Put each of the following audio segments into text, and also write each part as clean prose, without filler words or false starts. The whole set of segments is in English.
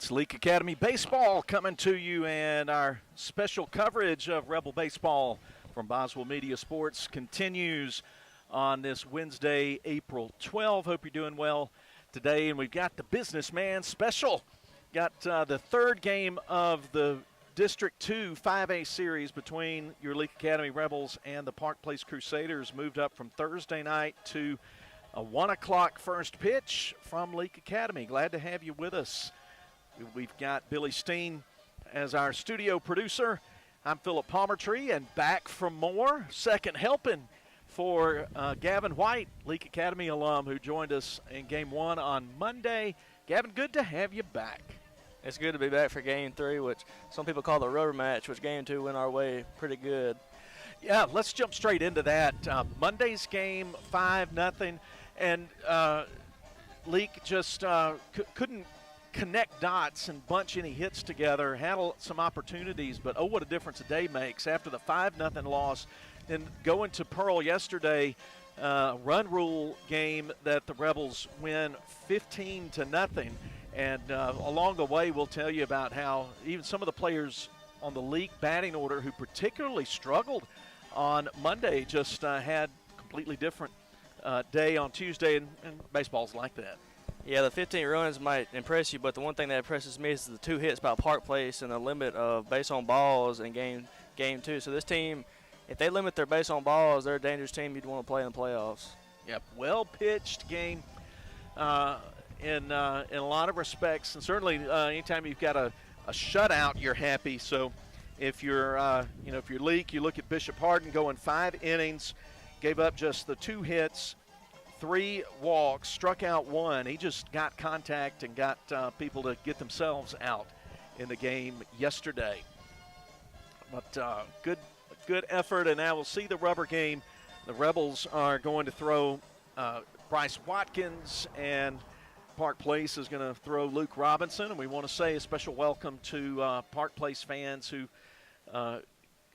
It's Leake Academy Baseball coming to you, and our special coverage of Rebel Baseball from Boswell Media Sports continues on this Wednesday, April 12. Hope you're doing well today, and we've got the Businessman Special. Got the third game of the District 2 5A series between your Leake Academy Rebels and the Park Place Crusaders. Moved up from Thursday night to a 1 o'clock first pitch from Leake Academy. Glad to have you with us. We've got Billy Steen as our studio producer. I'm Philip Palmertree, and back from more, second helping for Gavin White, Leake Academy alum, who joined us in Game 1 on Monday. Gavin, good to have you back. It's good to be back for Game 3, which some people call the rubber match, which Game 2 went our way pretty good. Yeah, let's jump straight into that. Monday's game, 5-0, and Leake just couldn't connect dots and bunch any hits together. Had some opportunities, but oh, what a difference a day makes after the 5-0 loss. And going to Pearl yesterday, run rule game that the Rebels win 15-0. And along the way, we'll tell you about how even some of the players on the Leake batting order who particularly struggled on Monday just had completely different day on Tuesday, and baseball's like that. Yeah, the 15 runs might impress you, but the one thing that impresses me is the 2 hits by Park Place and the limit of base on balls in game 2. So this team, if they limit their base on balls, they're a dangerous team you'd want to play in the playoffs. Yep, well-pitched game in a lot of respects, and certainly anytime you've got a shutout, you're happy. So if you're if you're Leake, you look at Bishop Hardin going 5 innings, gave up just the 2 hits, 3 walks, struck out 1. He just got contact and got people to get themselves out in the game yesterday. But good effort, and now we'll see the rubber game. The Rebels are going to throw Bryce Watkins, and Park Place is going to throw Luke Robinson. And we want to say a special welcome to Park Place fans who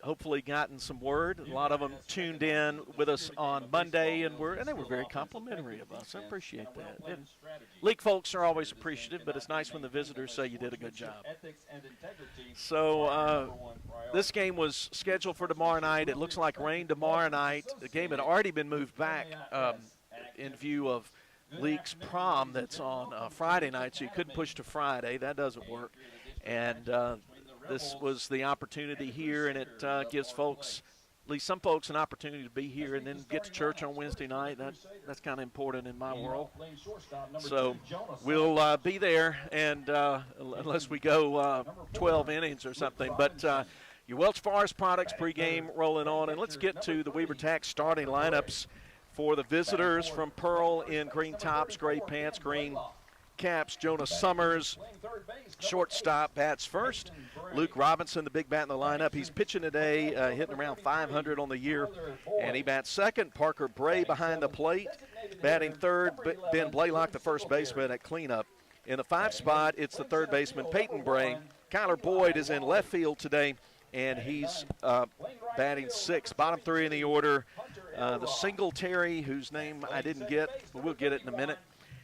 hopefully gotten some word. A lot of them tuned in with us on Monday, and they were very complimentary of us. I appreciate that. And League folks are always appreciative, but it's nice when the visitors say you did a good job. So this game was scheduled for tomorrow night. It looks like rain tomorrow night. The game had already been moved back in view of League's prom that's on Friday night, so you couldn't push to Friday. That doesn't work. And this was the opportunity here, and it gives folks, at least some folks, an opportunity to be here and then get to church on Wednesday night. That's kind of important in my world. So we'll be there, and unless we go 12 innings or something. But your Welch Forest Products pregame rolling on, and let's get to the Weber Tax starting lineups for the visitors from Pearl in green tops, gray pants, green caps. Jonas Summers, shortstop, bats first. Luke Robinson, the big bat in the lineup. He's pitching today, hitting around 500 on the year, and he bats second. Parker Bray behind the plate. Batting third, Ben Blaylock, the first baseman at cleanup. In the 5 spot, it's the third baseman, Peyton Bray. Kyler Boyd is in left field today, and he's batting 6th. Bottom 3 in the order, the Singletary, whose name I didn't get, but we'll get it in a minute.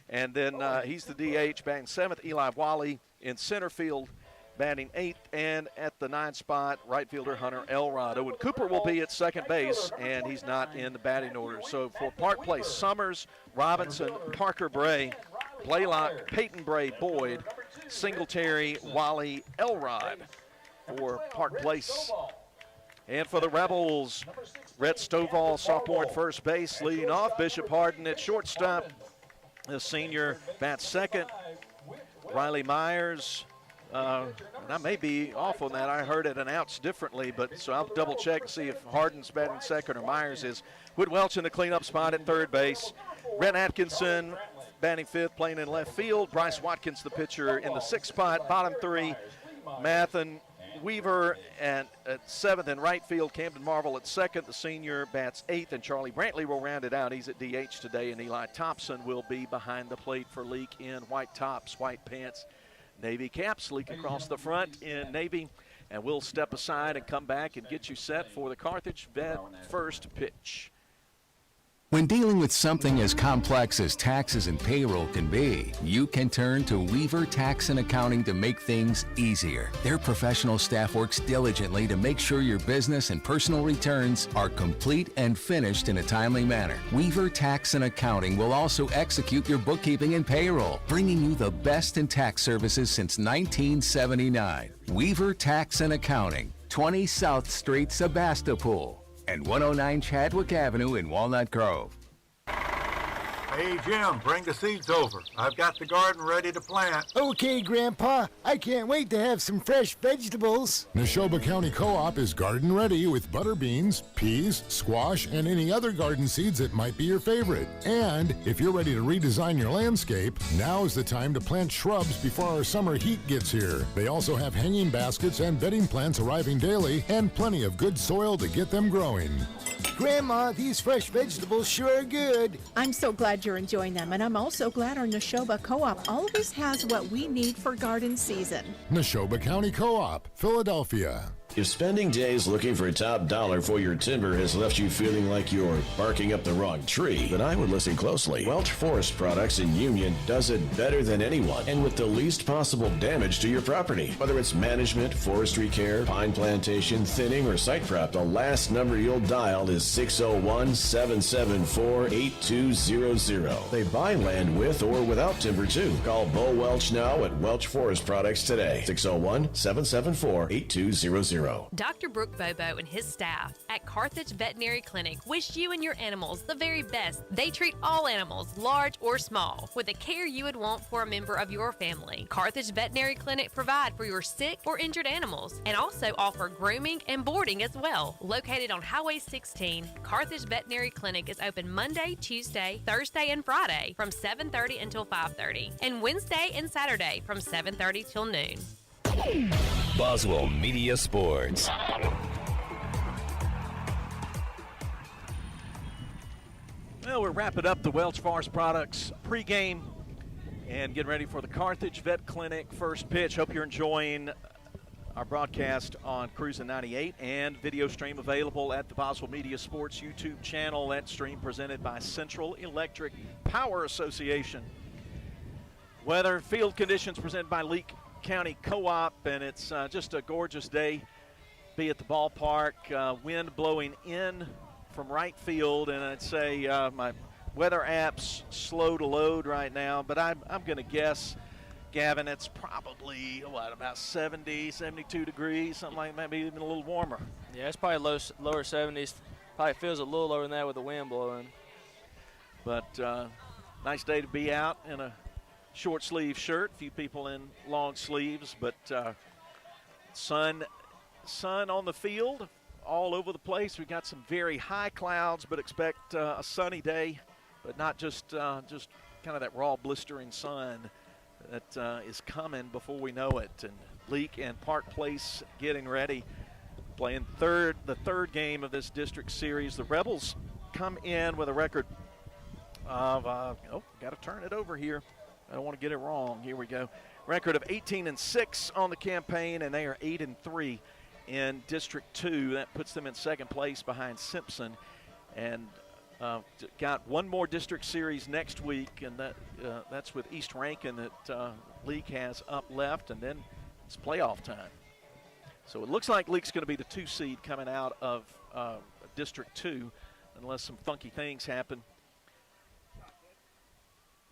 And then he's the DH, batting 7th. Eli Wally in center field, batting 8th. And at the 9 spot, right fielder Hunter Elrod. Owen Cooper will be at second base, and he's not in the batting order. So for Park Place, Summers, Robinson, Parker Bray, Blaylock, Peyton Bray, Boyd, Singletary, Wally, Elrod for Park Place. And for the Rebels, Rhett Stovall, sophomore at first base, leading off. Bishop Hardin at shortstop. The senior bats second. Riley Myers, and I may be off on that. I heard it announced differently, but so I'll double check and see if Hardin's batting second or Myers is. Wood Welch in the cleanup spot at third base. Brent Atkinson batting 5th, playing in left field. Bryce Watkins, the pitcher, in the 6th spot. Bottom 3, Mathen Weaver at 7th in right field. Camden Marvel at 2nd. The senior bats 8th, and Charlie Brantley will round it out. He's at DH today, and Eli Thompson will be behind the plate for Leake in white tops, white pants, navy caps. Leake across the front in navy, and we'll step aside and come back and get you set for the Carthage Vet first pitch. When dealing with something as complex as taxes and payroll can be, you can turn to Weaver Tax and Accounting to make things easier. Their professional staff works diligently to make sure your business and personal returns are complete and finished in a timely manner. Weaver Tax and Accounting will also execute your bookkeeping and payroll, bringing you the best in tax services since 1979. Weaver Tax and Accounting, 20 South Street, Sebastopol, and 109 Chadwick Avenue in Walnut Grove. Hey, Jim, bring the seeds over. I've got the garden ready to plant. Okay, Grandpa. I can't wait to have some fresh vegetables. Neshoba County Co-op is garden ready with butter beans, peas, squash, and any other garden seeds that might be your favorite. And if you're ready to redesign your landscape, now is the time to plant shrubs before our summer heat gets here. They also have hanging baskets and bedding plants arriving daily and plenty of good soil to get them growing. Grandma, these fresh vegetables sure are good. I'm so glad you're enjoying them, and I'm also glad our Neshoba Co-op always has what we need for garden season. Neshoba County Co-op, Philadelphia. If spending days looking for top dollar for your timber has left you feeling like you're barking up the wrong tree, then I would listen closely. Welch Forest Products in Union does it better than anyone and with the least possible damage to your property. Whether it's management, forestry care, pine plantation, thinning, or site prep, the last number you'll dial is 601-774-8200. They buy land with or without timber too. Call Bo Welch now at Welch Forest Products today. 601-774-8200. Dr. Brooke Bobo and his staff at Carthage Veterinary Clinic wish you and your animals the very best. They treat all animals, large or small, with the care you would want for a member of your family. Carthage Veterinary Clinic provide for your sick or injured animals and also offer grooming and boarding as well. Located on Highway 16, Carthage Veterinary Clinic is open Monday, Tuesday, Thursday, and Friday from 7:30 until 5:30, and Wednesday and Saturday from 7:30 till noon. Boswell Media Sports. Well, we're wrapping up the Welch Forest Products pregame and getting ready for the Carthage Vet Clinic first pitch. Hope you're enjoying our broadcast on Cruisin' 98 and video stream available at the Boswell Media Sports YouTube channel. That stream presented by Central Electric Power Association. Weather, field conditions presented by Leake County Co-op, and it's just a gorgeous day. Be at the ballpark, wind blowing in from right field, and I'd say my weather app's slow to load right now, but I'm going to guess, Gavin, it's probably about 70, 72 degrees, something like that, maybe even a little warmer. Yeah, it's probably lower 70s. Probably feels a little lower than that with the wind blowing. But nice day to be out in a short sleeve shirt, a few people in long sleeves, but sun on the field all over the place. We've got some very high clouds, but expect a sunny day, but not just kind of that raw blistering sun that is coming before we know it. And Leake and Park Place getting ready, playing the third game of this district series. The Rebels come in with a record of got to turn it over here. I don't want to get it wrong. Here we go. Record of 18-6 on the campaign, and they are 8-3 in District 2. That puts them in second place behind Simpson. And got one more district series next week, and that's with East Rankin that Leake has up left, and then it's playoff time. So it looks like Leake's going to be the 2 seed coming out of District 2, unless some funky things happen.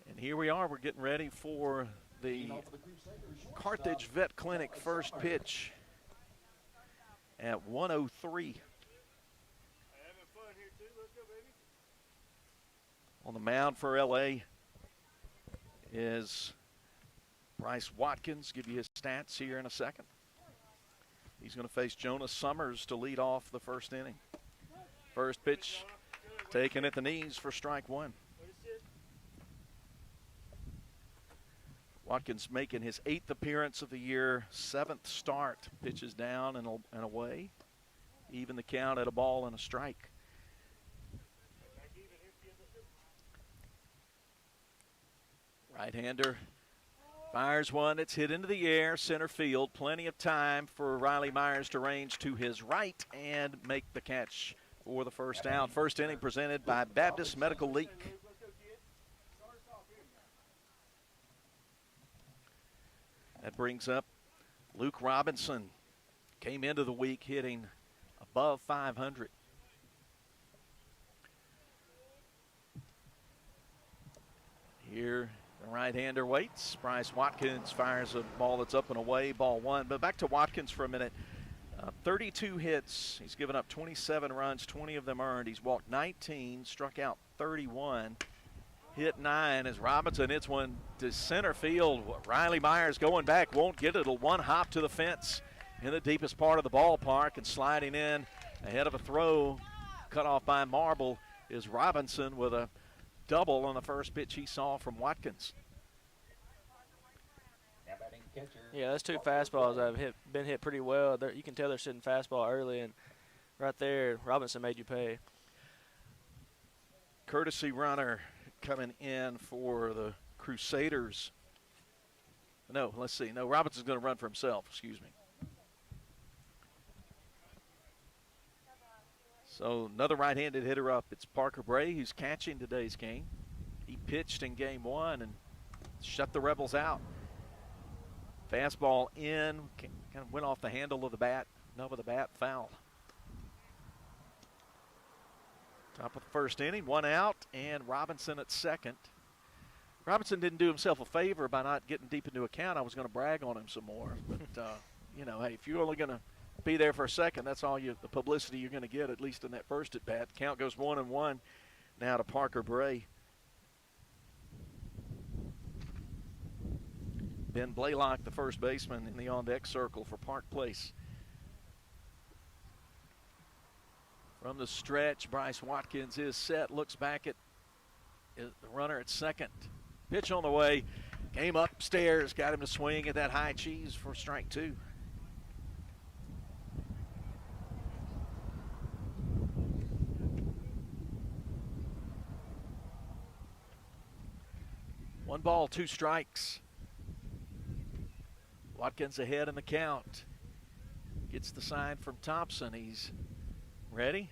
And here we are. We're getting ready for the Carthage Vet Clinic first pitch at 1:03. On the mound for LA is Bryce Watkins. Give you his stats here in a second. He's going to face Jonas Summers to lead off the first inning. First pitch taken at the knees for strike one. Watkins making his 8th appearance of the year, 7th start. Pitches down and away. Even the count at a ball and a strike. Right-hander fires one. It's hit into the air, center field. Plenty of time for Riley Myers to range to his right and make the catch for the first down. First inning presented by Baptist Medical Leake. That brings up Luke Robinson. Came into the week hitting above 500. Here, the right-hander waits. Bryce Watkins fires a ball that's up and away, ball one. But back to Watkins for a minute. 32 hits. He's given up 27 runs, 20 of them earned. He's walked 19, struck out 31, hit 9 as Robinson hits one to center field. Riley Myers going back, won't get it. A one hop to the fence in the deepest part of the ballpark, and sliding in ahead of a throw cut off by Marble is Robinson with a double on the first pitch he saw from Watkins. Yeah, that's two fastballs that have been hit pretty well. You can tell they're sitting fastball early, and right there, Robinson made you pay. Courtesy runner coming in for the Crusaders. No, let's see. No, Robinson's going to run for himself. Excuse me. So another right-handed hitter up. It's Parker Bray who's catching today's game. He pitched in game one and shut the Rebels out. Fastball in, kind of went off the handle of the bat, nub of the bat, foul. Top of the first inning, one out, and Robinson at second. Robinson didn't do himself a favor by not getting deep into a count. I was going to brag on him some more. But, you know, hey, if you're only going to be there for a second, that's all the publicity you're going to get, at least in that first at bat. Count goes 1-1 now to Parker Bray. Ben Blaylock, the first baseman, in the on-deck circle for Park Place. From the stretch, Bryce Watkins is set, looks back at the runner at second. Pitch on the way, came upstairs, got him to swing at that high cheese for strike two. One ball, two strikes. Watkins ahead in the count. Gets the sign from Thompson. He's ready.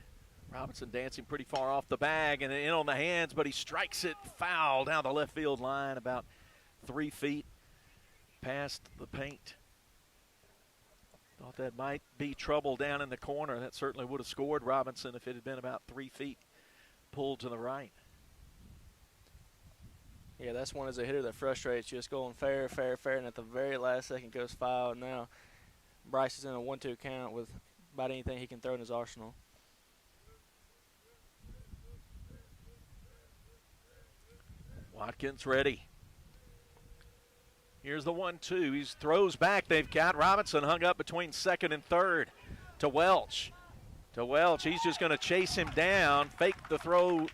Robinson dancing pretty far off the bag and in on the hands, but he strikes it foul down the left field line about 3 feet past the paint. Thought that might be trouble down in the corner. That certainly would have scored Robinson if it had been about 3 feet pulled to the right. Yeah, that's one as a hitter that frustrates you. Just going fair, and at the very last second goes foul. Now Bryce is in a 1-2 count with about anything he can throw in his arsenal. Watkins ready. Here's the 1-2. He throws back. They've got Robinson hung up between second and third to Welch. He's just going to chase him down, fake the throw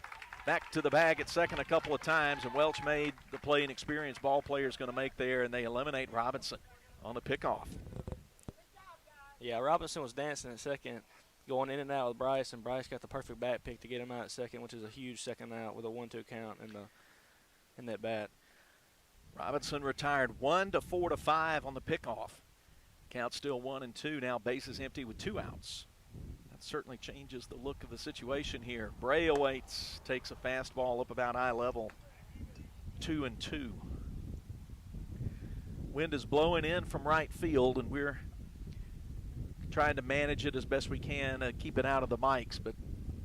back to the bag at second a couple of times, and Welch made the play an experienced ball player is going to make there, and they eliminate Robinson on the pickoff. Yeah, Robinson was dancing at second, going in and out with Bryce, and Bryce got the perfect bat pick to get him out at second, which is a huge second out with a 1-2 count in that bat. Robinson retired 1 to 4 to 5 on the pickoff. Count still 1-2. Now bases empty with 2 outs. That certainly changes the look of the situation here. Bray awaits, takes a fastball up about eye level. 2-2. Wind is blowing in from right field, and we're trying to manage it as best we can, keep it out of the mics, but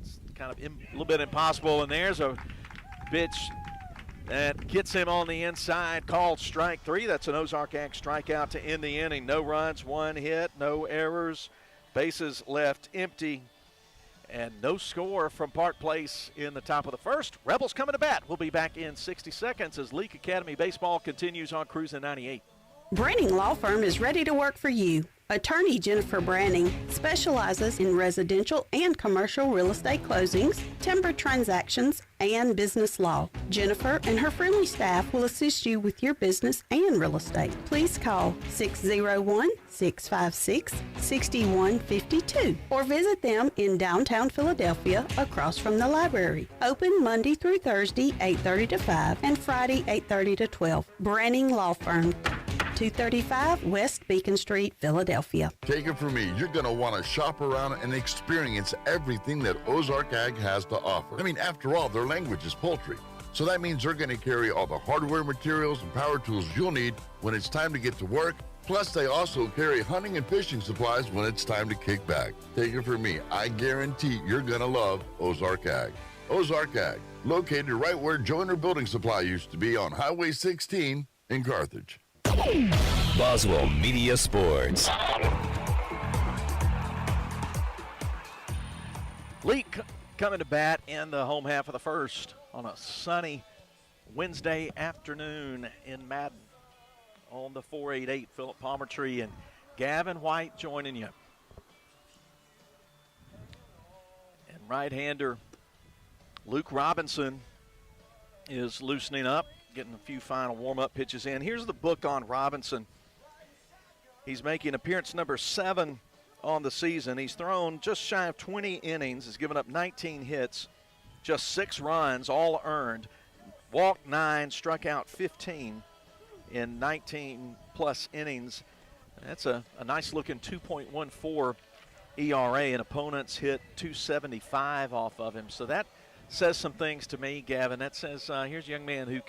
it's kind of a little bit impossible. And there's a pitch that gets him on the inside, called strike 3. That's an Ozark Ag strikeout to end the inning. No runs, 1 hit, no errors, bases left empty, and no score from Park Place in the top of the first. Rebels coming to bat. We'll be back in 60 seconds as Leake Academy Baseball continues on Cruising 98. Branning Law Firm is ready to work for you. Attorney Jennifer Branning specializes in residential and commercial real estate closings, timber transactions, and business law. Jennifer and her friendly staff will assist you with your business and real estate. Please call 601-656-6152 or visit them in downtown Philadelphia across from the library. Open Monday through Thursday, 8:30 to 5, and Friday, 8:30 to 12. Branning Law Firm. 235 West Beacon Street, Philadelphia. Take it from me, you're going to want to shop around and experience everything that Ozark Ag has to offer. I mean, after all, their language is poultry. So that means they're going to carry all the hardware, materials, and power tools you'll need when it's time to get to work. Plus, they also carry hunting and fishing supplies when it's time to kick back. Take it from me, I guarantee you're going to love Ozark Ag. Ozark Ag, located right where Joyner Building Supply used to be on Highway 16 in Carthage. Boswell Media Sports. Leake coming to bat in the home half of the first on a sunny Wednesday afternoon in Madden on the 488 Philip Palmer Tree, and Gavin White joining you. And right-hander Luke Robinson is loosening up, getting a few final warm-up pitches in. Here's the book on Robinson. He's making appearance number 7 on the season. He's thrown just shy of 20 innings, has given up 19 hits, just 6 runs, all earned, walked 9, struck out 15 in 19-plus innings. That's a nice-looking 2.14 ERA, and opponents hit 275 off of him. So that says some things to me, Gavin. That says here's a young man who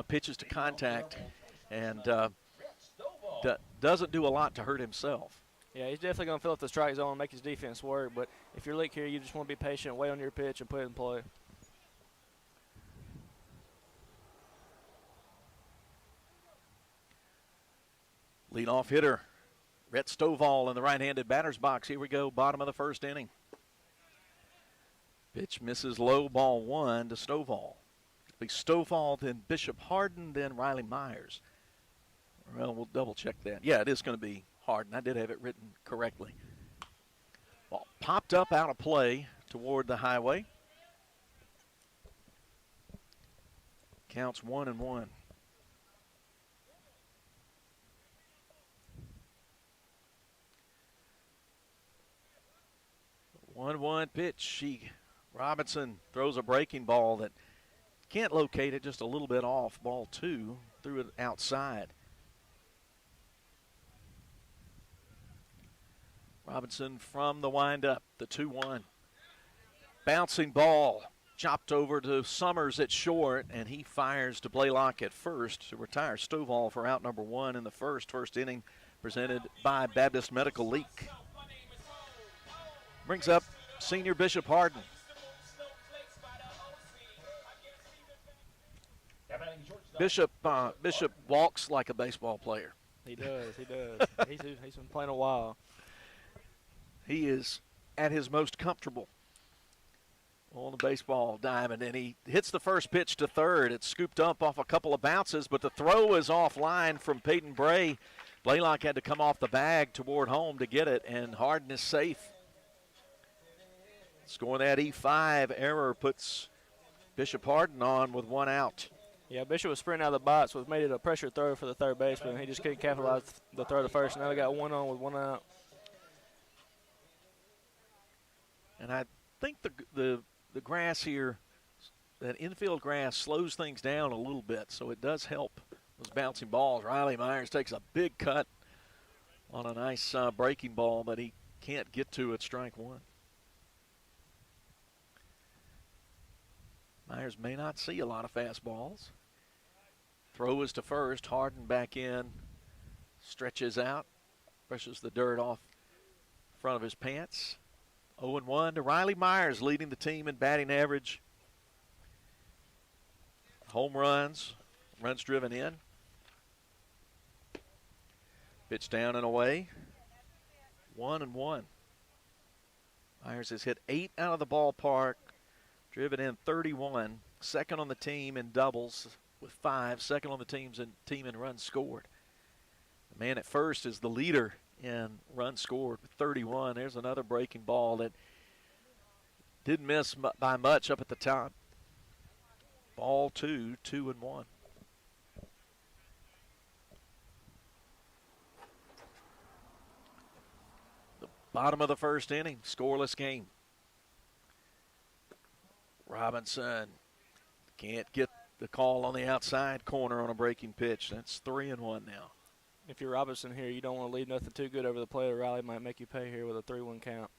pitches to contact and doesn't do a lot to hurt himself. Yeah, he's definitely going to fill up the strike zone and make his defense work. But if you're Leake here, you just want to be patient, wait on your pitch, and put it in play. Leadoff hitter, Rhett Stovall in the right-handed batter's box. Here we go, bottom of the first inning. Pitch misses low, ball 1 to Stovall. It'll be Stovall, then Bishop Harden, then Riley Myers. Well, we'll double-check that. Yeah, it is going to be Harden. I did have it written correctly. Ball popped up out of play toward the highway. Counts 1-1. 1-1 pitch. Robinson throws a breaking ball that can't locate it, just a little bit off. Ball 2, threw it outside. Robinson from the windup, the 2-1. Bouncing ball, chopped over to Summers at short, and he fires to Blaylock at first to retire Stovall for out number 1 in the first inning, presented by Baptist Medical Leake. Brings up senior Bishop Harden. Bishop walks like a baseball player. He does. He's been playing a while. He is at his most comfortable on the baseball diamond, and he hits the first pitch to third. It's scooped up off a couple of bounces, but the throw is offline from Peyton Bray. Blaylock had to come off the bag toward home to get it, and Harden is safe. Scoring that E5 error puts Bishop Harden on with 1 out. Yeah, Bishop was sprinting out of the box, which made it a pressure throw for the third baseman. He just couldn't capitalize the throw to first. Now we got 1 on with 1 out. And I think the grass here, that infield grass, slows things down a little bit, so it does help those bouncing balls. Riley Myers takes a big cut on a nice breaking ball that he can't get to at strike 1. Myers may not see a lot of fastballs. Throw is to first. Harden back in, stretches out, brushes the dirt off front of his pants. 0-1 to Riley Myers, leading the team in batting average. Home runs driven in. Pitch down and away. 1-1. Myers has hit 8 out of the ballpark, driven in 31. Second on the team in doubles with 5. Second on the team in runs scored. The man at first is the leader in runs scored with 31. There's another breaking ball that didn't miss by much up at the top. Ball 2, 2-1. The bottom of the first inning, scoreless game. Robinson can't get the call on the outside corner on a breaking pitch. That's 3-1 now. If you're Robinson here, you don't want to leave nothing too good over the plate. Riley might make you pay here with a 3-1 count.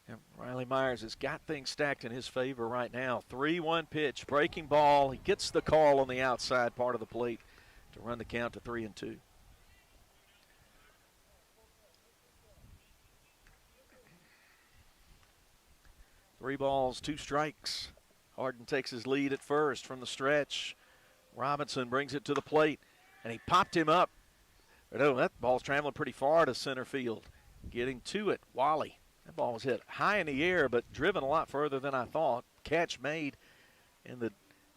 And Riley Myers has got things stacked in his favor right now. 3-1 pitch, breaking ball. He gets the call on the outside part of the plate to run the count to 3-2. Three balls, 2 strikes. Harden takes his lead at first from the stretch. Robinson brings it to the plate, and he popped him up. But oh, that ball's traveling pretty far to center field. Getting to it, Wally. That ball was hit high in the air, but driven a lot further than I thought. Catch made in the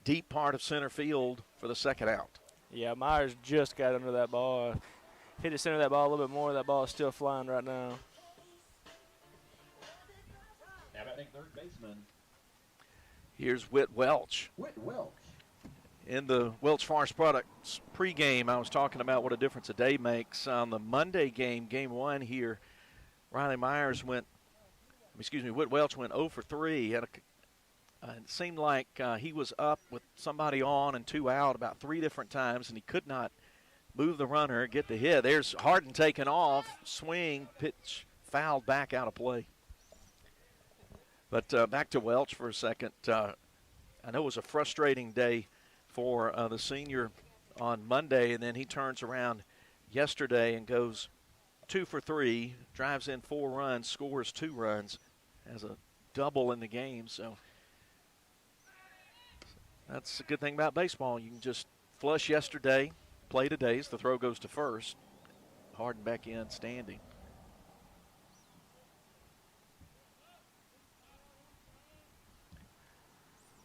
deep part of center field for the second out. Yeah, Myers just got under that ball. If he'd have centered that ball a little bit more, that ball is still flying right now. Now batting third baseman. Here's Whit Welch. Whit Welch. In the Welch Forest Products pregame, I was talking about what a difference a day makes. On the Monday game, game 1 here, Whit Welch went 0 for 3. It seemed like he was up with somebody on and 2 out about 3 different times, and he could not move the runner, get the hit. There's Harden taken off, swing, pitch, fouled back out of play. But back to Welch for a second. I know it was a frustrating day for the senior on Monday, and then he turns around yesterday and goes 2 for 3, drives in 4 runs, scores 2 runs, has a double in the game. So that's a good thing about baseball. You can just flush yesterday, play today's, the throw goes to first. Harden back in, standing.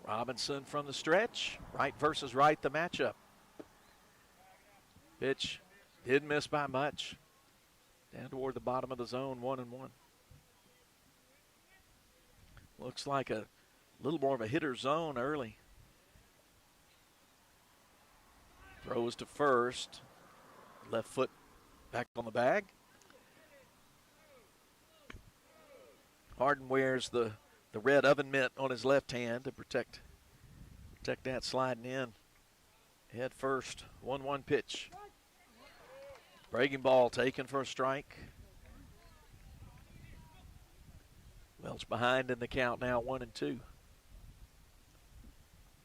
Robinson from the stretch, right versus right, the matchup. Pitch did miss by much. Down toward the bottom of the zone, 1-1. Looks like a little more of a hitter zone early. Throws to first. Left foot back on the bag. Harden wears the red oven mitt on his left hand to protect that sliding in. Head first, 1-1 pitch. Breaking ball taken for a strike. Welch behind in the count now, 1-2.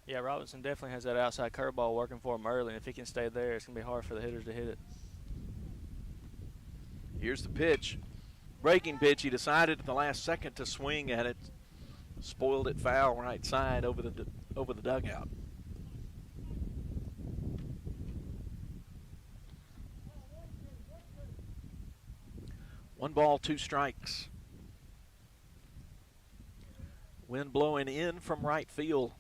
Yeah, Robinson definitely has that outside curveball working for him early, and if he can stay there, it's going to be hard for the hitters to hit it. Here's the pitch. Breaking pitch, he decided at the last second to swing at it. Spoiled it foul right side over the dugout. One ball, 2 strikes. Wind blowing in from right field.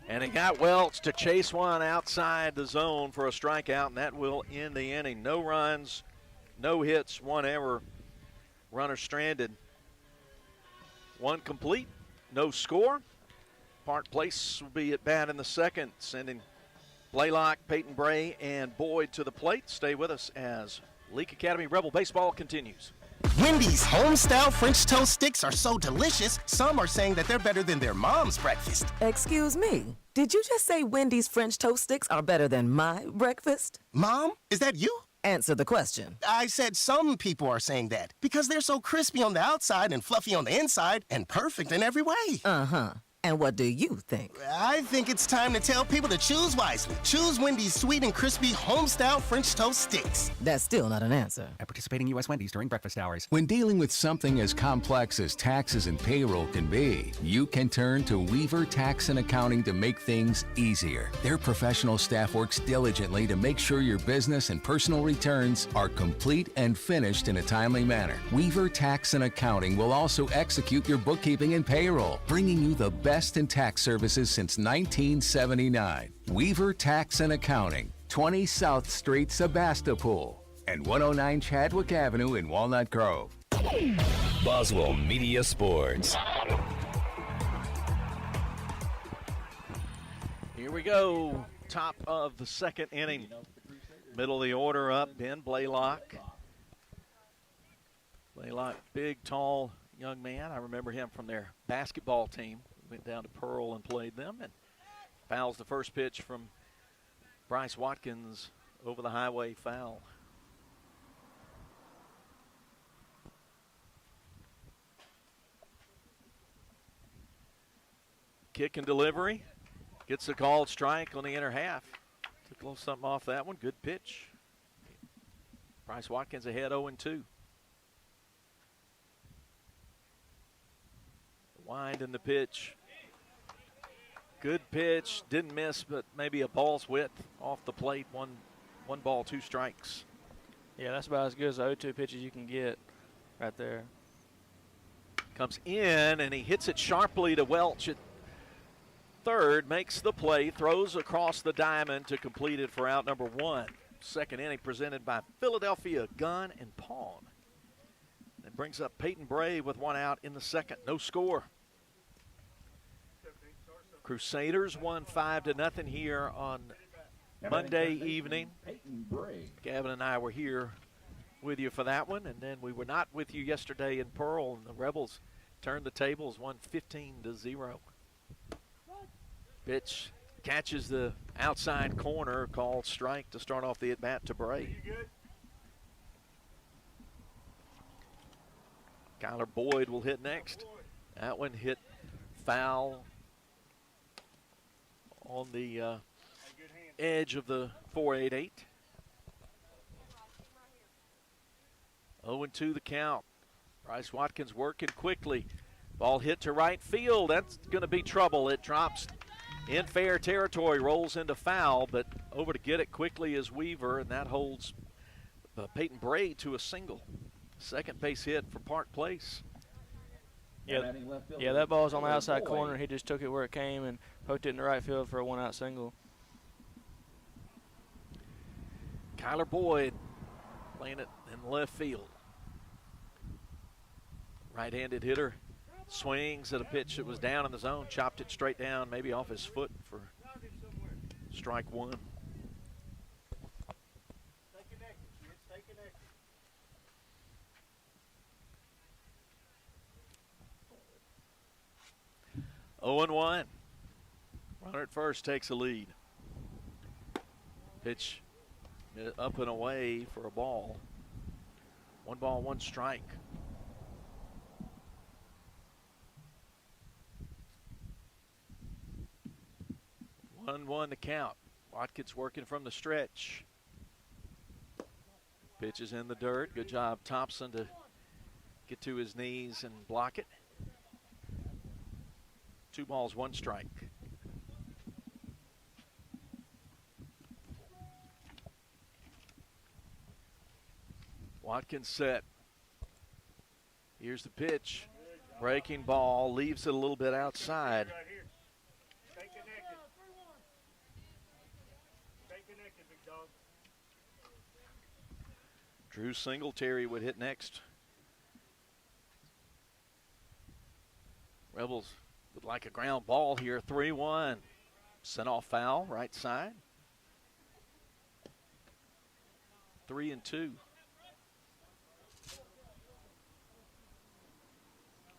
And it got Welch to chase one outside the zone for a strikeout, and that will end the inning. No runs, no hits, 1 error. Runner stranded. 1 complete, no score. Park Place will be at bat in the second, sending Blaylock, Peyton Bray, and Boyd to the plate. Stay with us as Leake Academy Rebel Baseball continues. Wendy's home-style French toast sticks are so delicious, some are saying that they're better than their mom's breakfast. Excuse me, did you just say Wendy's French toast sticks are better than my breakfast? Mom, is that you? Answer the question. I said some people are saying that because they're so crispy on the outside and fluffy on the inside and perfect in every way. Uh-huh. And what do you think? I think it's time to tell people to choose wisely. Choose Wendy's sweet and crispy home-style French toast sticks. That's still not an answer. At participating U.S. Wendy's during breakfast hours. When dealing with something as complex as taxes and payroll can be, you can turn to Weaver Tax and Accounting to make things easier. Their professional staff works diligently to make sure your business and personal returns are complete and finished in a timely manner. Weaver Tax and Accounting will also execute your bookkeeping and payroll, bringing you the best in tax services since 1979. Weaver Tax and Accounting, 20 South Street, Sebastopol, and 109 Chadwick Avenue in Walnut Grove. Boswell Media Sports. Here we go. Top of the second inning. Middle of the order up, Ben Blaylock. Blaylock, big, tall young man. I remember him from their basketball team. Went down to Pearl and played them, and fouls the first pitch from Bryce Watkins over the highway foul. Kick and delivery. Gets a called strike on the inner half. Took a little something off that one. Good pitch. Bryce Watkins ahead 0-2. Wind in the pitch. Good pitch. Didn't miss, but maybe a ball's width off the plate. One ball, 2 strikes. Yeah, that's about as good as the 0-2 pitches you can get right there. Comes in, and he hits it sharply to Welch at third. Makes the play. Throws across the diamond to complete it for out number 1. Second inning presented by Philadelphia Gun and Pawn. It brings up Peyton Bray with 1 out in the second. No score. Crusaders won 5-0 here on Monday evening. Gavin and I were here with you for that one, and then we were not with you yesterday in Pearl, and the Rebels turned the tables, won 15-0. Pitch catches the outside corner, called strike to start off the at-bat to Bray. Kyler Boyd will hit next. That one hit foul on the edge of the 4-8-8. 0-2 the count. Bryce Watkins working quickly. Ball hit to right field. That's going to be trouble. It drops in fair territory, rolls into foul, but over to get it quickly is Weaver, and that holds Peyton Bray to a single. Second base hit for Park Place. Yeah, that ball's on the outside corner. He just took it where it came and poked it in the right field for a 1-out single. Kyler Boyd playing it in left field. Right-handed hitter swings at a pitch that was down in the zone, chopped it straight down, maybe off his foot for strike 1. Oh and 1. Runner at first takes a lead. Pitch up and away for a ball. 1 ball, 1 strike. 1-1 the count. Watkins working from the stretch. Pitch is in the dirt. Good job, Thompson, to get to his knees and block it. 2 balls, 1 strike. Watkins set. Here's the pitch. Breaking ball, leaves it a little bit outside. Drew Singletary would hit next. Rebels would like a ground ball here. 3-1. Sent off foul, right side. 3-2.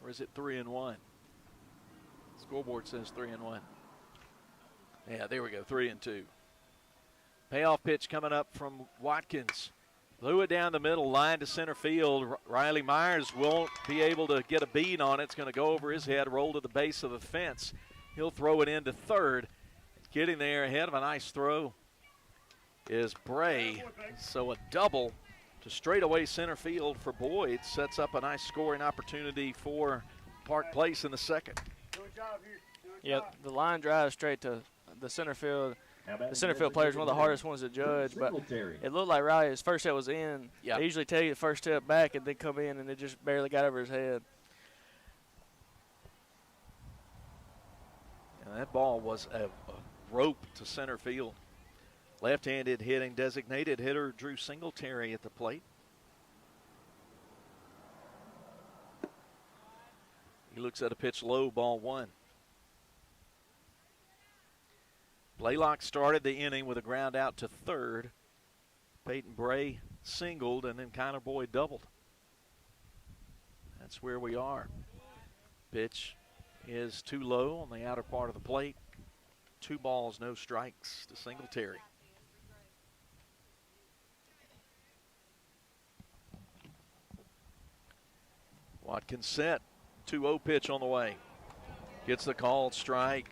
Or is it 3-1? Scoreboard says 3-1. Yeah, there we go, 3-2. Payoff pitch coming up from Watkins. Blew it down the middle, line to center field. Riley Myers won't be able to get a bead on it. It's going to go over his head, roll to the base of the fence. He'll throw it into third. Getting there ahead of a nice throw is Bray. So a double to straightaway center field for Boyd sets up a nice scoring opportunity for Park Place in the second. Yeah, the line drives straight to the center field. The center field player is one of the hardest ones to judge, but it looked like Riley, his first step was in. Yep. They usually take the first step back and then come in, and it just barely got over his head. And that ball was a rope to center field. Left-handed hitting designated hitter Drew Singletary at the plate. He looks at a pitch low, ball 1. Blaylock started the inning with a ground out to third. Peyton Bray singled, and then Kyler Boyd doubled. That's where we are. Pitch is too low on the outer part of the plate. 2 balls, no strikes to Singletary. Watkins set. 2-0 pitch on the way. Gets the called strike.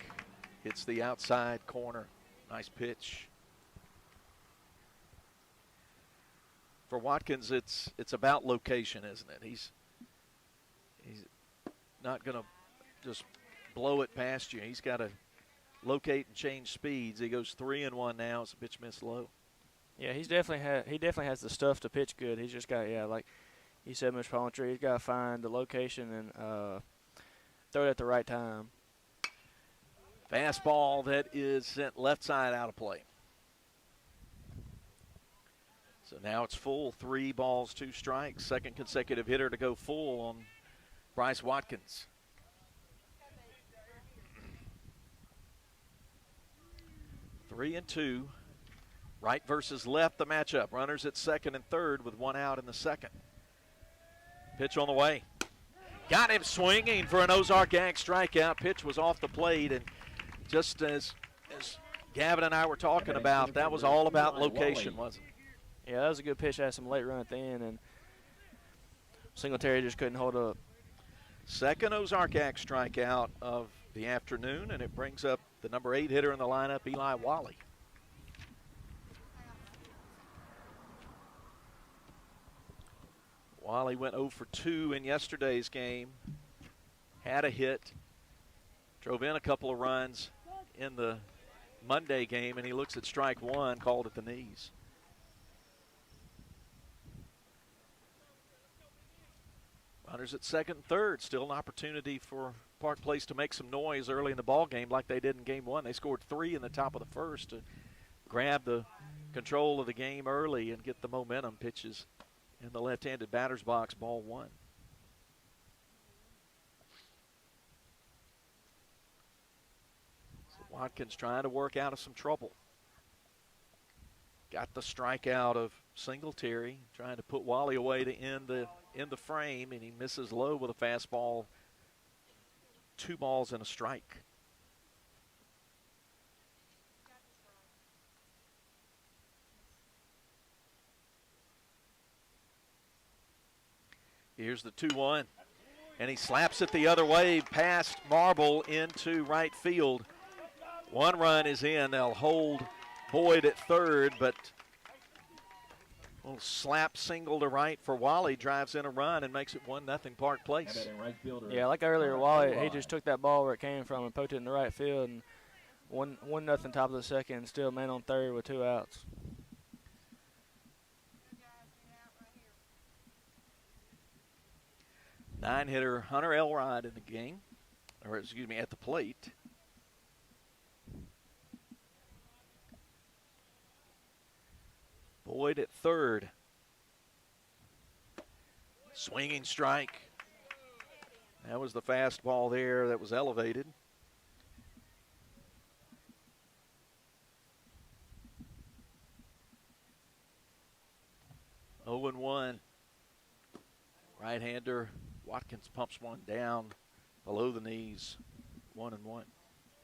Hits the outside corner. Nice pitch. For Watkins, it's about location, isn't it? He's not going to just blow it past you. He's got to locate and change speeds. He goes 3-1 now. It's a pitch miss low. Yeah, he definitely has the stuff to pitch good. He's just got, like you said, Mr. Palmentry, he's got to find the location and throw it at the right time. Fastball that is sent left side out of play. So now it's full, 3 balls, 2 strikes. Second consecutive hitter to go full on Bryce Watkins. Three and 2. Right versus left, the matchup. Runners at second and third with 1 out in the second. Pitch on the way. Got him swinging for an Ozark Ag strikeout. Pitch was off the plate, and just as Gavin and I were talking about, that was all about location, wasn't it? Yeah, that was a good pitch. Had some late run at the end, and Singletary just couldn't hold up. Second Ozark Ag strikeout of the afternoon, and it brings up the number 8 hitter in the lineup, Eli Wally. Wally went 0 for 2 in yesterday's game. Had a hit. Drove in a couple of runs in the Monday game, and he looks at strike 1, called at the knees. Runners at second and third. Still an opportunity for Park Place to make some noise early in the ball game like they did in game 1. They scored 3 in the top of the first to grab the control of the game early and get the momentum. Pitches in the left-handed batter's box, ball 1. So Watkins trying to work out of some trouble. Got the strikeout of Singletary, trying to put Wally away to end the frame, and he misses low with a fastball. 2 balls and a strike. Here's the 2-1, and he slaps it the other way past Marble into right field. 1 run is in. They'll hold Boyd at third, but a little slap single to right for Wally drives in a run and makes it 1-0 Park Place. Yeah, like earlier, Wally, he just took that ball where it came from and poked it in the right field, and 1-0 top of the second, still man on third with 2 outs. Nine-hitter Hunter Elrod in the game, or excuse me, at the plate. Boyd at third. Swinging strike. That was the fastball there that was elevated. Oh and 1. Right-hander Watkins pumps one down below the knees. 1-1.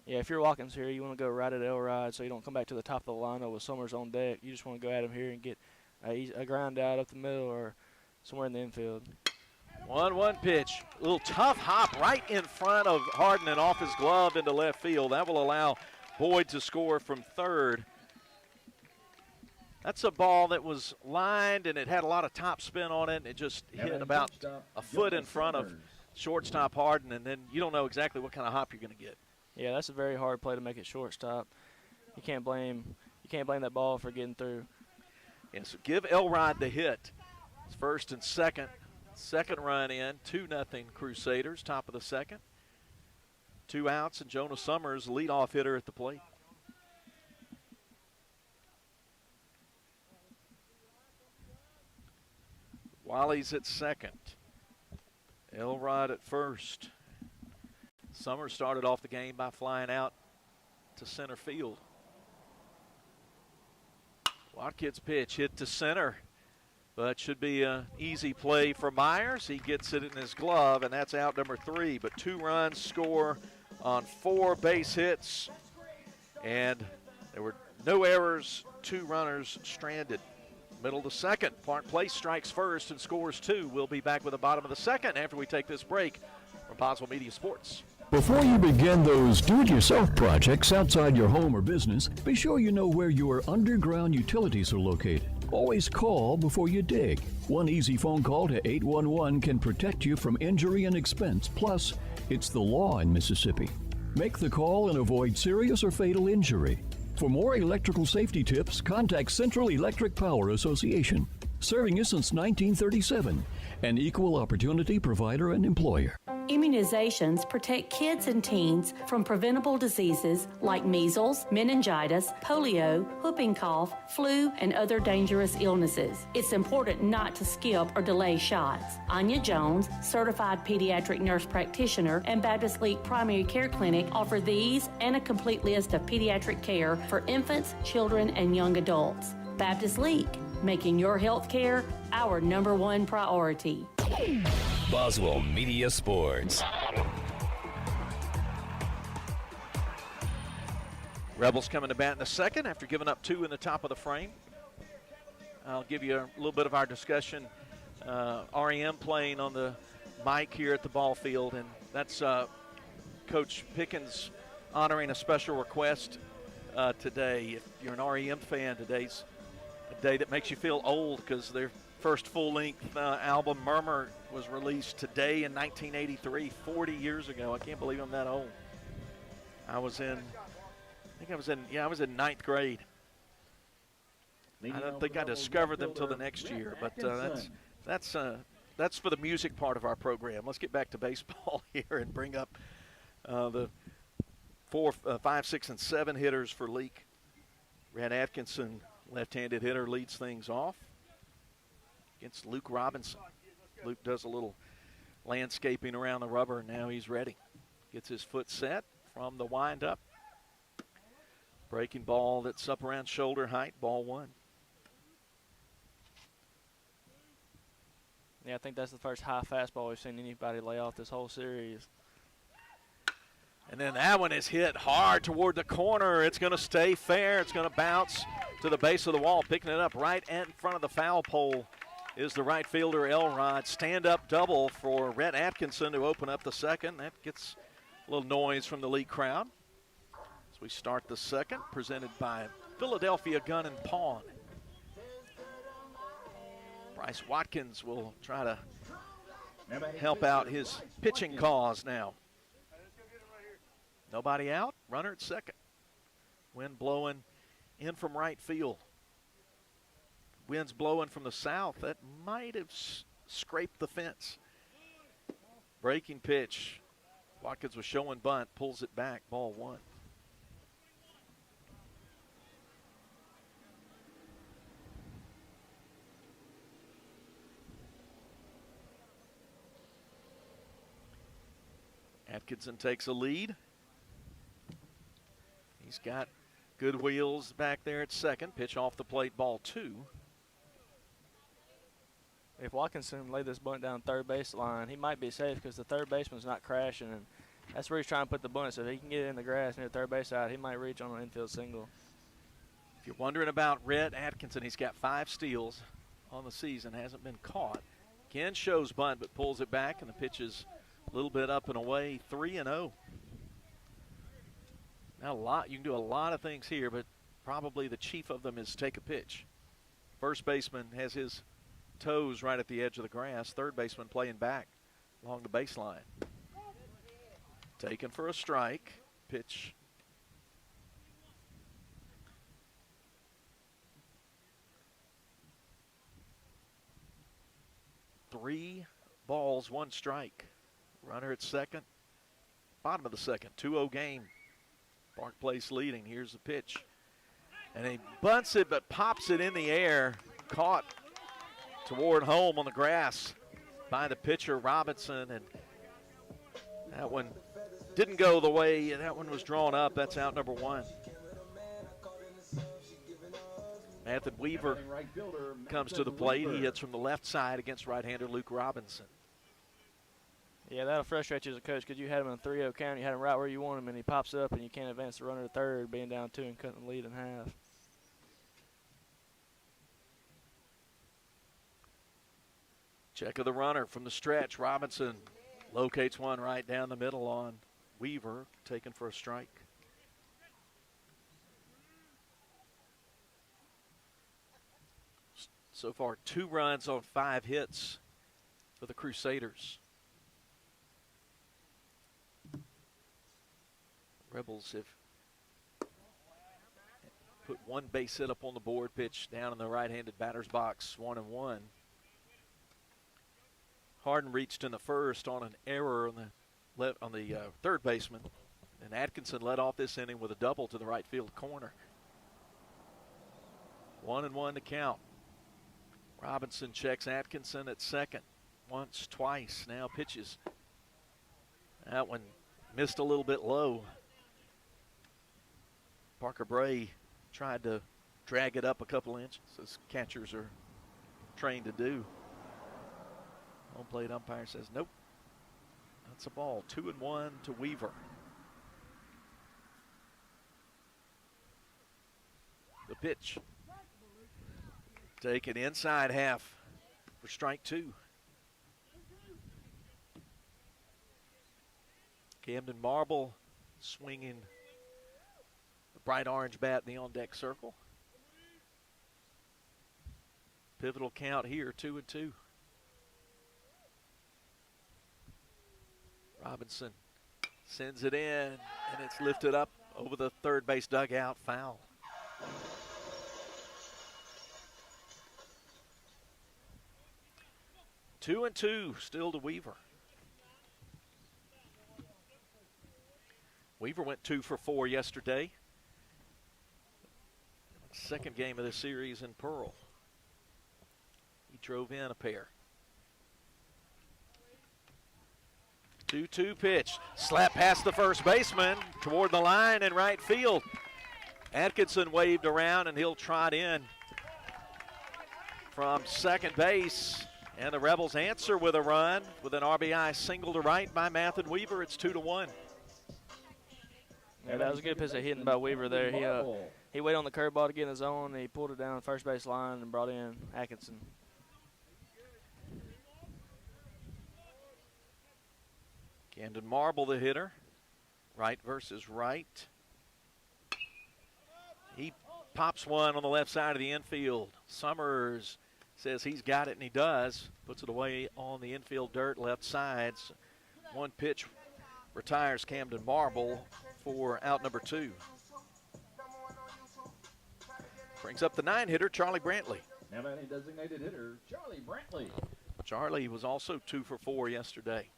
Yeah, if you're Watkins here, you want to go right at Elrod so you don't come back to the top of the lineup with Summers on deck. You just want to go at him here and get a ground out up the middle or somewhere in the infield. 1-1 pitch. A little tough hop right in front of Harden and off his glove into left field. That will allow Boyd to score from third. That's a ball that was lined, and it had a lot of top spin on it, and it just hit about a foot in front of shortstop Harden, and then you don't know exactly what kind of hop you're going to get. Yeah, that's a very hard play to make it shortstop. You can't blame that ball for getting through. And so give Elrod the hit. It's first and second. Second run in, 2-0 Crusaders, top of the second. 2 outs, and Jonah Summers, leadoff hitter at the plate. Wally's at second. Elrod at first. Summers started off the game by flying out to center field. Watkins pitch hit to center, but should be an easy play for Myers. He gets it in his glove, and that's out number 3. But 2 runs score on 4 base hits, and there were no errors, 2 runners stranded. Middle of the second. Park Place strikes first and scores 2. We'll be back with the bottom of the second after we take this break from Boswell Media Sports. Before you begin those do-it-yourself projects outside your home or business, be sure you know where your underground utilities are located. Always call before you dig. One easy phone call to 811 can protect you from injury and expense. Plus, it's the law in Mississippi. Make the call and avoid serious or fatal injury. For more electrical safety tips, contact Central Electric Power Association, serving you since 1937, an equal opportunity provider and employer. Immunizations protect kids and teens from preventable diseases like measles, meningitis, polio, whooping cough, flu, and other dangerous illnesses. It's important not to skip or delay shots. Anya Jones, certified pediatric nurse practitioner and Baptist Leake Primary Care Clinic, offer these and a complete list of pediatric care for infants, children, and young adults. Baptist Leake, making your health care our #1 priority. Boswell Media Sports. Rebels coming to bat in the second after giving up 2 in the top of the frame. I'll give you a little bit of our discussion. REM playing on the mic here at the ball field, and that's Coach Pickens honoring a special request today. If you're an REM fan, today's a day that makes you feel old because their first full-length album, Murmur, was released today in 1983, 40 years ago. I can't believe I'm that old. I was in ninth grade. I don't think I discovered them till the next year, but that's for the music part of our program. Let's get back to baseball here and bring up the 4, 5, 6, and 7 hitters for Leake. Rhett Atkinson, left-handed hitter, leads things off against Luke Robinson. Luke does a little landscaping around the rubber. Now he's ready. Gets his foot set from the windup. Breaking ball that's up around shoulder height, ball 1. Yeah, I think that's the first high fastball we've seen anybody lay off this whole series. And then that one is hit hard toward the corner. It's going to stay fair. It's going to bounce to the base of the wall. Picking it up right in front of the foul pole is the right fielder, Elrod. Stand-up double for Rhett Atkinson to open up the second. That gets a little noise from the Leake crowd. As we start the second, presented by Philadelphia Gun and Pawn. Bryce Watkins will try to help out his pitching cause now. Nobody out, runner at second. Wind blowing in from right field. Wind's blowing from the south. That might have scraped the fence. Breaking pitch. Watkins was showing bunt, pulls it back, ball 1. Atkinson takes a lead. He's got good wheels back there at second. Pitch off the plate, ball 2. If Watkinson laid this bunt down third base line, he might be safe because the third baseman's not crashing, and that's where he's trying to put the bunt. So if he can get it in the grass near the third base side, he might reach on an infield single. If you're wondering about Rhett Atkinson, he's got 5 steals on the season, hasn't been caught. Again, shows bunt, but pulls it back, and the pitch is a little bit up and away, 3-0. Now you can do a lot of things here, but probably the chief of them is take a pitch. First baseman has his toes right at the edge of the grass. Third baseman playing back along the baseline. Taken for a strike. Pitch. Three balls, 1 strike. Runner at second. Bottom of the second. 2-0 game. Park Place leading. Here's the pitch. And he bunts it but pops it in the air. Caught toward home on the grass by the pitcher, Robinson. And that one didn't go the way that one was drawn up. That's out number 1. Anthony Weaver comes to the plate. He hits from the left side against right-hander Luke Robinson. Yeah, that'll frustrate you as a coach because you had him in a 3-0 count. You had him right where you want him, and he pops up, and you can't advance the runner to third, being down 2 and cutting the lead in half. Check of the runner from the stretch. Robinson locates one right down the middle on Weaver, taken for a strike. So far, 2 runs on 5 hits for the Crusaders. Rebels have put 1 base hit up on the board, pitch down in the right-handed batter's box, 1-1. Harden reached in the first on an error on the third baseman, and Atkinson led off this inning with a double to the right field corner. 1-1 to count. Robinson checks Atkinson at second. Once, twice, now pitches. That one missed a little bit low. Parker Bray tried to drag it up a couple inches, as catchers are trained to do. Home plate umpire says nope. That's a ball. 2-1 to Weaver. The pitch. Taken inside half for strike 2. Camden Marble swinging the bright orange bat in the on-deck circle. Pivotal count here, 2-2. Robinson sends it in, and it's lifted up over the third base dugout, foul. Two and two still to Weaver. Weaver went 2 for 4 yesterday. Second game of the series in Pearl. He drove in a pair. 2-2 pitch. Slap past the first baseman toward the line in right field. Atkinson waved around, and he'll trot in from second base. And the Rebels answer with a run with an RBI single to right by Mathen Weaver. It's 2-1. Yeah, that was a good piece of hitting by Weaver there. He waited on the curveball to get in the zone, and he pulled it down the first base line and brought in Atkinson. Camden Marble, the hitter. Right versus right. He pops one on the left side of the infield. Summers says he's got it, and he does. Puts it away on the infield dirt, left side. One pitch retires Camden Marble for out number 2. Brings up the 9-hitter, Charlie Brantley. Now batting designated hitter, Charlie Brantley. Charlie was also 2 for 4 yesterday.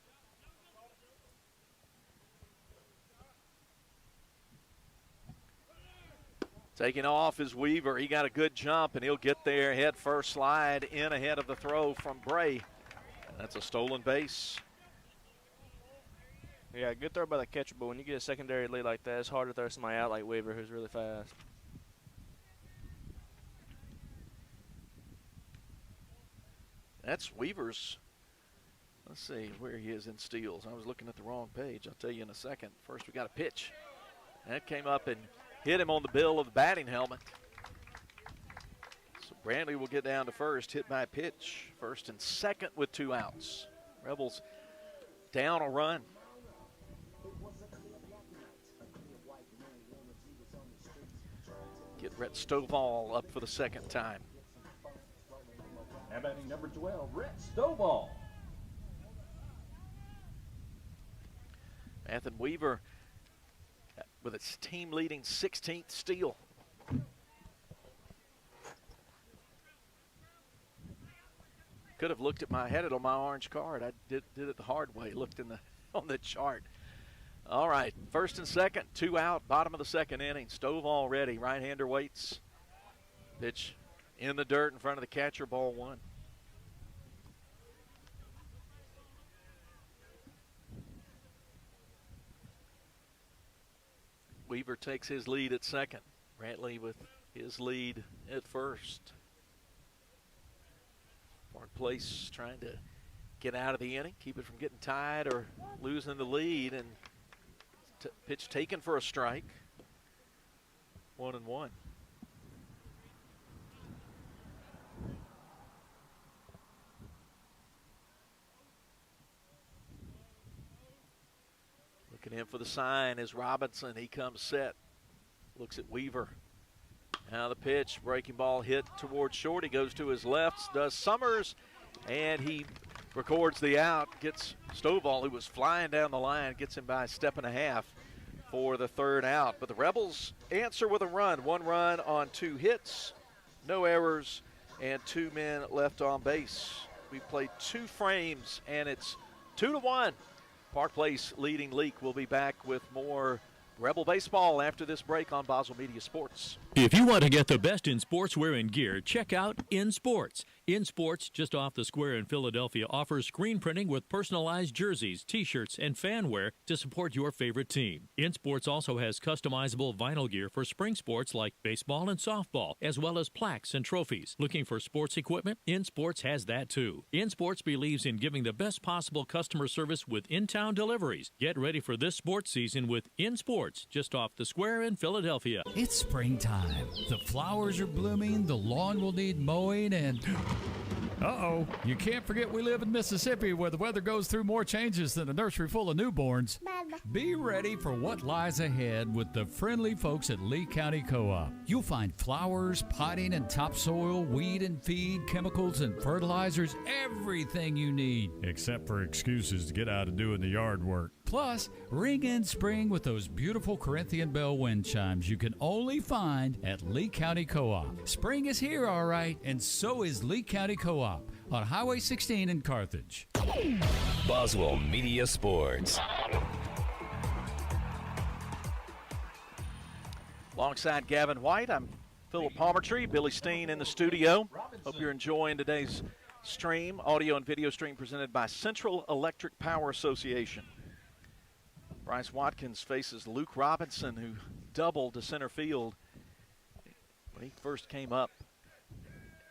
Taking off is Weaver. He got a good jump, and he'll get there head first, slide in ahead of the throw from Bray. And that's a stolen base. Yeah, good throw by the catcher, but when you get a secondary lead like that, it's hard to throw somebody out like Weaver, who's really fast. That's Weaver's. Let's see where he is in steals. I was looking at the wrong page. I'll tell you in a second. First, we got a pitch. That came up and hit him on the bill of the batting helmet. So Brantley will get down to first, hit by a pitch. First and second with 2 outs. Rebels down a run. Get Rhett Stovall up for the second time. Now batting number 12, Rhett Stovall. Mathen Weaver with its team-leading 16th steal. Could have looked at had it on my orange card. I did it the hard way, looked on the chart. All right, first and second, 2 out, bottom of the second inning. Stovall ready, right-hander waits. Pitch in the dirt in front of the catcher, ball 1. Weaver takes his lead at second. Brantley with his lead at first. Park Place trying to get out of the inning, keep it from getting tied or losing the lead, and pitch taken for a strike. 1-1. Looking in for the sign is Robinson. He comes set. Looks at Weaver. Now the pitch. Breaking ball hit towards short. He goes to his left. Does Summers. And he records the out. Gets Stovall, who was flying down the line, gets him by a step and a half for the third out. But the Rebels answer with a run. 1 run on 2 hits. No errors. And 2 men left on base. We played 2 frames, and it's 2-1. Park Place leading Leake. Will be back with more Rebel baseball after this break on Boswell Media Sports. If you want to get the best in sportswear and gear, check out In Sports. In Sports, just off the square in Philadelphia, offers screen printing with personalized jerseys, T-shirts, and fan wear to support your favorite team. In Sports also has customizable vinyl gear for spring sports like baseball and softball, as well as plaques and trophies. Looking for sports equipment? In Sports has that too. In Sports believes in giving the best possible customer service with in-town deliveries. Get ready for this sports season with In Sports, just off the square in Philadelphia. It's springtime. The flowers are blooming, the lawn will need mowing, and uh-oh, you can't forget we live in Mississippi where the weather goes through more changes than a nursery full of newborns. Be ready for what lies ahead with the friendly folks at Lee County Co-op. You'll find flowers, potting and topsoil, weed and feed, chemicals and fertilizers, everything you need, except for excuses to get out of doing the yard work. Plus, ring in spring with those beautiful Corinthian bell wind chimes you can only find at Lee County Co-op. Spring is here, all right, and so is Lee County Co-op on Highway 16 in Carthage. Boswell Media Sports. Alongside Gavin White, I'm Philip Palmertree, Billy Steen in the studio. Hope you're enjoying today's stream, audio and video stream presented by Central Electric Power Association. Bryce Watkins faces Luke Robinson, who doubled to center field when he first came up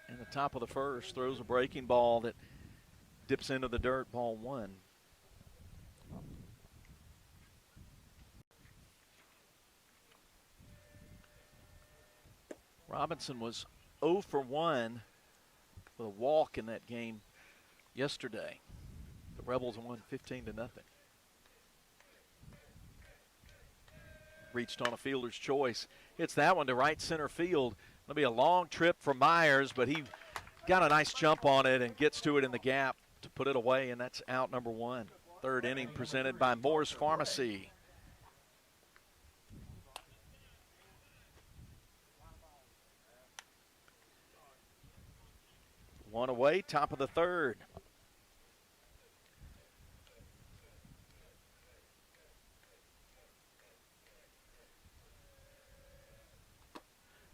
in the top of the first. Throws a breaking ball that dips into the dirt, ball 1. Robinson was 0 for 1 with a walk in that game yesterday. The Rebels won 15-0. Reached on a fielder's choice. Hits that one to right center field. It'll be a long trip for Myers, but he got a nice jump on it and gets to it in the gap to put it away, and that's out number 1. Third inning presented by Moore's Pharmacy. One away, top of the third.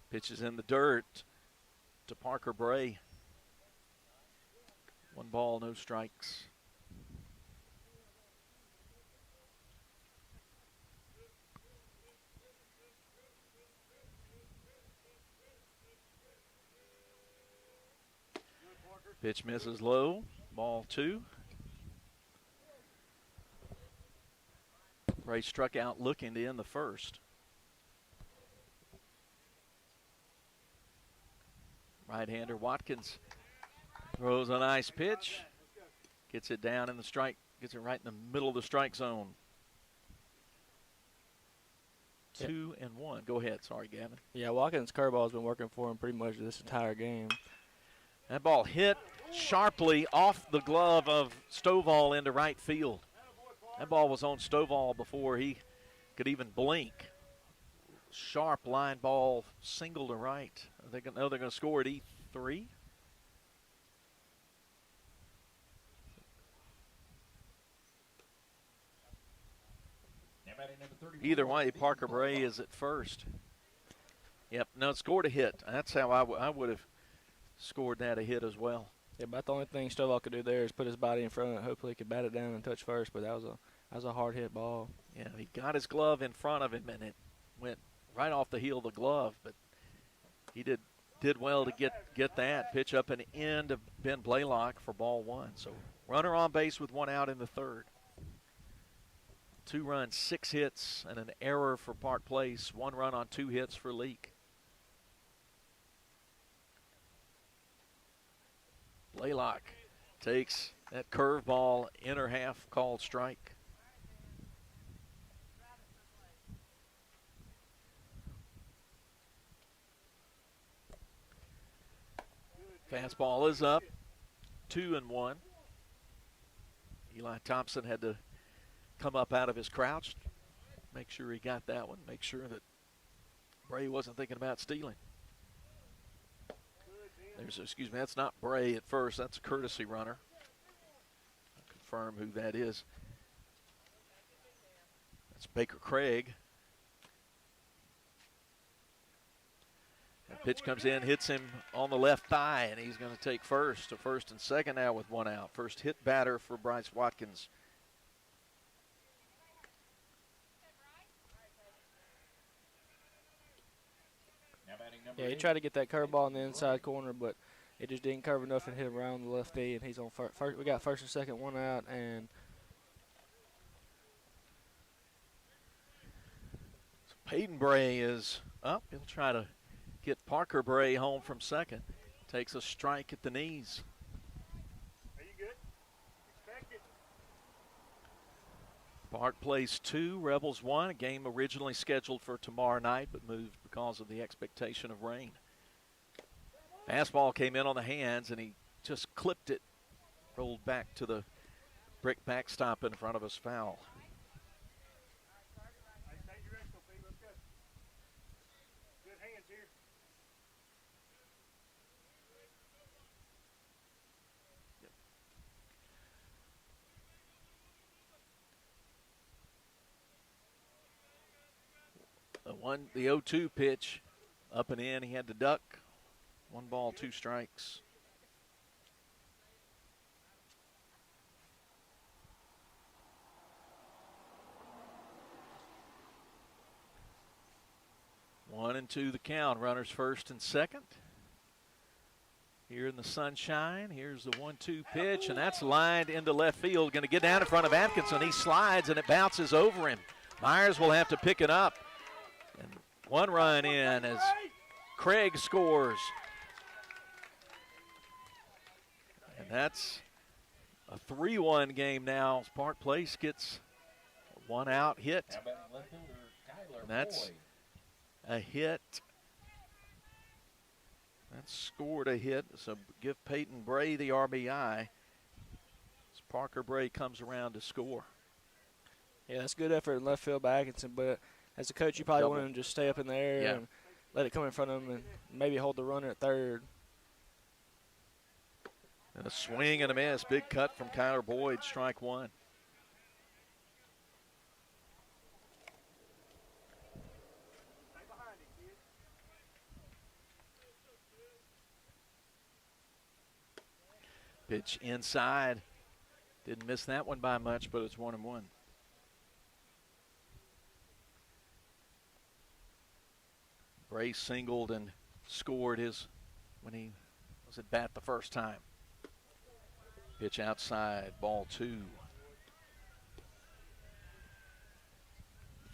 Pitches in the dirt to Parker Bray. 1 ball, no strikes. Pitch misses low, ball 2. Bray struck out looking to end the first. Right-hander Watkins throws a nice pitch, gets it down in the strike, gets it right in the middle of the strike zone. 2-1. Go ahead. Sorry, Gavin. Yeah, Watkins' curveball has been working for him pretty much this entire game. That ball hit sharply off the glove of Stovall into right field. That ball was on Stovall before he could even blink. Sharp line ball, single to right. They know they're going to score at E3. Either way, Parker Bray is at first. Yep, no, scored a hit. That's how I would have scored that a hit as well. Yeah, but the only thing Stovall could do there is put his body in front of it. Hopefully he could bat it down and touch first, but that was a hard hit ball. Yeah, he got his glove in front of him, and it went right off the heel of the glove, but he did well to get that. Pitch up and in to Ben Blaylock for ball 1. So runner on base with 1 out in the third. 2 runs, 6 hits, and an error for Park Place. 1 run on 2 hits for Leake. Blaylock takes that curveball, inner half, called strike. Fastball is up, 2-1. Eli Thompson had to come up out of his crouch, make sure he got that one, make sure that Bray wasn't thinking about stealing. Excuse me, that's not Bray at first, that's a courtesy runner. I'll confirm who that is. That's Baker Craig. That pitch comes in, hits him on the left thigh, and he's going to take first and second now with one out. First hit batter for Bryce Watkins. Yeah, he tried to get that curveball in the inside corner, but it just didn't curve enough and hit him around the left knee, and he's on first. We got first and second, one out, and so Peyton Bray is up. He'll try to get Parker Bray home from second. Takes a strike at the knees. Are you good? Expect it. Bart plays 2, Rebels 1, a game originally scheduled for tomorrow night but moved because of the expectation of rain. Fastball came in on the hands and he just clipped it, rolled back to the brick backstop in front of us, foul. Good hands here. The 0-2 pitch up and in. He had to duck. 1 ball, 2 strikes. One and 2 the count. Runners first and second. Here in the sunshine. Here's the 1-2 pitch, and that's lined into left field. Going to get down in front of Atkinson. He slides, and it bounces over him. Myers will have to pick it up. And 1 run in as Craig scores. And that's a 3-1 game now. Park Place gets a 1 out hit. And that's a hit. That scored a hit. So give Peyton Bray the RBI as Parker Bray comes around to score. Yeah, that's good effort in left field by Atkinson, but as a coach, you probably want him to just stay up in the air and let it come in front of him and maybe hold the runner at third. And a swing and a miss. Big cut from Kyler Boyd, strike 1. Pitch inside. Didn't miss that one by much, but it's 1-1. Bray singled and scored when he was at bat the first time. Pitch outside, ball 2.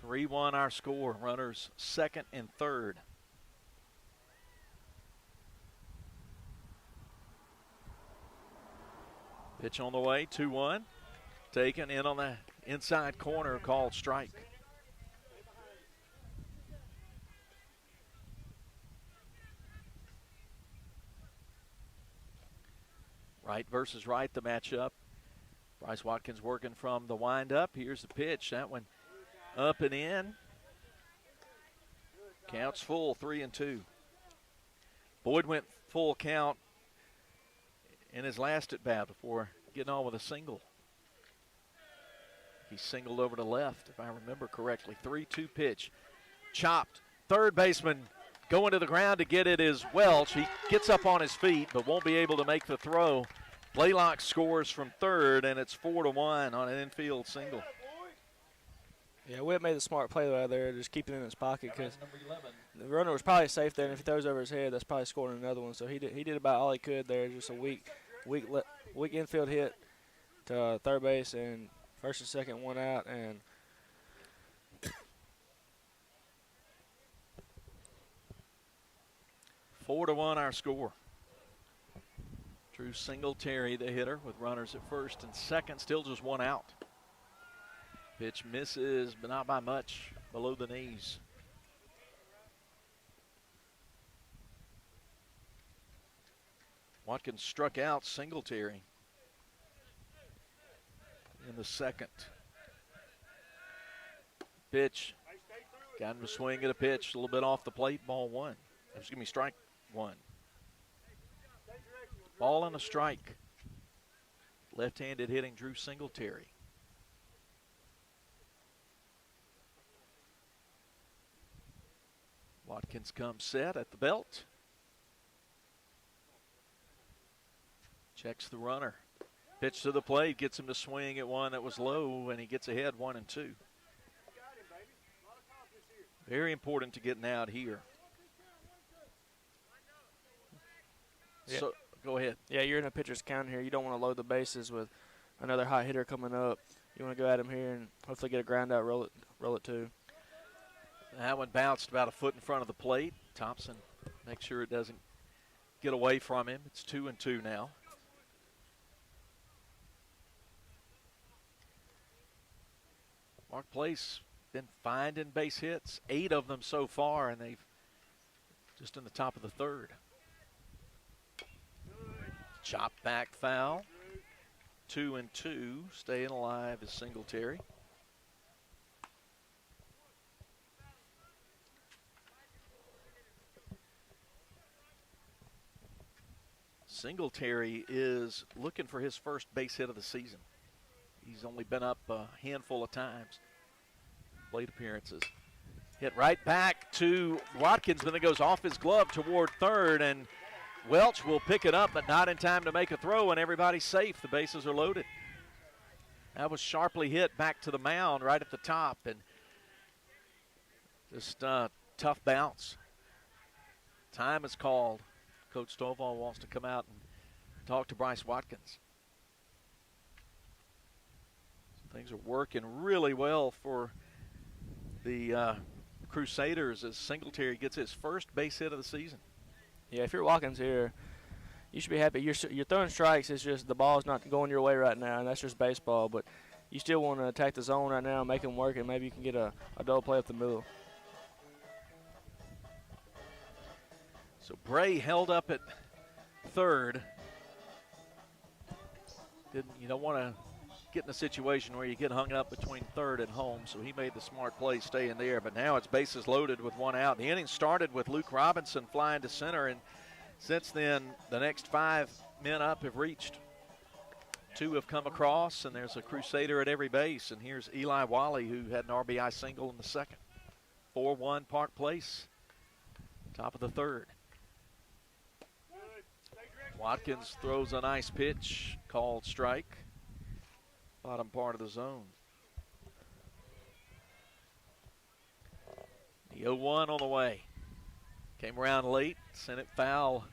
3-1 our score. Runners second and third. Pitch on the way, 2-1. Taken in on the inside corner, called strike. Right versus right, the matchup. Bryce Watkins working from the windup. Here's the pitch. That one up and in. Counts full, 3-2. Boyd went full count in his last at bat before getting on with a single. He singled over to left, if I remember correctly. 3-2 pitch. Chopped. Third baseman going to the ground to get it is Welch. He gets up on his feet but won't be able to make the throw. Blaylock scores from third, and it's 4-1 on an infield single. Yeah, Witt made the smart play out there, just keep it in his pocket because the runner was probably safe there, and if he throws over his head, that's probably scoring another one. So he did about all he could there, just a weak infield hit to third base and first and second, 1 out, and Four to 1 our score. Drew Singletary, the hitter, with runners at first and second, still just 1 out. Pitch misses, but not by much, below the knees. Watkins struck out Singletary in the second. Pitch. Got him to swing at a pitch, a little bit off the plate, ball one. Excuse me, strike one. Ball and a strike. Left-handed hitting Drew Singletary. Watkins comes set at the belt. Checks the runner. Pitch to the plate, gets him to swing at one that was low, and he gets ahead 1-2. Very important to getting out here. Yeah. So, go ahead. Yeah, you're in a pitcher's count here. You don't want to load the bases with another hot hitter coming up. You want to go at him here and hopefully get a ground out, roll it too. That one bounced about a foot in front of the plate. Thompson makes sure it doesn't get away from him. It's 2-2 now. Mark Place been finding base hits, 8 of them so far, and they've just in the top of the third. Chop back foul. 2-2. Staying alive is Singletary. Singletary is looking for his first base hit of the season. He's only been up a handful of times. Plate appearances. Hit right back to Watkins, but then it goes off his glove toward third, and Welch will pick it up, but not in time to make a throw, and everybody's safe. The bases are loaded. That was sharply hit back to the mound right at the top, and just a tough bounce. Time is called. Coach Stovall wants to come out and talk to Bryce Watkins. Things are working really well for the Crusaders as Singletary gets his first base hit of the season. Yeah, if you're Watkins here, you should be happy. You're throwing strikes. It's just the ball's not going your way right now, and that's just baseball. But you still want to attack the zone right now, make them work, and maybe you can get a double play up the middle. So Bray held up at third. You don't want to get in a situation where you get hung up between third and home, so he made the smart play staying there. But now it's bases loaded with one out. The inning started with Luke Robinson flying to center, and since then the next 5 men up have reached. 2 have come across, and there's a Crusader at every base. And here's Eli Wally, who had an RBI single in the second. 4-1 Park Place, top of the third. Watkins throws a nice pitch, called strike. Bottom part of the zone. The 0-1 on the way. Came around late, sent it foul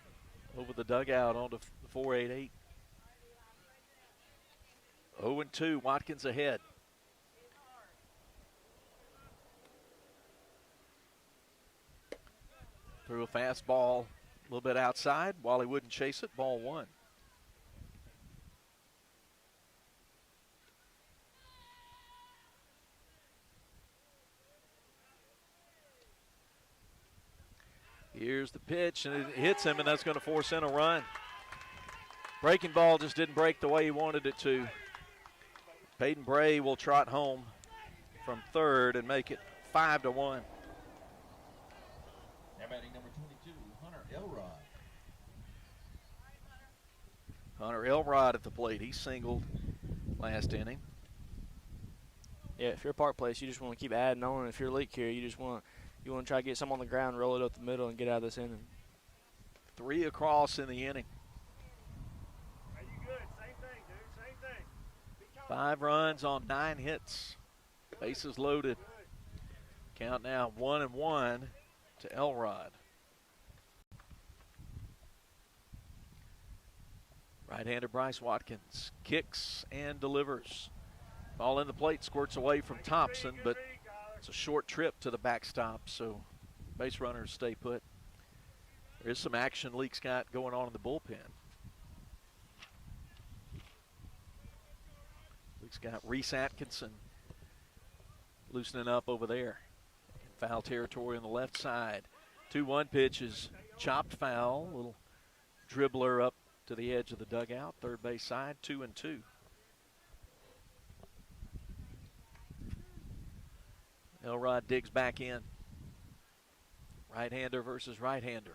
over the dugout onto the 488. 0-2, Watkins ahead. Threw a fastball a little bit outside. Wally wouldn't chase it. Ball one. Here's the pitch, and it hits him, and that's going to force in a run. Breaking ball just didn't break the way he wanted it to. Peyton Bray will trot home from third and make it 5-1. Now batting number 22, Hunter Elrod. Hunter Elrod at the plate. He singled last inning. Yeah, if you're Park Place, you just want to keep adding on. If you're Leake here, you want to try to get some on the ground, roll it up the middle, and get out of this inning. 3 across in the inning. 5 runs on 9 hits. Bases loaded. Count now 1-1 to Elrod. Right-hander Bryce Watkins kicks and delivers. Ball in the plate, squirts away from Thompson, but it's a short trip to the backstop, so base runners stay put. There is some action Leake's got going on in the bullpen. Leake's got Reese Atkinson loosening up over there. In foul territory on the left side. 2-1 pitch is chopped foul. Little dribbler up to the edge of the dugout, third base side, 2-2. Elrod digs back in. Right-hander versus right-hander.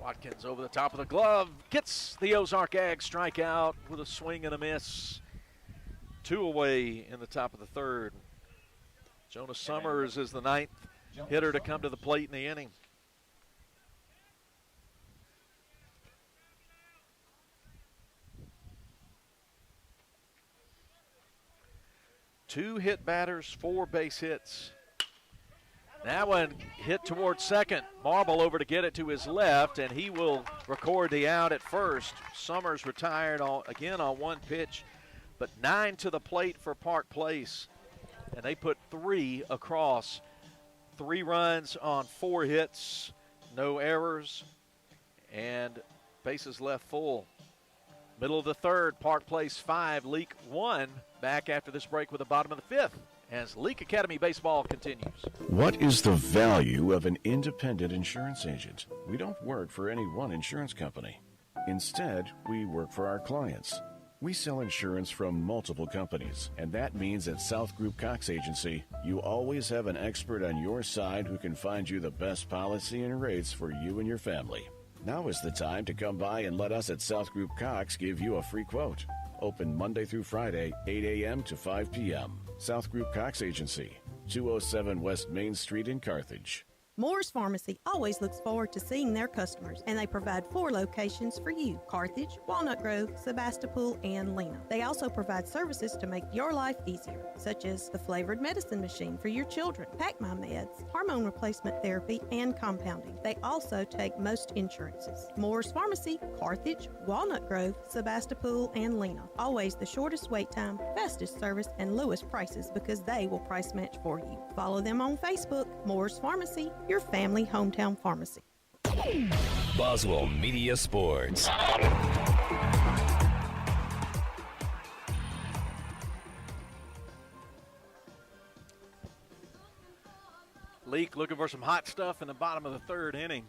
Watkins over the top of the glove, gets the Ozark Ag strikeout with a swing and a miss. 2 away in the top of the third. Jonas Summers is the 9th hitter to come to the plate in the inning. Two hit batters, 4 base hits. That one hit towards second. Marble over to get it to his left, and he will record the out at first. Summers retired again on 1 pitch, but 9 to the plate for Park Place. And they put 3 across. 3 runs on 4 hits, no errors, and bases left full. Middle of the third, Park Place 5, Leake 1. Back after this break with the bottom of the 5th as Leake Academy baseball continues. What is the value of an independent insurance agent? We don't work for any one insurance company. Instead, we work for our clients. We sell insurance from multiple companies, and that means at South Group Cox Agency, you always have an expert on your side who can find you the best policy and rates for you and your family. Now is the time to come by and let us at South Group Cox give you a free quote. Open Monday through Friday, 8 a.m. to 5 p.m. South Group Cox Agency, 207 West Main Street in Carthage. Moore's Pharmacy always looks forward to seeing their customers, and they provide 4 locations for you: Carthage, Walnut Grove, Sebastopol, and Lena. They also provide services to make your life easier, such as the flavored medicine machine for your children, Pack My Meds, hormone replacement therapy, and compounding. They also take most insurances. Moore's Pharmacy, Carthage, Walnut Grove, Sebastopol, and Lena. Always the shortest wait time, fastest service, and lowest prices because they will price match for you. Follow them on Facebook, Moore's Pharmacy, your family hometown pharmacy. Boswell Media Sports. Leake looking for some hot stuff in the bottom of the third inning.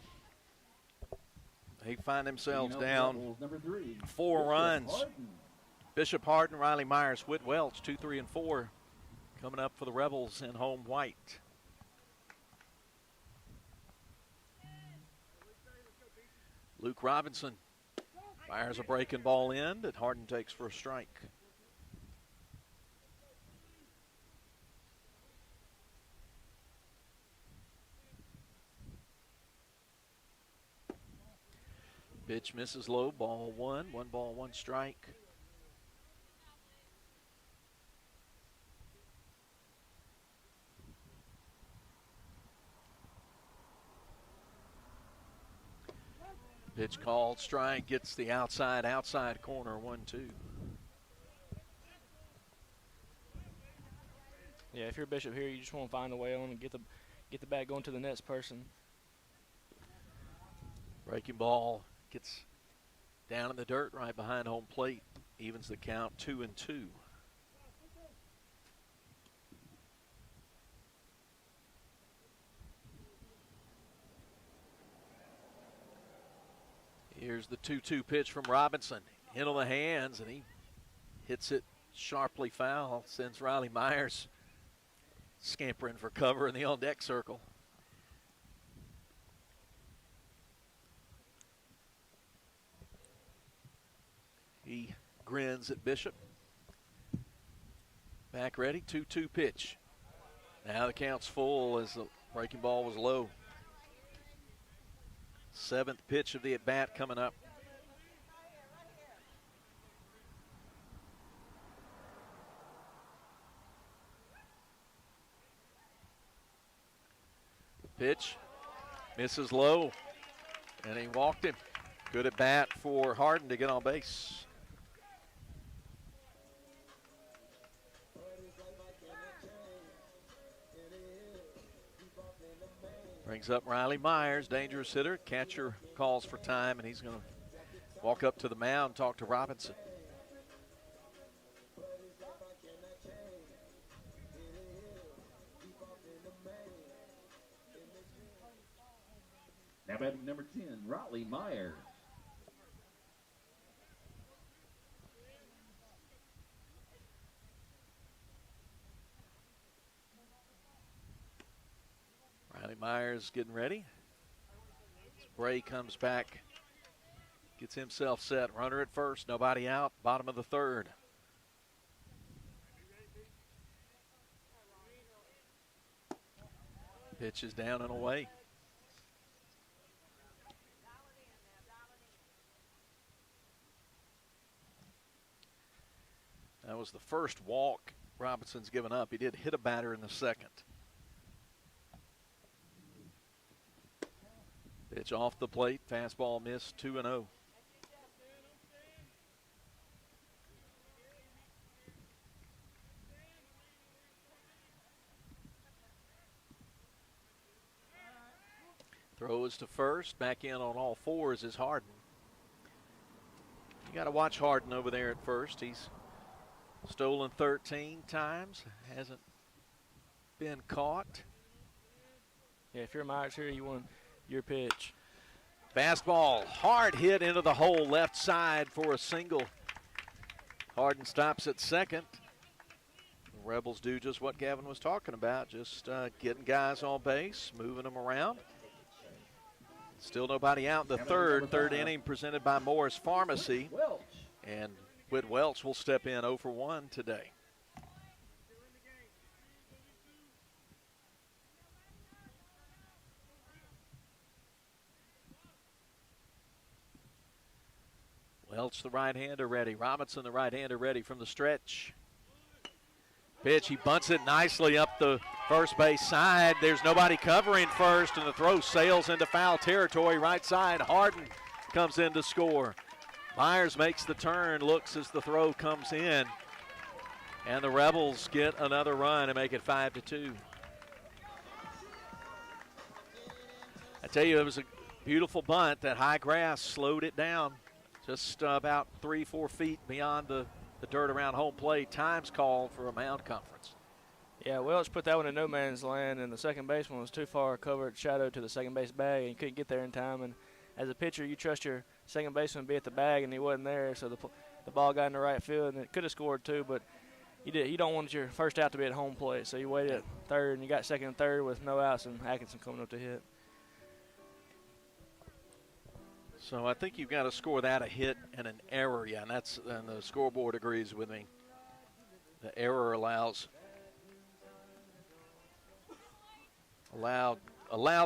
They find themselves down 4 runs. Bishop Harden, Riley Myers, Whit Welch, 2, 3, and 4 coming up for the Rebels in home white. Luke Robinson fires a breaking ball in that Harden takes for a strike. Pitch misses low, ball 1, 1 ball, 1 strike. Pitch called, strike, gets the outside corner, 1-2. Yeah, if you're Bishop here, you just want to find a way on and get the bat going to the next person. Breaking ball gets down in the dirt right behind home plate, evens the count, 2-2. Here's the 2-2 pitch from Robinson. Hit on the hands, and he hits it sharply foul. Sends Riley Myers scampering for cover in the on-deck circle. He grins at Bishop. Back ready, 2-2 pitch. Now the count's full as the breaking ball was low. 7th pitch of the at-bat coming up. Pitch misses low, and he walked him. Good at bat for Harden to get on base. Brings up Riley Myers, dangerous hitter. Catcher calls for time, and he's going to walk up to the mound and talk to Robinson. Now batting number 10, Riley Myers. Riley Myers getting ready. Bray comes back, gets himself set. Runner at first, nobody out. Bottom of the third. Pitch is down and away. That was the first walk Robinson's given up. He did hit a batter in the second. Pitch off the plate, fastball missed, 2-0. Throws to first, back in on all fours is Harden. You got to watch Harden over there at first. He's stolen 13 times, hasn't been caught. Yeah, if you're Myers here, you want your pitch. Fastball, hard hit into the hole left side for a single. Harden stops at second. The Rebels do just what Gavin was talking about, just getting guys on base, moving them around. Still nobody out in the third inning presented by Morris Pharmacy. And Whit Welch will step in 0 for 1 today. Welch, the right-hander, ready. Robinson, the right-hander, ready from the stretch. Pitch, he bunts it nicely up the first base side. There's nobody covering first, and the throw sails into foul territory. Right side, Harden comes in to score. Myers makes the turn, looks as the throw comes in. And the Rebels get another run and make it 5-2. I tell you, it was a beautiful bunt. That high grass slowed it down. Just about 3-4 feet beyond the dirt around home plate. Time's called for a mound conference. Yeah, Welch put that one in no man's land, and the second baseman was too far covered shadow to the second base bag, and he couldn't get there in time. And as a pitcher, you trust your second baseman to be at the bag, and he wasn't there, so the ball got in the right field, and it could have scored too, but you don't want your first out to be at home plate, so you waited at third, and you got second and third with no outs, and Atkinson coming up to hit. So I think you've got to score that a hit and an error, yeah, and the scoreboard agrees with me. The error allowed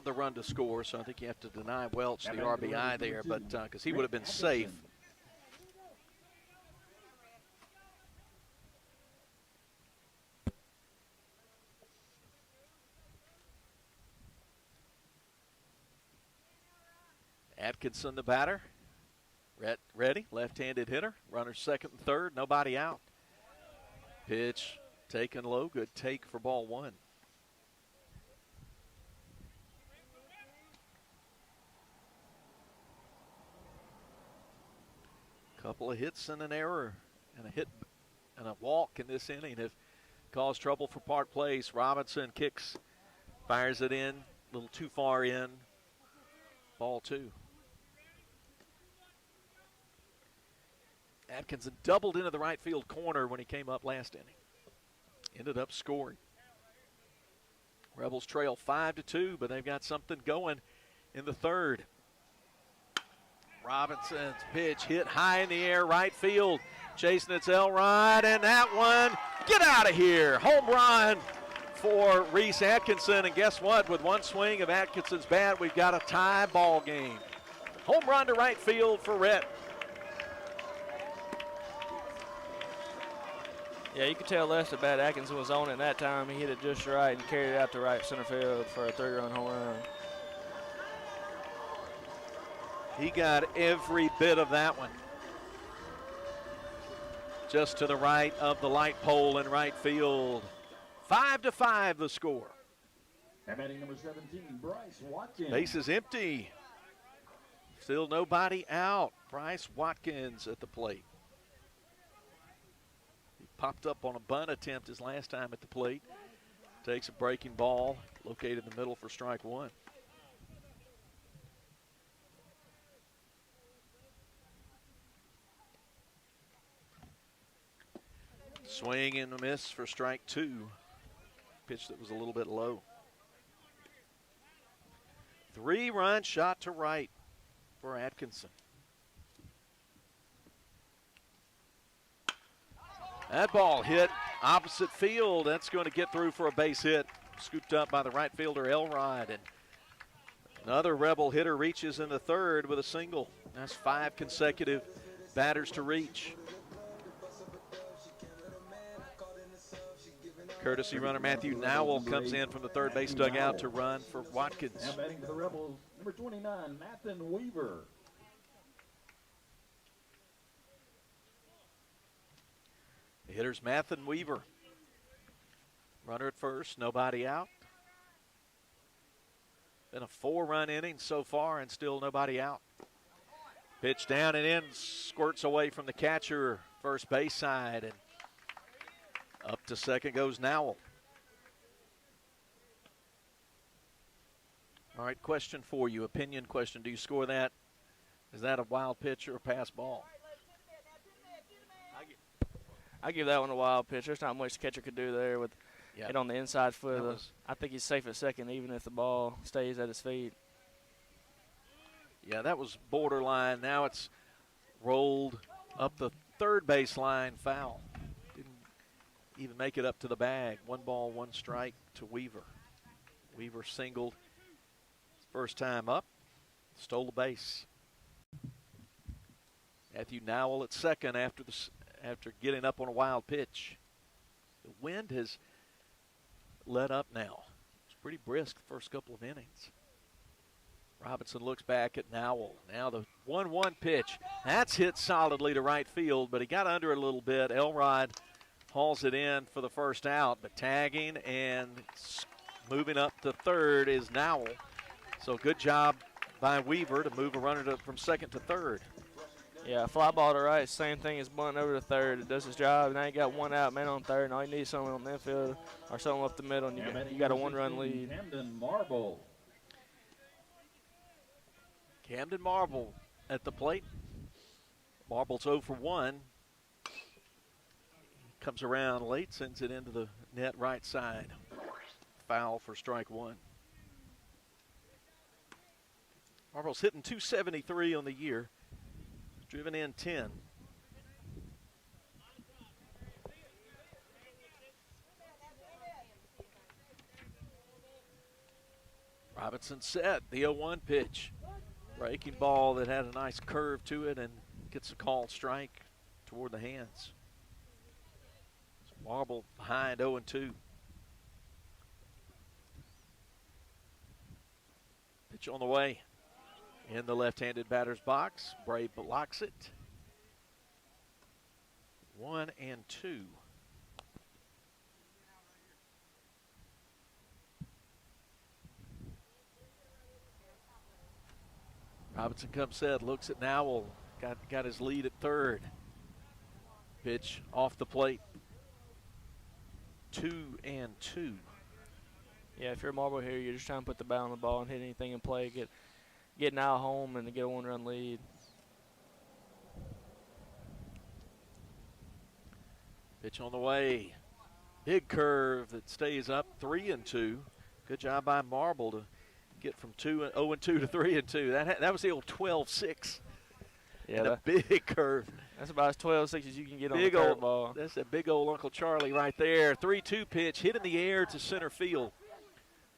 the run to score, so I think you have to deny Welch the RBI there, but because he would have been safe. Atkinson, the batter. Ready, left-handed hitter. Runner second and third, nobody out. Pitch taken low, good take for ball one. Couple of hits and an error, and a hit and a walk in this inning have caused trouble for Park Place. Robinson kicks, fires it in, a little too far in. Ball two. Atkinson doubled into the right field corner when he came up last inning. Ended up scoring. Rebels trail 5-2, but they've got something going in the third. Robinson's pitch hit high in the air, right field. Chasing its Elrod, and that one, get out of here. Home run for Reese Atkinson, and guess what? With one swing of Atkinson's bat, we've got a tie ball game. Home run to right field for Rhett. Yeah, you could tell less about Atkinson was on it that time. He hit it just right and carried it out to right center field for a 3-run home run. He got every bit of that one. Just to the right of the light pole in right field. 5-5 the score. And batting number 17, Bryce Watkins. Base is empty. Still nobody out. Bryce Watkins at the plate. He popped up on a bunt attempt his last time at the plate. Takes a breaking ball, located in the middle for strike one. Swing and a miss for strike 2. Pitch that was a little bit low. 3-run shot to right for Atkinson. That ball hit opposite field. That's going to get through for a base hit. Scooped up by the right fielder, Elrod. And another Rebel hitter reaches in the third with a single. That's 5 consecutive batters to reach. Courtesy runner Matthew Nowell comes in from the third base dugout to run for Watkins. Now batting for the Rebels, number 29, Nathan Weaver. The hitter's Nathan Weaver. Runner at first, nobody out. Been a 4-run inning so far and still nobody out. Pitch down and in, squirts away from the catcher, first base side, and up to second goes Nowell. All right, question for you, opinion question. Do you score that? Is that a wild pitch or a pass ball? I give that one a wild pitch. There's not much the catcher could do there with it on the inside foot. I think he's safe at second even if the ball stays at his feet. Yeah, that was borderline. Now it's rolled up the third baseline, foul. Didn't even make it up to the bag. 1 ball, 1 strike to Weaver. Weaver singled first time up, stole the base. Matthew Nowell at second after getting up on a wild pitch. The wind has let up now. It's pretty brisk the first couple of innings. Robinson looks back at Nowell. Now the 1-1 pitch. That's hit solidly to right field, but he got under it a little bit. Elrod hauls it in for the first out, but tagging and moving up to third is Nowell. So good job by Weaver to move a runner from second to third. Yeah, fly ball to right, same thing as bunting over to third. It does its job. Now you got 1 out, man on third, and all you need is something on the infield or something up the middle, and you got a 1-run lead. Camden Marble. Camden Marble at the plate. Marble's 0 for 1. Comes around late, sends it into the net right side. Foul for strike 1. Marble's hitting .273 on the year. Driven in 10. Robinson set the 0-1 pitch. Breaking ball that had a nice curve to it and gets a called strike toward the hands. Marble behind 0-2. Pitch on the way. In the left-handed batter's box, Bray blocks it. 1-2. Robinson comes set, looks at Nowell, got his lead at third. Pitch off the plate. 2-2. Yeah, if you're a Marble here, you're just trying to put the bat on the ball and hit anything in play, get now home and get a 1-run lead. Pitch on the way. Big curve that stays up, 3-2. Good job by Marble to get from 0-2 to 3-2. That was the old 12-6. Yeah, and a big curve. That's about as 12-6 as you can get on the curveball. That's a big old Uncle Charlie right there. 3-2 pitch, hit in the air to center field.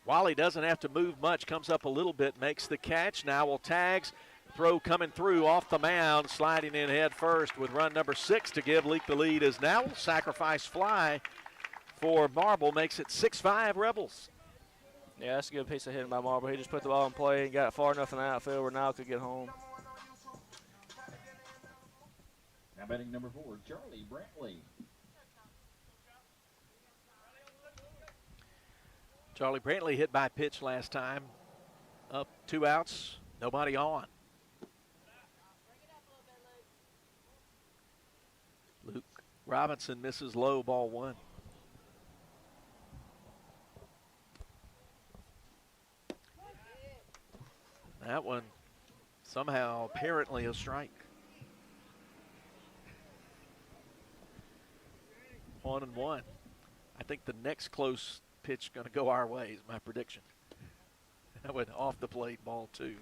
Wally doesn't have to move much, comes up a little bit, makes the catch. Nowell tags, throw coming through off the mound, sliding in head first with run number 6 to give Leake the lead as Nowell sacrifice fly for Marble makes it 6-5 Rebels. Yeah, that's a good piece of hitting by Marble. He just put the ball in play and got it far enough in the outfield where Nowell could get home. Now batting number 4, Charlie Brantley. Charlie Brantley hit by pitch last time. Up 2 outs, nobody on. Luke Robinson misses low, ball 1. That one somehow apparently a strike. 1-1. I think the next close pitch going to go our way is my prediction. That went off the plate, ball 2.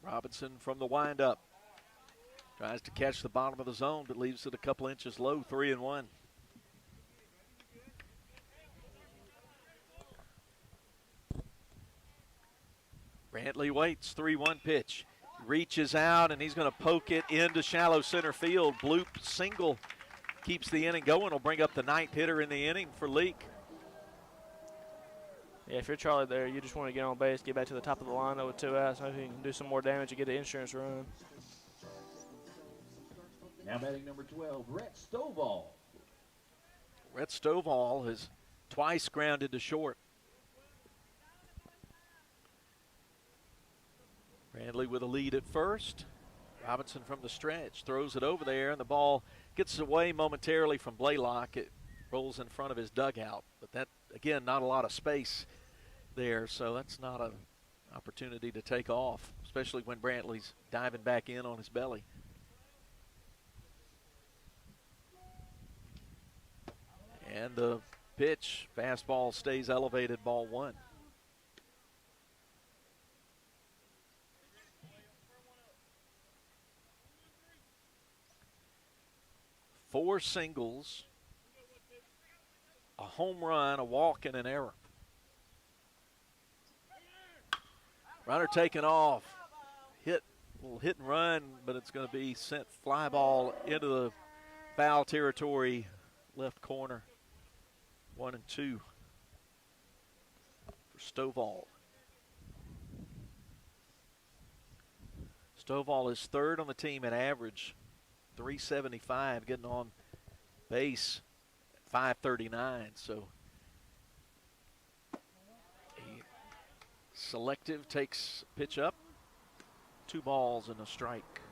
Robinson from the windup. Tries to catch the bottom of the zone, but leaves it a couple inches low, 3-1. Brantley waits, 3-1 pitch. Reaches out, and he's going to poke it into shallow center field. Bloop single keeps the inning going. Will bring up the 9th hitter in the inning for Leake. Yeah, if you're Charlie there, you just want to get on base, get back to the top of the line with 2 outs. Maybe you can do some more damage and get the insurance run. Now batting number 12, Rhett Stovall. Rhett Stovall has twice grounded to short. Brantley with a lead at first. Robinson from the stretch throws it over there, and the ball gets away momentarily from Blaylock. It rolls in front of his dugout, but that, again, not a lot of space there, so that's not an opportunity to take off, especially when Brantley's diving back in on his belly. And the pitch, fastball stays elevated, ball 1. Four singles, a home run, a walk, and an error. Runner taken off. Little hit and run, but it's going to be sent fly ball into the foul territory, left corner. 1-2 for Stovall. Stovall is 3rd on the team in average, 375, getting on base at 539. So selective, takes pitch up, 2 balls and a strike.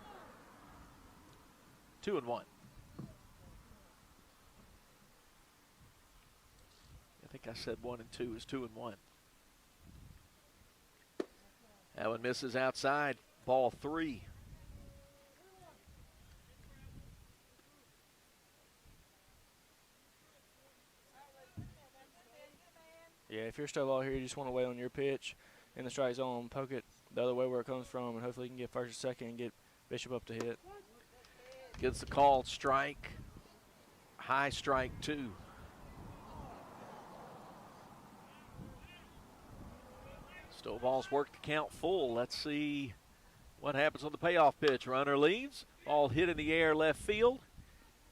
2-1. I think I said 1-2 is 2-1. That one misses outside. Ball 3. Yeah, if you're Stovall here, you just want to wait on your pitch in the strike zone, poke it the other way where it comes from, and hopefully you can get first or second and get Bishop up to hit. Gets the called strike. High strike 2. Stovall's worked the count full. Let's see what happens on the payoff pitch. Runner leaves. Ball hit in the air left field.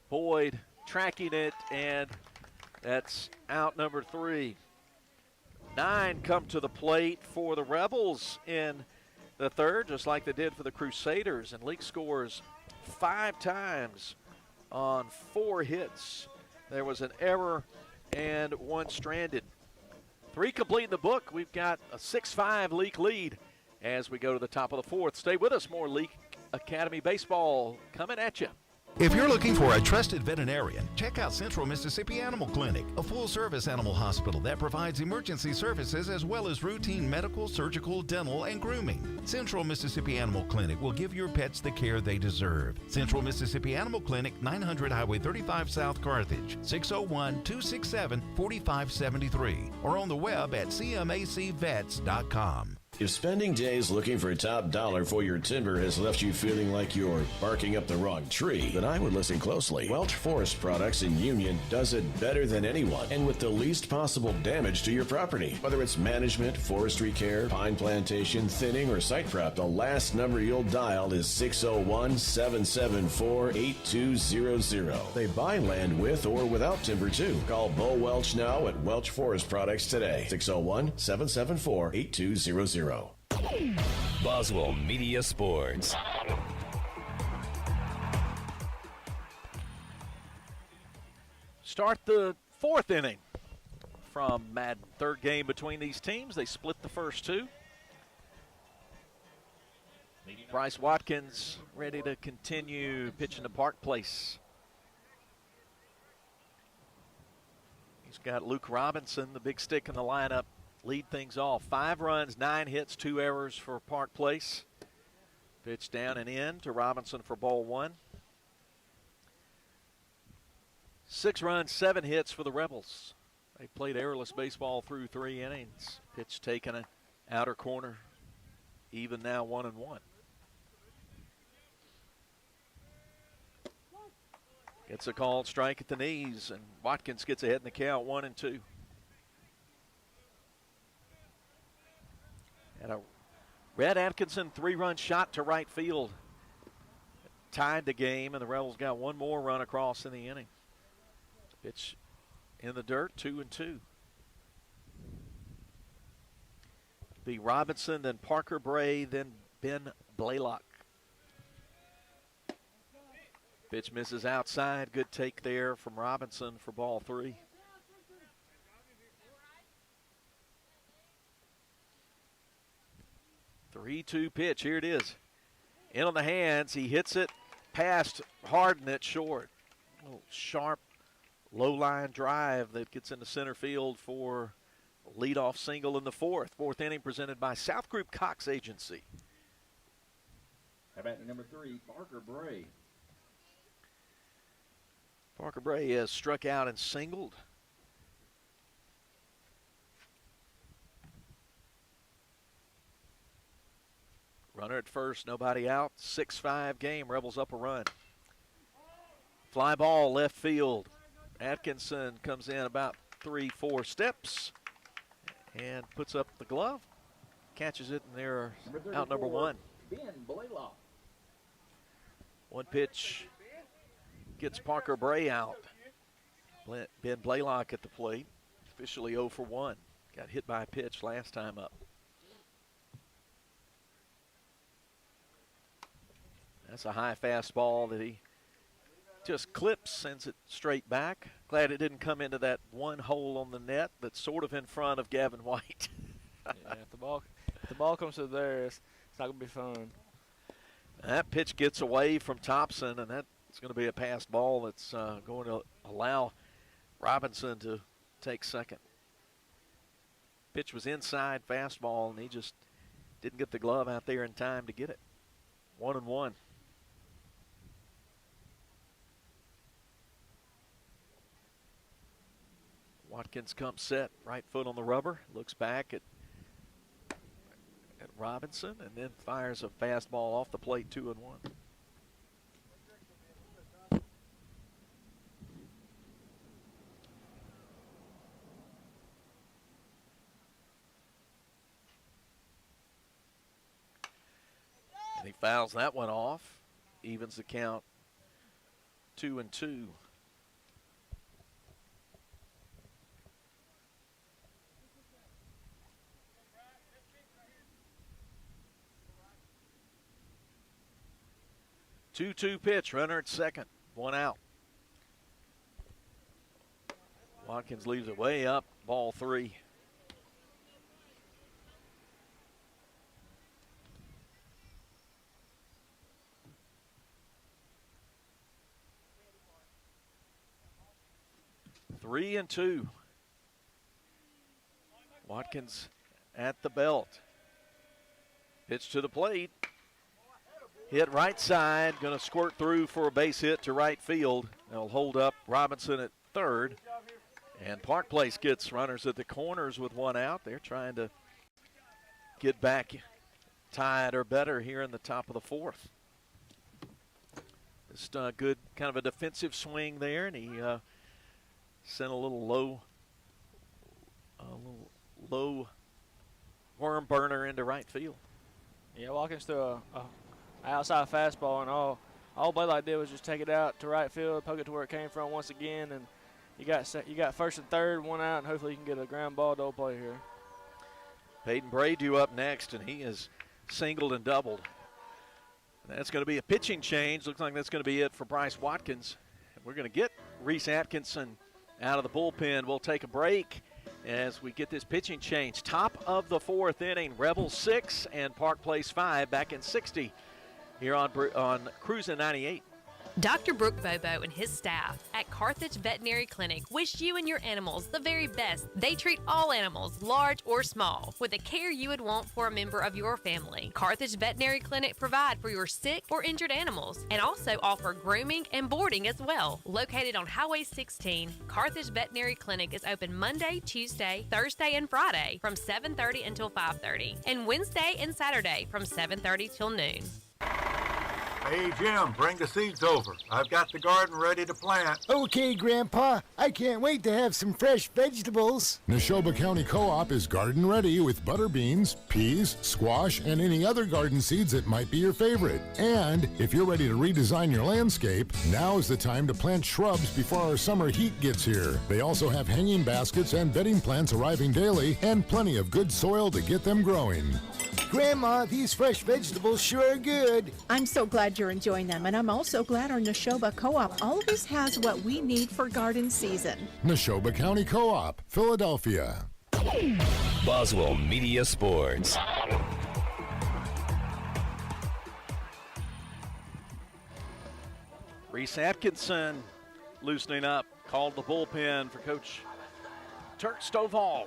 Boyd tracking it, and that's out number 3. 9 come to the plate for the Rebels in the 3rd, just like they did for the Crusaders. And Leake scores 5 times on 4 hits. There was an error and 1 stranded. 3 complete in the book. We've got a 6-5 Leake lead as we go to the top of the 4th. Stay with us. More Leake Academy baseball coming at you. If you're looking for a trusted veterinarian, check out Central Mississippi Animal Clinic, a full-service animal hospital that provides emergency services as well as routine medical, surgical, dental, and grooming. Central Mississippi Animal Clinic will give your pets the care they deserve. Central Mississippi Animal Clinic, 900 Highway 35 South Carthage, 601-267-4573, or on the web at cmacvets.com. If spending days looking for top dollar for your timber has left you feeling like you're barking up the wrong tree, then I would listen closely. Welch Forest Products in Union does it better than anyone and with the least possible damage to your property. Whether it's management, forestry care, pine plantation, thinning, or site prep, the last number you'll dial is 601-774-8200. They buy land with or without timber too. Call Bo Welch now at Welch Forest Products today. 601-774-8200. Boswell Media Sports. Start the 4th inning from Madden. 3rd game between these teams. They split the first 2. Bryce Watkins ready to continue pitching to Park Place. He's got Luke Robinson, the big stick in the lineup, lead things off. 5 runs, 9 hits, 2 errors for Park Place. Pitch down and in to Robinson for ball 1. 6 runs, 7 hits for the Rebels. They played errorless baseball through 3 innings. Pitch taken an outer corner. Even now 1-1. Gets a called strike at the knees, and Watkins gets ahead in the count, 1-2. And a Red Atkinson 3-run shot to right field tied the game, and the Rebels got 1 more run across in the inning. Pitch in the dirt, 2-2. Be Robinson, then Parker Bray, then Ben Blaylock. Pitch misses outside. Good take there from Robinson for ball 3. The 3-2 pitch. Here it is. In on the hands. He hits it past Harden at short. A little sharp, low line drive that gets into center field for a leadoff single in the 4th. 4th inning presented by South Group Cox Agency. How about number 3, Parker Bray? Parker Bray has struck out and singled. Runner at first, nobody out. 6-5 game, Rebels up a run. Fly ball left field. Atkinson comes in about 3-4 steps and puts up the glove. Catches it, and they're out number 1. Ben Blaylock. 1 pitch gets Parker Bray out. Ben Blaylock at the plate, officially 0 for 1. Got hit by a pitch last time up. That's a high fastball that he just clips, sends it straight back. Glad it didn't come into that one hole on the net that's sort of in front of Gavin White. Yeah, if the ball comes to there, it's not going to be fun. That pitch gets away from Thompson, and that's going to be a passed ball that's going to allow Robinson to take second. Pitch was inside fastball, and he just didn't get the glove out there in time to get it. 1-1. Watkins comes set, right foot on the rubber, looks back at Robinson, and then fires a fastball off the plate, 2-1. And he fouls that one off, evens the count, 2-2. Two-two pitch, runner at second, 1 out. Watkins leaves it way up, ball 3. Three and 2. Watkins at the belt. Pitch to the plate. Hit right side, going to squirt through for a base hit to right field. They'll hold up Robinson at third. And Park Place gets runners at the corners with 1 out. They're trying to get back tied or better here in the top of the 4th. Just a good kind of a defensive swing there, and he sent a little low worm burner into right field. Yeah, Watkins threw a outside fastball, and all Blaylock did was just take it out to right field, poke it to where it came from once again, and you got first and third, 1 out, and hopefully you can get a ground ball double play here. Peyton Bray due up next, and he is singled and doubled. That's going to be a pitching change. Looks like that's going to be it for Bryce Watkins. We're going to get Reese Atkinson out of the bullpen. We'll take a break as we get this pitching change. Top of the 4th inning, Rebels 6 and Park Place 5, back in 60 here on Cruisin' 98. Dr. Brooke Bobo and his staff at Carthage Veterinary Clinic wish you and your animals the very best. They treat all animals, large or small, with the care you would want for a member of your family. Carthage Veterinary Clinic provide for your sick or injured animals and also offer grooming and boarding as well. Located on Highway 16, Carthage Veterinary Clinic is open Monday, Tuesday, Thursday, and Friday from 7:30 until 5:30, and Wednesday and Saturday from 7:30 till noon. Hey, Jim, bring the seeds over. I've got the garden ready to plant. Okay, Grandpa. I can't wait to have some fresh vegetables. Neshoba County Co-op is garden ready with butter beans, peas, squash, and any other garden seeds that might be your favorite. And if you're ready to redesign your landscape, now is the time to plant shrubs before our summer heat gets here. They also have hanging baskets and bedding plants arriving daily and plenty of good soil to get them growing. Grandma, these fresh vegetables sure are good. I'm so glad you're enjoying them, and I'm also glad our Neshoba Co-op always has what we need for garden season. Neshoba County Co-op, Philadelphia. Boswell Media Sports. Reese Atkinson loosening up, called the bullpen for Coach Turk Stovall.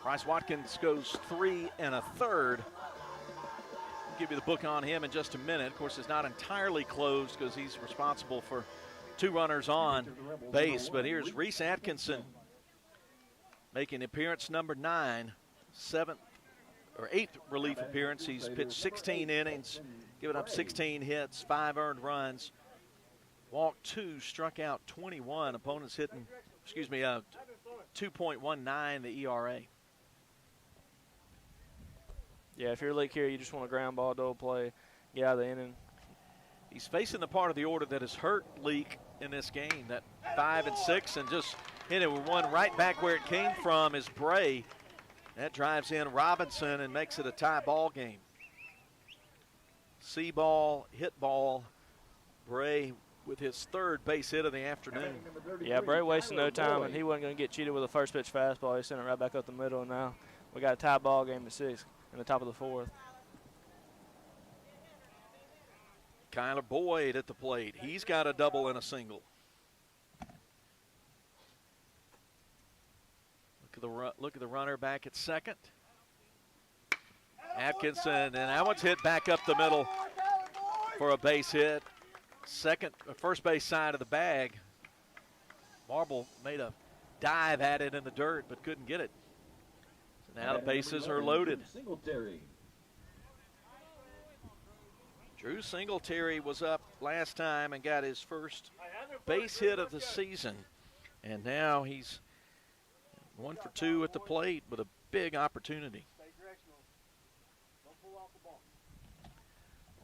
Bryce Watkins goes 3 1/3. I'll give you the book on him in just a minute. Of course, it's not entirely closed because he's responsible for 2 runners on base. But here's Reese Atkinson making appearance number 9, 8th relief appearance. He's pitched 16 innings, given up 16 hits, 5 earned runs, walked 2, struck out 21. Opponents hitting, 2.19 the ERA. Yeah, if you're Leake here, you just want a ground ball, double play, get out of the inning. He's facing the part of the order that has hurt Leake in this game, that 5 and 6, and just hit it with one right back where it came from is Bray. That drives in Robinson and makes it a tie ball game. See ball, hit ball, Bray with his 3rd base hit of the afternoon. Yeah, Bray wasting no time, and he wasn't going to get cheated with a first pitch fastball. He sent it right back up the middle, and now we got a tie ball game at 6 in the top of the 4th. Kyler Boyd at the plate. He's got a double and a single. Look at the runner back at second. Atkinson, and that one's hit back up the middle for a base hit. First base side of the bag. Marble made a dive at it in the dirt, but couldn't get it. So now the bases are loaded. Drew Singletary was up last time and got his first base hit of the season. And now he's 1 for 2 at the plate with a big opportunity.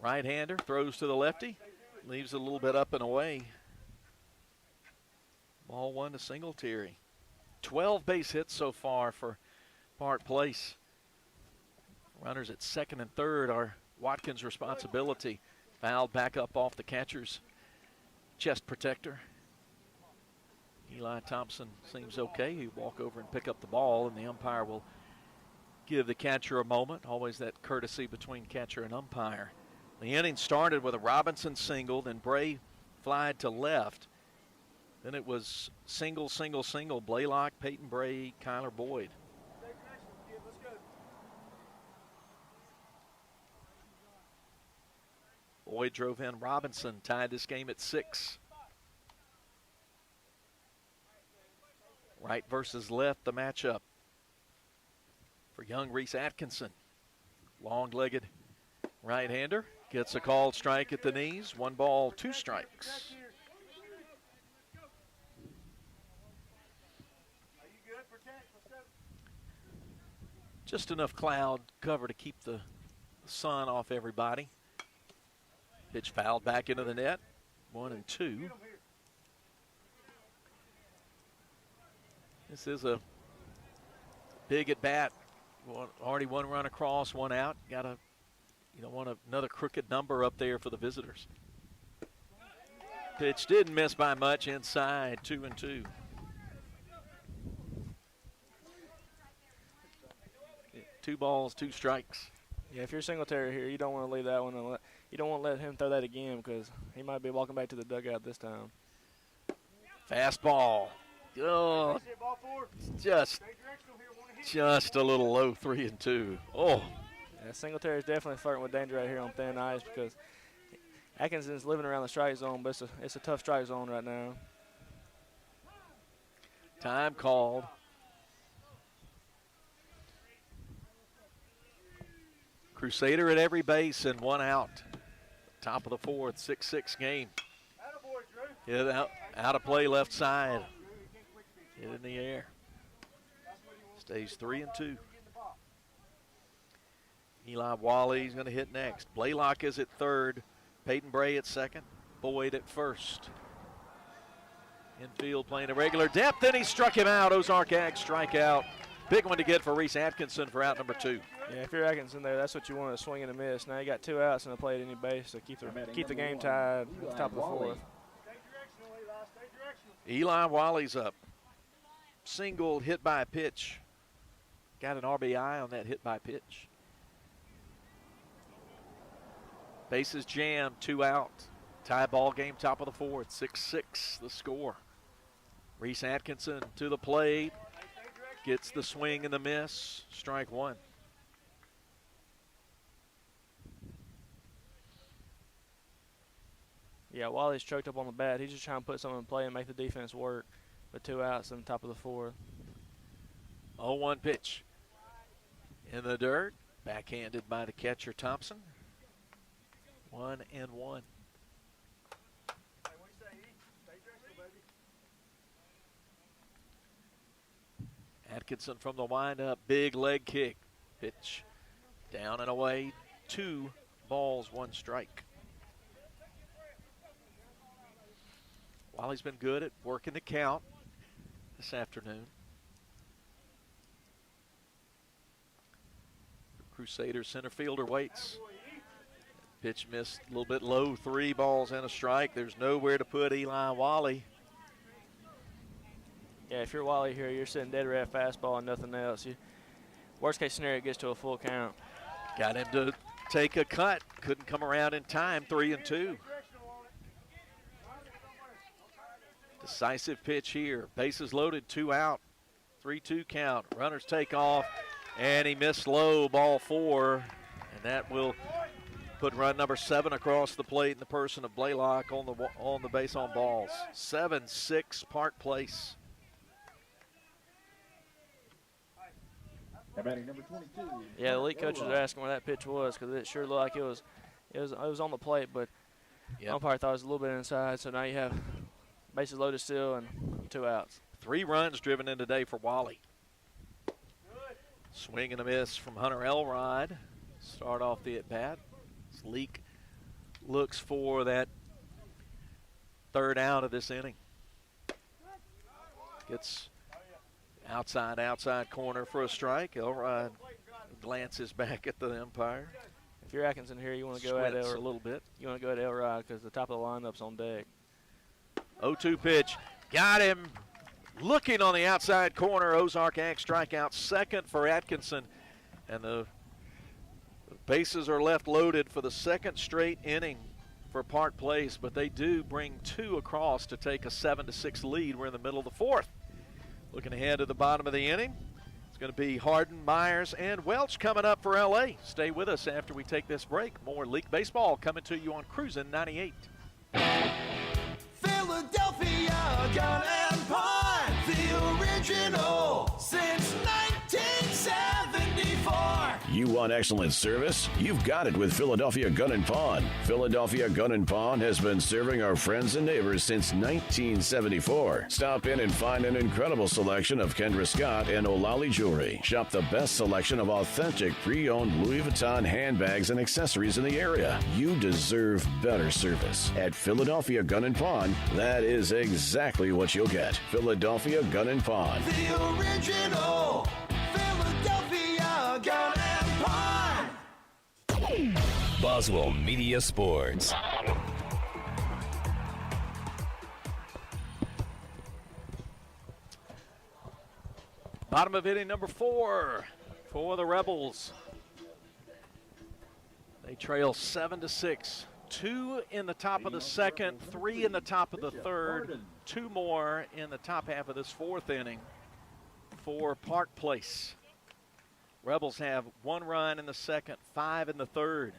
Right-hander throws to the lefty, leaves it a little bit up and away. Ball 1 to Singletary. 12 base hits so far for Park Place. Runners at second and third are Watkins' responsibility. Fouled back up off the catcher's chest protector. Eli Thompson seems okay. He'll walk over and pick up the ball, and the umpire will give the catcher a moment. Always that courtesy between catcher and umpire. The inning started with a Robinson single, then Bray flied to left. Then it was single, single, single. Blaylock, Peyton Bray, Kyler Boyd. Boyd drove in Robinson, tied this game at 6. Right versus left, the matchup for young Reese Atkinson. Long-legged right-hander gets a called strike at the knees. 1 ball, 2 strikes. Just enough cloud cover to keep the sun off everybody. Pitch fouled back into the net. 1 and 2. This is a big at bat. Already 1 run across, 1 out. Got a, want another crooked number up there for the visitors. Pitch didn't miss by much inside. 2 and 2. Two balls, 2 strikes. Yeah, if you're Singletary here, you don't want to leave that one. you don't want to let him throw that again because he might be walking back to the dugout this time. Fastball. Oh, just a little low, 3-2. Oh. Yeah, Singletary is definitely flirting with danger right here on thin ice because Atkinson's living around the strike zone, but it's a tough strike zone right now. Time called. Crusader at every base and 1 out. Top of the 4th, 6-6 game. Hit out of play left side. Hit in the air. Stays 3-2. Eli Wally's going to hit next. Blaylock is at third. Peyton Bray at second. Boyd at first. Infield playing a regular depth, and he struck him out. Ozark Ag strikeout. Big one to get for Reese Atkinson for out number 2. Yeah, if you're Atkinson there, that's what you want to swing and a miss. Now you got 2 outs and a play at any base to keep the game tied at the top of the 4th. Eli Wally's up. Single hit by a pitch. Got an RBI on that hit by pitch. Bases jammed, 2 out. Tie ball game, top of the 4th, 6-6 the score. Reese Atkinson to the plate. Gets the swing and the miss. Strike 1. Yeah, Wally's choked up on the bat. He's just trying to put something in play and make the defense work. But 2 outs on top of the 4th. 0-1 pitch. In the dirt. Backhanded by the catcher, Thompson. 1-1. Atkinson from the windup. Big leg kick. Pitch down and away. 2 balls, 1 strike. Wally's been good at working the count this afternoon. Crusader center fielder waits. Pitch missed a little bit low, 3 balls and a strike. There's nowhere to put Eli Wally. Yeah, if you're Wally here, you're sitting dead red fastball and nothing else. Worst case scenario, it gets to a full count. Got him to take a cut. Couldn't come around in time, 3-2. Decisive pitch here. Bases loaded, 2 out. 3-2 count. Runners take off, and he missed low, ball 4. And that will put run number 7 across the plate in the person of Blaylock on the base on balls. 7-6 Park Place. Batting number 22. Yeah, the Leake coaches are asking where that pitch was because it sure looked like it was on the plate, but umpire thought it was a little bit inside. So now you have bases loaded still and 2 outs. 3 runs driven in today for Wally. Swing and a miss from Hunter Elrod. Start off the at bat. Leake looks for that 3rd out of this inning. Gets outside corner for a strike. Elrod glances back at the umpire. If you're Atkinson here, you want to go at Elrod a little bit. You want to go at Elrod because the top of the lineup's on deck. 0-2 pitch. Got him looking on the outside corner. Ozark Ag strikeout, 2nd for Atkinson. And the bases are left loaded for the 2nd straight inning for Park Place, but they do bring 2 across to take a 7-6 lead. We're in the middle of the 4th. Looking ahead to the bottom of the inning, it's going to be Hardin, Myers, and Welch coming up for L.A. Stay with us after we take this break. More League baseball coming to you on Cruisin' 98. Philadelphia Gun and Pawn, the original since 1974. You want excellent service? You've got it with Philadelphia Gun & Pawn. Philadelphia Gun & Pawn has been serving our friends and neighbors since 1974. Stop in and find an incredible selection of Kendra Scott and O'Lally jewelry. Shop the best selection of authentic pre-owned Louis Vuitton handbags and accessories in the area. You deserve better service. At Philadelphia Gun & Pawn, that is exactly what you'll get. Philadelphia Gun & Pawn. The original Philadelphia Gun and Pawn. Boswell Media Sports. Bottom of inning number 4 for the Rebels. They trail 7-6. 2 in the top of the second, 3 in the top of the third, 2 more in the top half of this fourth inning for Park Place. Rebels have 1 run in the second, 5 in the third,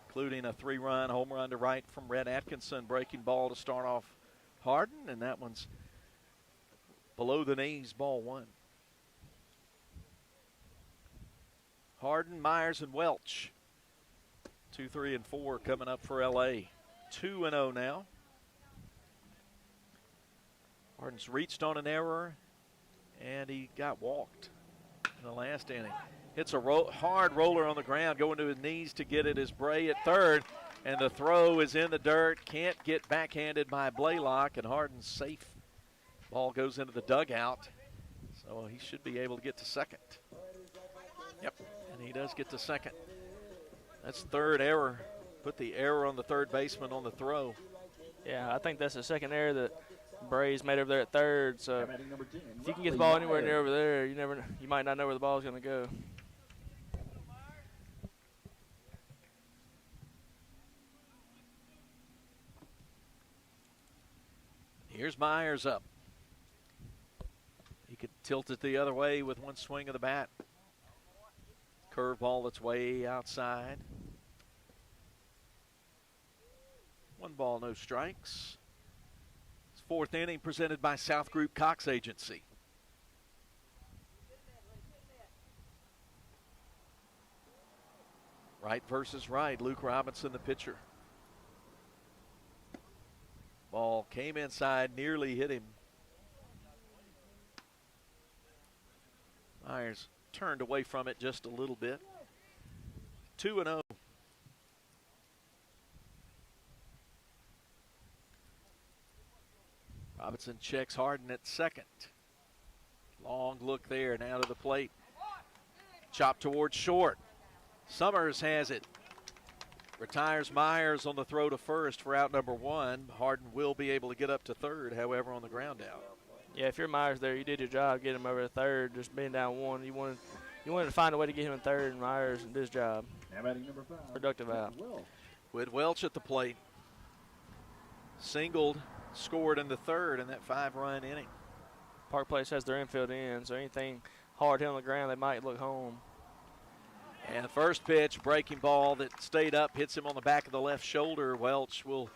including a 3-run home run to right from Red Atkinson, breaking ball to start off Hardin, and that one's below the knees, ball 1. Hardin, Myers, and Welch. 2, 3, and 4 coming up for LA. 2-0 now. Hardin's reached on an error, and he got walked in the last inning. Hits a hard roller on the ground, going to his knees to get it as Bray at third, and the throw is in the dirt. Can't get backhanded by Blaylock, and Hardin's safe. Ball goes into the dugout, so he should be able to get to second. Yep, and he does get to second. That's third error. Put the error on the third baseman on the throw. Yeah, I think that's the second error that Bray's made over there at third. So if you can get the ball anywhere near over there, you might not know where the ball is going to go. Here's Myers up. He could tilt it the other way with one swing of the bat. Curveball that's way outside. 1 ball, no strikes. It's fourth inning presented by South Group Cox Agency. Right versus right. Luke Robinson, the pitcher. Ball came inside, nearly hit him. Myers turned away from it just a little bit. 2-0. Robinson checks Hardin at second. Long look there, now to the plate. Chop towards short. Summers has it. Retires Myers on the throw to first for out number 1. Hardin will be able to get up to third, however, on the ground out. Yeah, if you're Myers there, you did your job, get him over to third, just being down 1. You wanted to find a way to get him in third, and Myers did his job. Now batting number 5. Productive out. With Welch at the plate. Singled, scored in the third in that 5-run inning. Park Place has their infield in, so anything hard hit on the ground, they might look home. And first pitch, breaking ball that stayed up, hits him on the back of the left shoulder. Welch will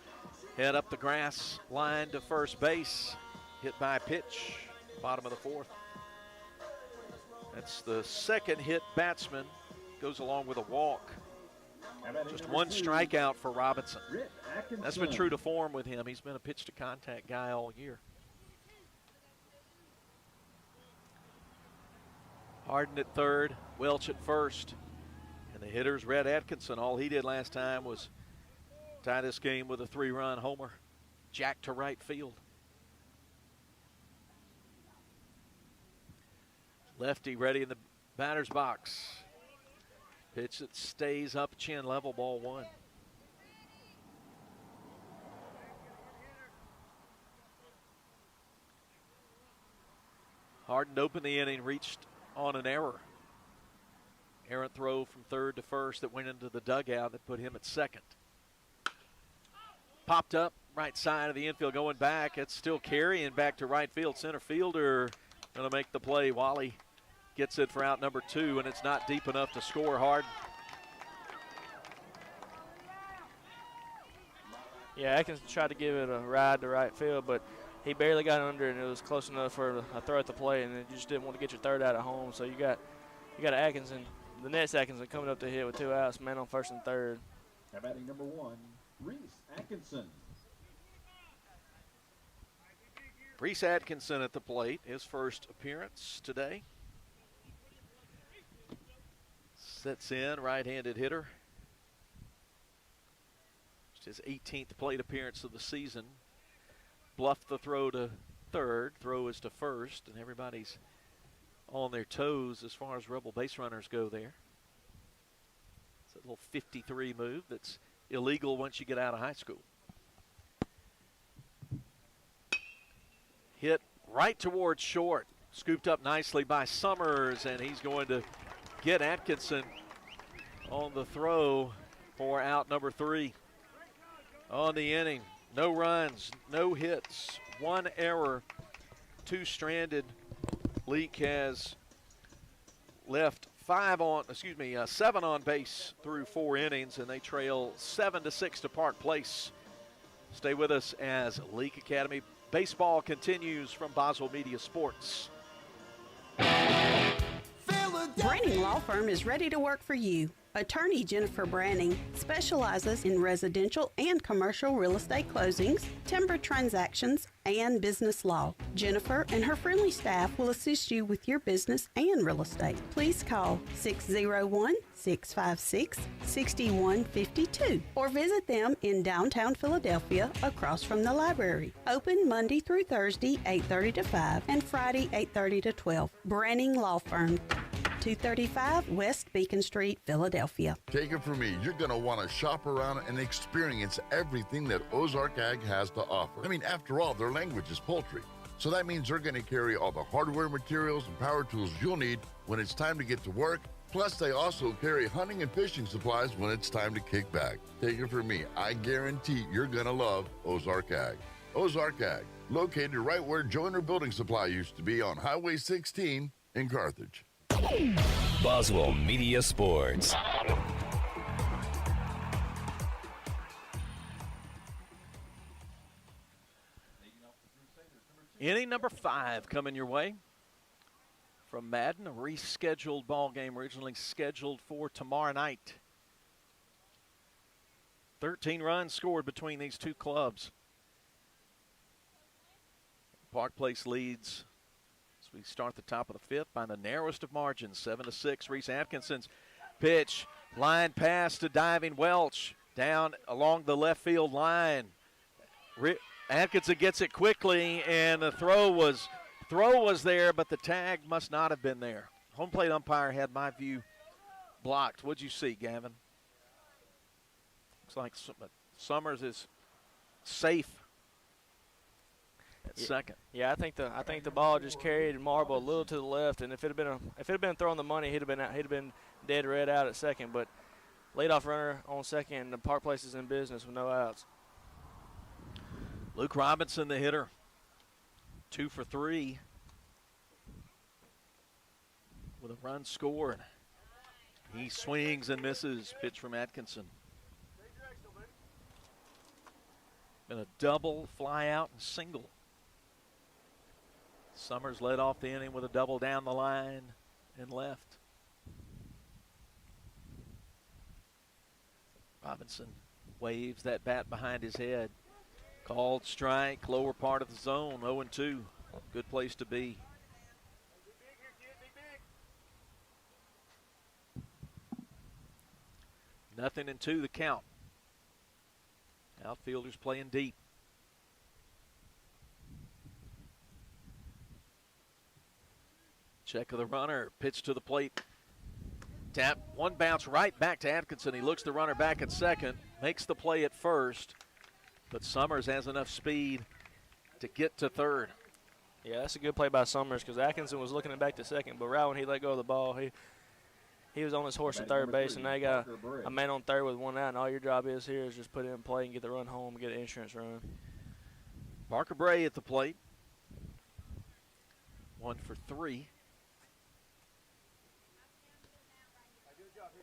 head up the grass line to first base. Hit by a pitch, bottom of the fourth. That's the second hit batsman. Goes along with a walk. Just 1 strikeout for Robinson. That's been true to form with him. He's been a pitch to contact guy all year. Hardin at third, Welch at first. And the hitter's Red Atkinson. All he did last time was tie this game with a 3-run homer. Jack to right field. Lefty ready in the batter's box. Pitch that stays up chin level, ball 1. Hardin opened the inning, reached on an error. Errant throw from third to first that went into the dugout that put him at second. Popped up right side of the infield going back. It's still carrying back to right field. Center fielder going to make the play. Wally gets it for out number 2, and it's not deep enough to score. Hardin. Yeah, Atkins tried to give it a ride to right field, but he barely got under it, and it was close enough for a throw at the plate, and you just didn't want to get your third out at home. So you got Atkinson, the next Atkinson coming up to hit with 2 outs, man on first and third. Now batting number 1, Reese Atkinson. Reese Atkinson at the plate, his first appearance today. Sets in, right-handed hitter. It's his 18th plate appearance of the season. Bluffed the throw to third, throw is to first, and everybody's on their toes as far as Rebel base runners go there. It's a little 53 move that's illegal once you get out of high school. Hit right towards short. Scooped up nicely by Summers, and he's going to get Atkinson on the throw for out number 3 on the inning. No runs, no hits, 1 error, 2 stranded. Leake has left 7 on base through 4 innings, and they trail 7-6 to Park Place. Stay with us as Leake Academy baseball continues from Boswell Media Sports. Branning Law Firm is ready to work for you. Attorney Jennifer Branning specializes in residential and commercial real estate closings, timber transactions, and business law. Jennifer and her friendly staff will assist you with your business and real estate. Please call 601-656-6152 or visit them in downtown Philadelphia across from the library. Open Monday through Thursday, 8:30 to 5, and Friday, 8:30 to 12. Branning Law Firm, 235 West Beacon Street, Philadelphia. Take it from me, you're going to want to shop around and experience everything that Ozark Ag has to offer. I mean, after all, their language is poultry. So that means they're going to carry all the hardware materials and power tools you'll need when it's time to get to work. Plus, they also carry hunting and fishing supplies when it's time to kick back. Take it from me, I guarantee you're going to love Ozark Ag. Ozark Ag, located right where Joyner Building Supply used to be on Highway 16 in Carthage. Boswell Media Sports. Inning number 5 coming your way from Madden, a rescheduled ball game originally scheduled for tomorrow night. 13 runs scored between these two clubs. Park Place leads as we start the top of the 5th by the narrowest of margins, 7-6. Reese Atkinson's pitch, line pass to diving Welch down along the left field line. Atkinson gets it quickly, and the throw was there, but the tag must not have been there. Home plate umpire had my view blocked. What'd you see, Gavin? Looks like Summers is safe at second. Yeah, I think the ball just carried Marble a little to the left, and if it had been throwing the money, he'd have been dead red out at second. But leadoff runner on second, and the Park Place is in business with no outs. Luke Robinson, the hitter, 2 for 3 with a run scored. He swings and misses. Pitch from Atkinson. Been a double, fly out, and single. Summers led off the inning with a double down the line and left. Robinson waves that bat behind his head. Called strike, lower part of the zone, 0-2. Good place to be. Nothing in 2 the count. Outfielders playing deep. Check of the runner, pitch to the plate. Tap, one bounce right back to Atkinson. He looks the runner back at second, makes the play at first. But Summers has enough speed to get to third. Yeah, that's a good play by Summers because Atkinson was looking back to second, but right when he let go of the ball, he was on his horse at third base, and now you got a man on third with 1 out, and all your job is here is just put it in play and get the run home and get an insurance run. Parker Bray at the plate. 1 for 3.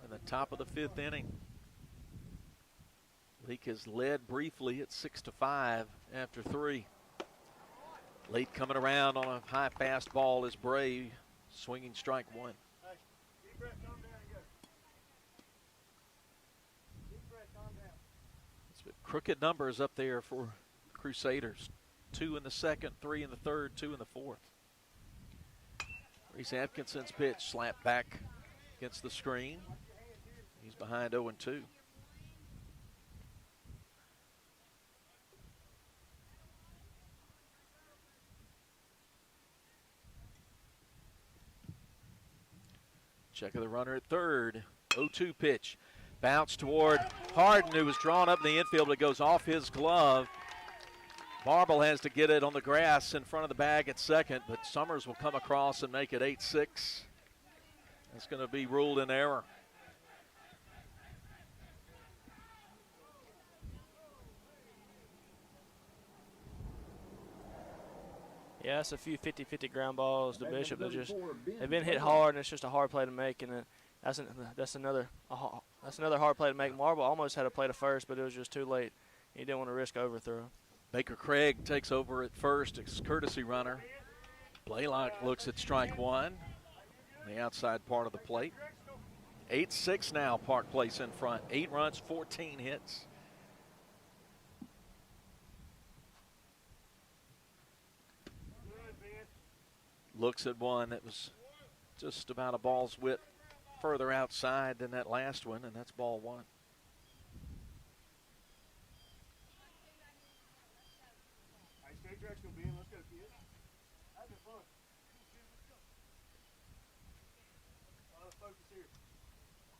In the top of the 5th inning. Leake has led briefly at 6-5 after 3. Late coming around on a high fast ball is Bray, swinging strike 1. It's been crooked numbers up there for Crusaders. 2 in the second, 3 in the third, 2 in the fourth. Reese Atkinson's pitch slapped back against the screen. He's behind 0-2. Check of the runner at third. 0-2 pitch. Bounce toward Harden, who was drawn up in the infield, but it goes off his glove. Marble has to get it on the grass in front of the bag at second, but Summers will come across and make it 8-6. That's going to be ruled in error. Yeah, that's a few 50-50 ground balls to Bishop. They've been hit hard, and it's just a hard play to make. And that's another hard play to make. Marble almost had a play to first, but it was just too late. He didn't want to risk overthrow. Baker Craig takes over at first. It's courtesy runner. Blaylock looks at strike one on the outside part of the plate. 8-6 now, Park Place in front. 8 runs, 14 hits. Looks at one that was just about a ball's width further outside than that last one, and that's ball one.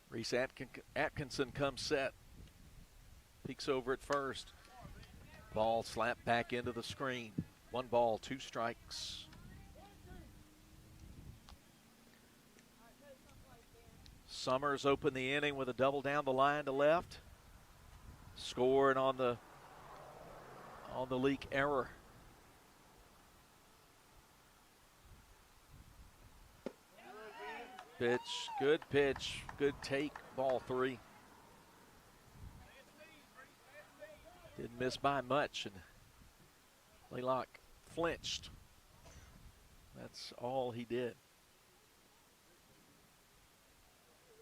Reese Atkinson comes set. Peeks over at first. Ball slapped back into the screen. 1 ball, 2 strikes. Summers opened the inning with a double down the line to left. Scored on the Leake error. Pitch, good take, ball 3. Didn't miss by much, and Blaylock flinched. That's all he did.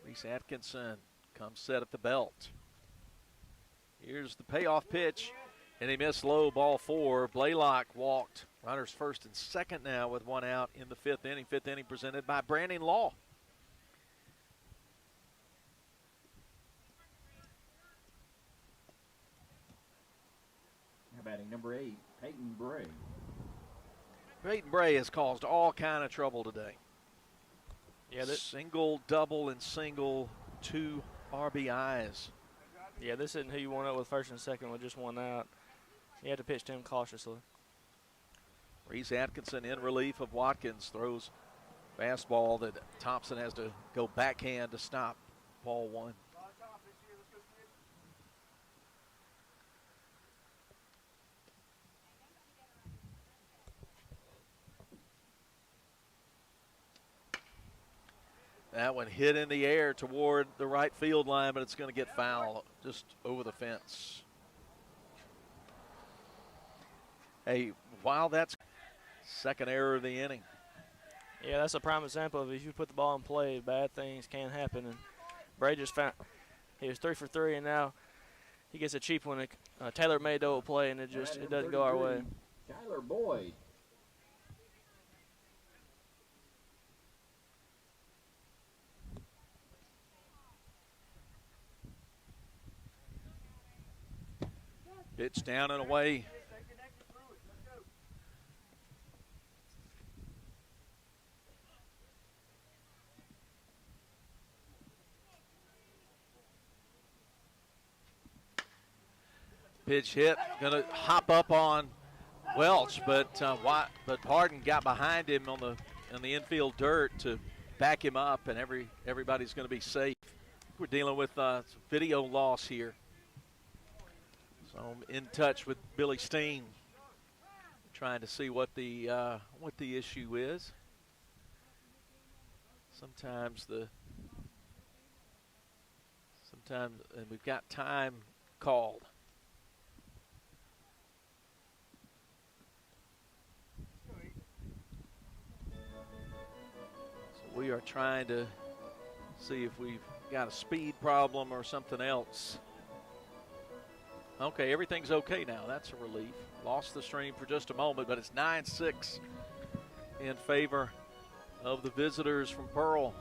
Reese Atkinson comes set at the belt. Here's the payoff pitch, and he missed low, ball 4. Blaylock walked. Runners first and second now with 1 out in the 5th inning. 5th inning presented by Brandon Law. Batting number 8, Peyton Bray. Peyton Bray has caused all kind of trouble today. Yeah, single, double, and single, 2 RBIs. Yeah, this isn't who you want up with first and second with just 1 out. You have to pitch to him cautiously. Reese Atkinson in relief of Watkins throws fastball that Thompson has to go backhand to stop. Ball 1. That one hit in the air toward the right field line, but it's going to get foul just over the fence. Hey, while that's second error of the inning. Yeah, that's a prime example of if you put the ball in play, bad things can happen. And Bray just found he was 3 for 3, and now he gets a cheap one. Taylor made double play, and it doesn't go our way. Tyler Boyd. Pitch down and away. Pitch hit, gonna hop up on Welch, but Harden got behind him on the infield dirt to back him up, and everybody's going to be safe. We're dealing with some video loss here. So I'm in touch with Billy Steen, trying to see what the issue is. Sometimes and we've got time called. So we are trying to see if we've got a speed problem or something else. Okay, everything's okay now. That's a relief. Lost the stream for just a moment, but it's 9-6 in favor of the visitors from Pearl.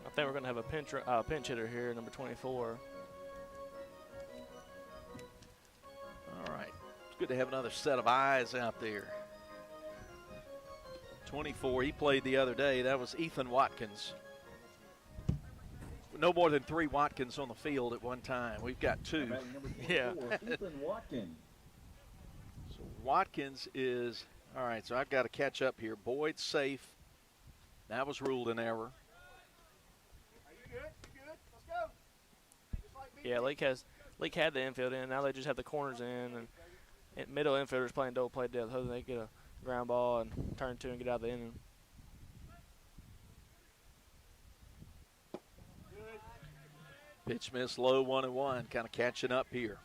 I think we're going to have a pinch hitter here, number 24. All right. It's good to have another set of eyes out there. 24, he played the other day. That was Ethan Watkins. No more than 3 Watkins on the field at one time. We've got 2. Yeah. Ethan Watkins. So Watkins is, all right, so I've got to catch up here. Boyd's safe. That was ruled an error. Yeah, Leake had the infield in. Now they just have the corners in. And middle infielders playing double play depth, hoping they get a ground ball and turn two and get out of the inning. Pitch miss low, 1-1, kind of catching up here.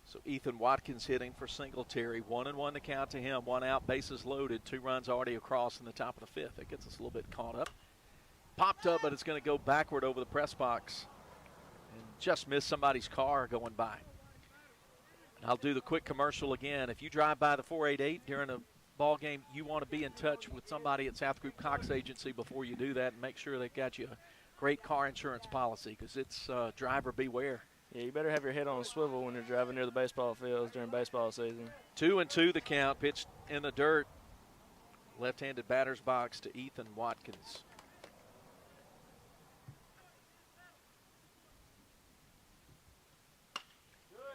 So Ethan Watkins hitting for Singletary. 1-1 to count to him. 1 out, bases loaded. 2 runs already across in the top of the 5th. That gets us a little bit caught up. Popped up, but it's going to go backward over the press box. And just missed somebody's car going by. And I'll do the quick commercial again. If you drive by the 488 during a ball game, you want to be in touch with somebody at South Group Cox Agency before you do that and make sure they've got you a great car insurance policy, because it's driver beware. Yeah, you better have your head on a swivel when you're driving near the baseball fields during baseball season. 2-2 the count, pitched in the dirt. Left-handed batter's box to Ethan Watkins.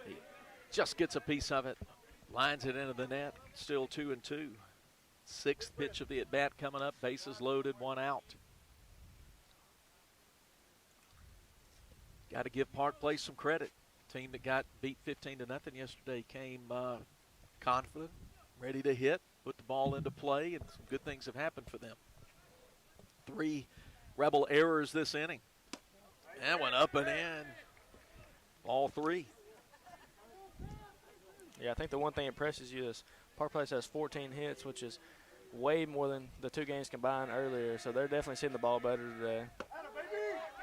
He just gets a piece of it, lines it into the net, still 2-2. 6th pitch of the at-bat coming up, bases loaded, 1 out. Got to give Park Place some credit. Team that got beat 15-0 yesterday came confident, ready to hit, put the ball into play, and some good things have happened for them. 3 Rebel errors this inning. That went up and in. All 3. Yeah, I think the one thing that impresses you is Park Place has 14 hits, which is way more than the 2 games combined earlier, so they're definitely seeing the ball better today.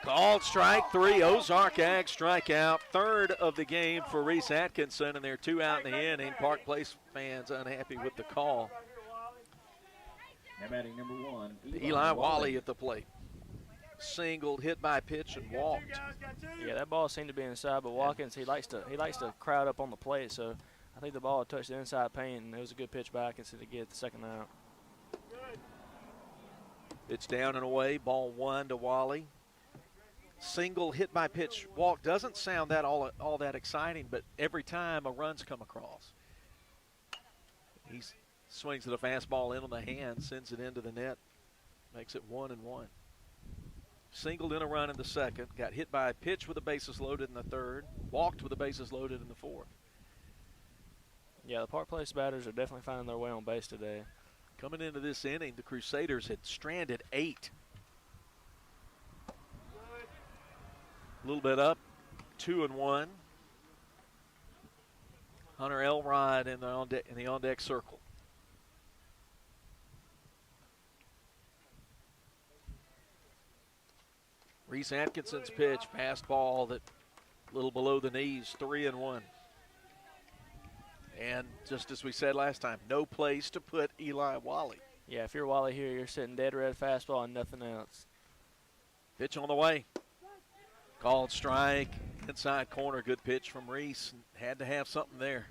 Called strike 3, Ozark Ag strikeout. 3rd of the game for Reese Atkinson, and they're 2 out in the inning. Park Place fans unhappy with the call. Now batting number 1, Eli Wally at the plate. Singled, hit by pitch, and walked. Yeah, that ball seemed to be inside, but Watkins, he likes to crowd up on the plate, so I think the ball touched the inside paint, and it was a good pitch by Atkinson to get the 2nd out. It's down and away, ball 1 to Wally. Single, hit by pitch, walk. Doesn't sound that all that exciting, but every time a run's come across. He swings at a fastball in on the hand, sends it into the net, makes it 1-1. Singled in a run in the 2nd, got hit by a pitch with the bases loaded in the 3rd, walked with the bases loaded in the 4th. Yeah, the Park Place batters are definitely finding their way on base today. Coming into this inning, the Crusaders had stranded 8. A little bit up, 2-1. Hunter Elrod in the on-deck circle. Reese Atkinson's pitch, fastball that a little below the knees, 3-1. And just as we said last time, no place to put Eli Wally. Yeah, if you're Wally here, you're sitting dead red fastball and nothing else. Pitch on the way. Called strike, inside corner, good pitch from Reese. Had to have something there.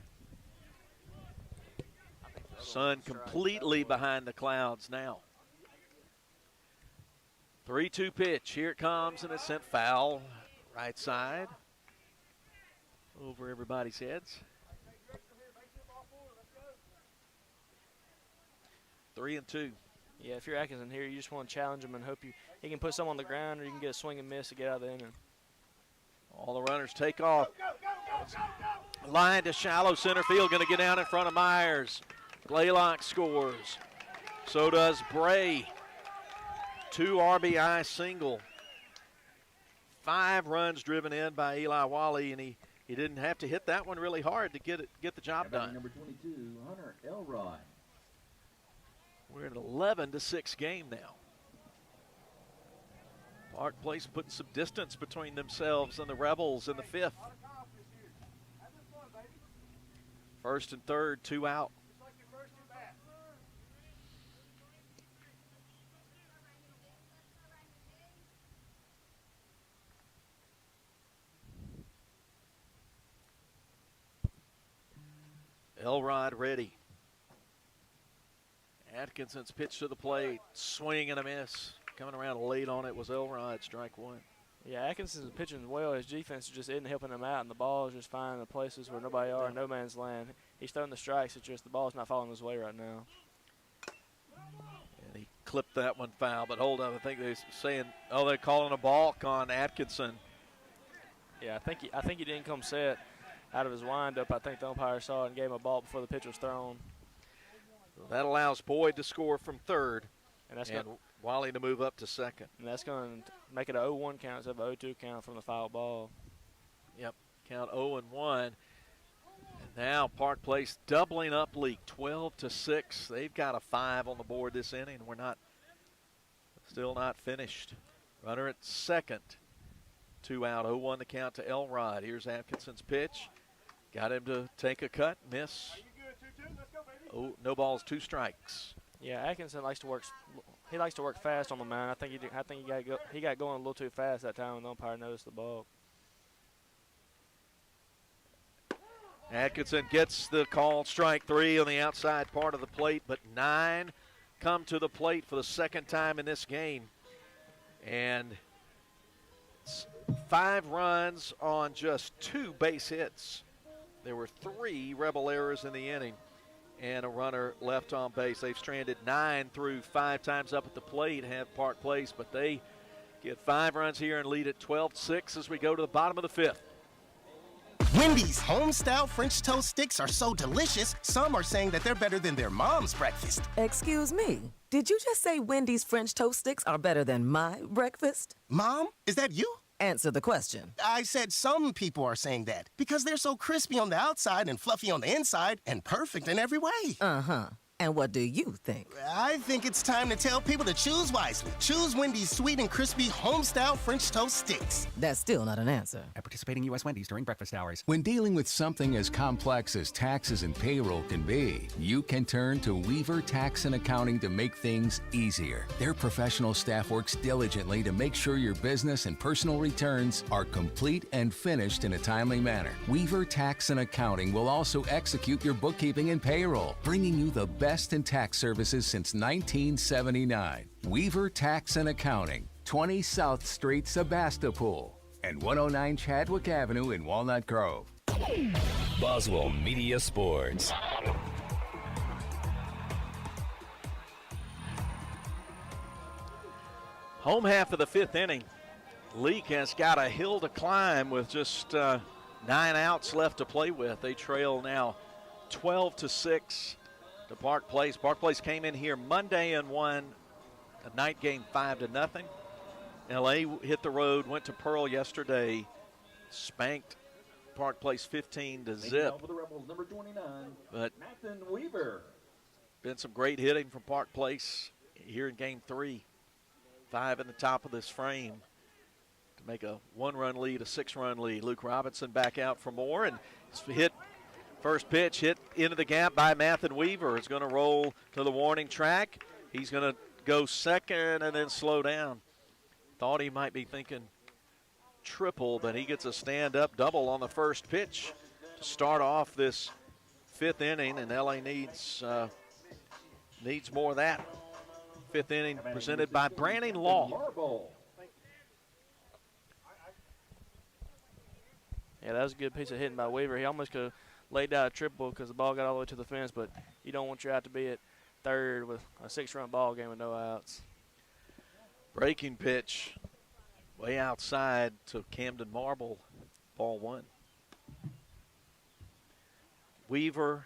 Sun completely behind the clouds now. 3-2 pitch, here it comes, and it's sent foul. Right side, over everybody's heads. 3-2. Yeah, if you're Atkinson here, you just want to challenge him and hope he can put some on the ground, or you can get a swing and miss to get out of the inning. All the runners take off. Line to shallow center field, going to get down in front of Myers. Blaylock scores. So does Bray. 2 RBI single. 5 runs driven in by Eli Wally, and he didn't have to hit that one really hard to get the job done. Number 22, Hunter Elrod. We're in an 11-6 game now. Park Place putting some distance between themselves and the Rebels in the 5th. 1st and 3rd, 2 out. Elrod ready. Atkinson's pitch to the plate, swing and a miss. Coming around late on it was Elrod, strike 1. Yeah, Atkinson's pitching well. His defense just isn't helping him out, and the ball is just finding the places where nobody are, no man's land. He's throwing the strikes, it's just the ball's not falling his way right now. And he clipped that one foul, but hold on, I think they're saying, they're calling a balk on Atkinson. Yeah, I think he didn't come set. out of his windup. I think the umpire saw it and gave him a ball before the pitch was thrown. That allows Boyd to score from third, and Wally to move up to second. And that's going to make it a 0-1 count instead of a 0-2 count from the foul ball. Yep, count 0-1. And now Park Place doubling up Leake, 12-6. They've got a 5 on the board this inning. We're still not finished. Runner at second. 2 out, 0-1 the count to Elrod. Here's Atkinson's pitch. Got him to take a cut, miss. Oh, no balls, 2 strikes. Yeah, Atkinson likes to work. He likes to work fast on the mound. I think he got going a little too fast that time when the umpire noticed the ball. Atkinson gets the call, strike 3 on the outside part of the plate, but 9 come to the plate for the second time in this game. And 5 runs on just 2 base hits. There were 3 Rebel errors in the inning and a runner left on base. They've stranded 9 through 5 times up at the plate, have Park Place, but they get 5 runs here and lead at 12-6 as we go to the bottom of the 5th. Wendy's home-style French toast sticks are so delicious, some are saying that they're better than their mom's breakfast. Excuse me, did you just say Wendy's French toast sticks are better than my breakfast? Mom, is that you? Answer the question. I said some people are saying that because they're so crispy on the outside and fluffy on the inside and perfect in every way. Uh-huh. And what do you think? I think it's time to tell people to choose wisely. Choose Wendy's sweet and crispy home-style French toast sticks. That's still not an answer. At participating U.S. Wendy's during breakfast hours. When dealing with something as complex as taxes and payroll can be, you can turn to Weaver Tax and Accounting to make things easier. Their professional staff works diligently to make sure your business and personal returns are complete and finished in a timely manner. Weaver Tax and Accounting will also execute your bookkeeping and payroll, bringing you the best in tax services since 1979. Weaver Tax and Accounting, 20 South Street, Sebastopol, and 109 Chadwick Avenue in Walnut Grove. Boswell Media Sports. Home half of the 5th inning. Leake has got a hill to climb with just 9 outs left to play with. They trail now 12-6 to Park Place. Park Place came in here Monday and won a night game 5-0. LA hit the road, went to Pearl yesterday, spanked Park Place 15-0. For the Rebels, number 29, but Nathan Weaver. Been some great hitting from Park Place here in game 3. 5 in the top of this frame to make a 1-run lead, a 6-run lead. Luke Robinson back out for more, and hit. First pitch hit into the gap by Nathan Weaver. Is going to roll to the warning track. He's going to go second and then slow down. Thought he might be thinking triple, but he gets a stand-up double on the first pitch to start off this 5th inning, and LA needs more of that. 5th inning presented by Branning Law. Yeah, that was a good piece of hitting by Weaver. He almost could have laid down a triple because the ball got all the way to the fence, but you don't want your out to be at third with a 6-run ball game with no outs. Breaking pitch way outside to Camden Marble, ball 1. Weaver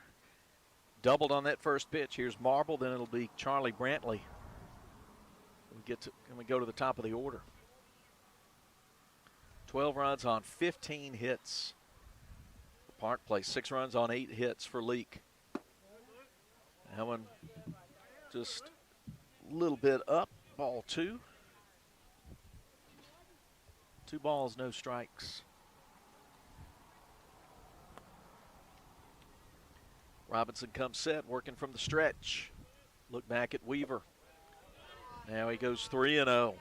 doubled on that first pitch. Here's Marble, then it'll be Charlie Brantley. We go to the top of the order. 12 runs on 15 hits. Park Place, 6 runs on 8 hits for Leake. That one just a little bit up, ball 2. 2 balls, no strikes. Robinson comes set, working from the stretch. Look back at Weaver. Now he goes 3-0.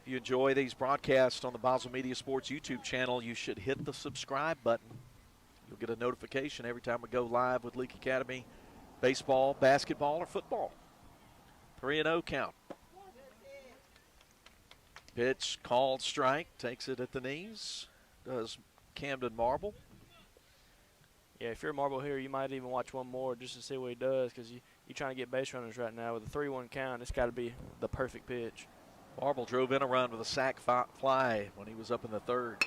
If you enjoy these broadcasts on the Boswell Media Sports YouTube channel, you should hit the subscribe button. You'll get a notification every time we go live with Leake Academy baseball, basketball, or football. 3-0 count. Pitch called strike, takes it at the knees. Does Camden Marble. Yeah, if you're a Marble here, you might even watch one more just to see what he does because you're trying to get base runners right now. With a 3-1 count, it's got to be the perfect pitch. Marble drove in a run with a sac fly when he was up in the third.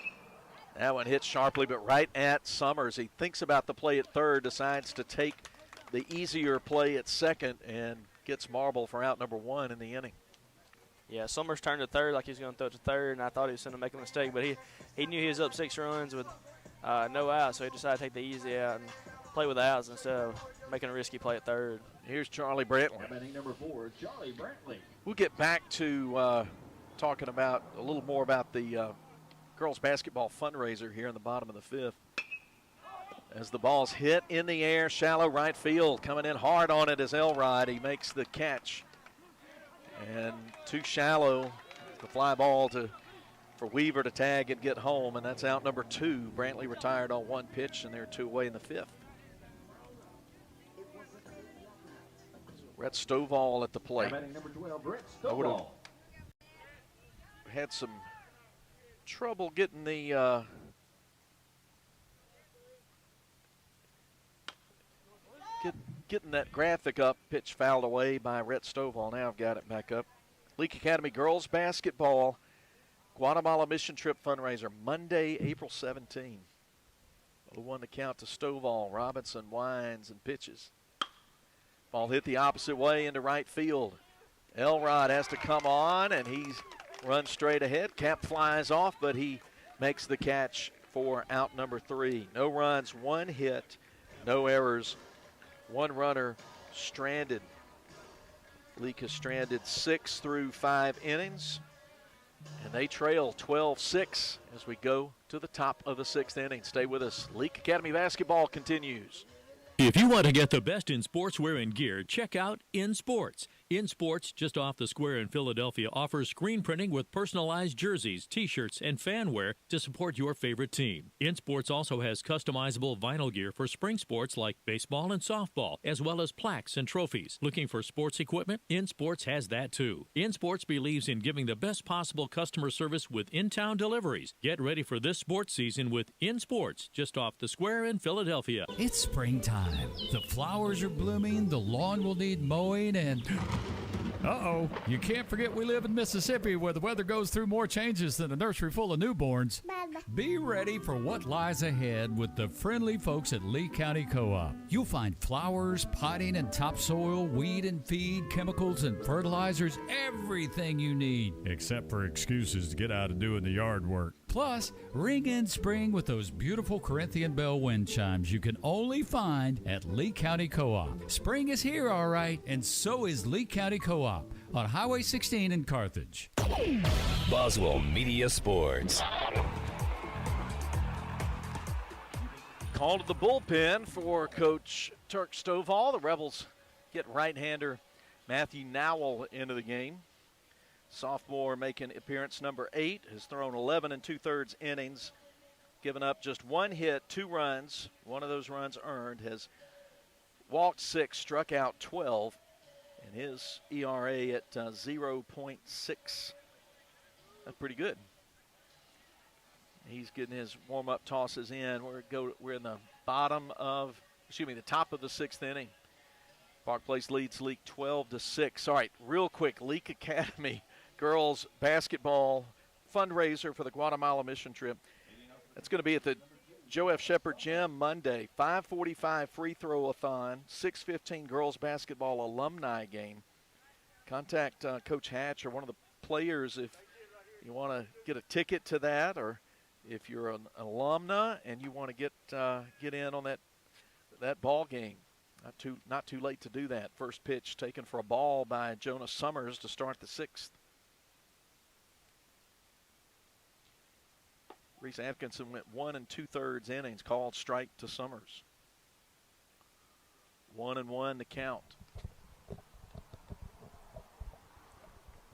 That one hit sharply, but right at Summers. He thinks about the play at third, decides to take the easier play at second, and gets Marble for out number 1 in the inning. Yeah, Summers turned to third like he was going to throw it to third, and I thought he was going to make a mistake, but he knew he was up 6 runs with no outs, so he decided to take the easy out and play with the outs instead of making a risky play at third. Here's Charlie Brantley. Batting number 4, Charlie Brantley. We'll get back to talking about a little more about the girls basketball fundraiser here in the bottom of the 5th. As the ball's hit in the air, shallow right field. Coming in hard on it is Elrod. He makes the catch. And too shallow, the fly ball for Weaver to tag and get home, and that's out number 2. Brantley retired on 1 pitch, and they're 2 away in the 5th. Brett Stovall at the plate. Batting number 12, Brett I would have Stovall. had some trouble getting the getting that graphic up. Pitch fouled away by Rhett Stovall. Now I've got it back up. Leake Academy girls basketball Guatemala mission trip fundraiser Monday, April 17. 0-1 to count to Stovall, Robinson, Wines, and pitches. Ball hit the opposite way into right field. Elrod has to come on, and he runs straight ahead. Cap flies off, but he makes the catch for out number 3. No runs, 1 hit, no errors. 1 runner stranded. Leake has stranded 6 through 5 innings, and they trail 12-6 as we go to the top of the 6th inning. Stay with us. Leake Academy basketball continues. If you want to get the best in sportswear and gear, check out In Sports. In Sports, just off the square in Philadelphia, offers screen printing with personalized jerseys, T-shirts, and fan wear to support your favorite team. In Sports also has customizable vinyl gear for spring sports like baseball and softball, as well as plaques and trophies. Looking for sports equipment? In Sports has that too. In Sports believes in giving the best possible customer service with in-town deliveries. Get ready for this sports season with In Sports, just off the square in Philadelphia. It's springtime. The flowers are blooming, the lawn will need mowing, and uh-oh, you can't forget we live in Mississippi where the weather goes through more changes than a nursery full of newborns. Be ready for what lies ahead with the friendly folks at Lee County Co-op. You'll find flowers, potting and topsoil, weed and feed, chemicals and fertilizers, everything you need, except for excuses to get out and doing the yard work. Plus, ring in spring with those beautiful Corinthian bell wind chimes you can only find at Lee County Co-op. Spring is here, all right, and so is Lee County Co-op on Highway 16 in Carthage. Boswell Media Sports. Call to the bullpen for Coach Turk Stovall. The Rebels get right-hander Matthew Nowell into the game. Sophomore making appearance number 8, has thrown 11 2/3 innings, given up just 1 hit, 2 runs. 1 of those runs earned, has walked 6, struck out 12, and his ERA at 0.6. That's pretty good. He's getting his warm-up tosses in. We're in the the top of the 6th inning. Park Place leads Leake 12-6. All right, real quick, Leake Academy girls basketball fundraiser for the Guatemala mission trip. That's going to be at the Joe F. Shepard Gym Monday, 5:45 free throw-a-thon, 6:15 girls basketball alumni game. Contact Coach Hatch or one of the players if you want to get a ticket to that, or if you're an alumna and you want to get in on that ball game. Not too late to do that. First pitch taken for a ball by Jonas Summers to start the 6th. Reese Atkinson went 1 2/3 innings, called strike to Summers. 1-1 to count.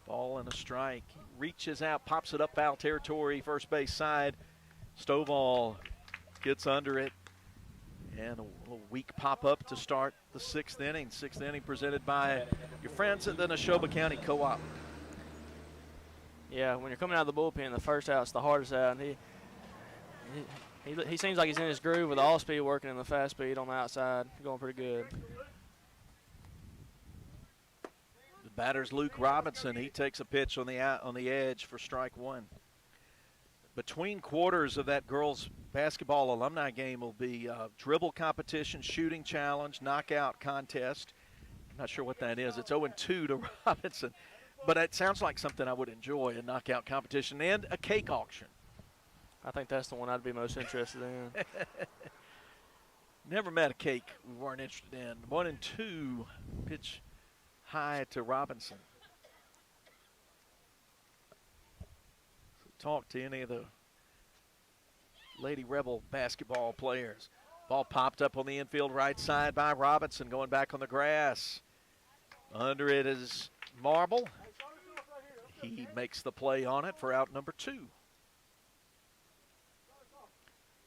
Ball and a strike. He reaches out, pops it up foul territory, first base side. Stovall gets under it. And a weak pop-up to start the 6th inning. 6th inning presented by your friends at the Neshoba County Co-op. Yeah, when you're coming out of the bullpen, the first out's the hardest out. And he seems like he's in his groove with the all-speed working and the fast speed on the outside. Going pretty good. The batter's Luke Robinson. He takes a pitch on the edge for strike one. Between quarters of that girls basketball alumni game will be dribble competition, shooting challenge, knockout contest. I'm not sure what that is. It's 0-2 to Robinson. But it sounds like something I would enjoy, a knockout competition, and a cake auction. I think that's the one I'd be most interested in. Never met a cake we weren't interested in. 1-2, pitch high to Robinson. So talk to any of the Lady Rebel basketball players. Ball popped up on the infield right side by Robinson, going back on the grass. Under it is Marble. He makes the play on it for out number 2.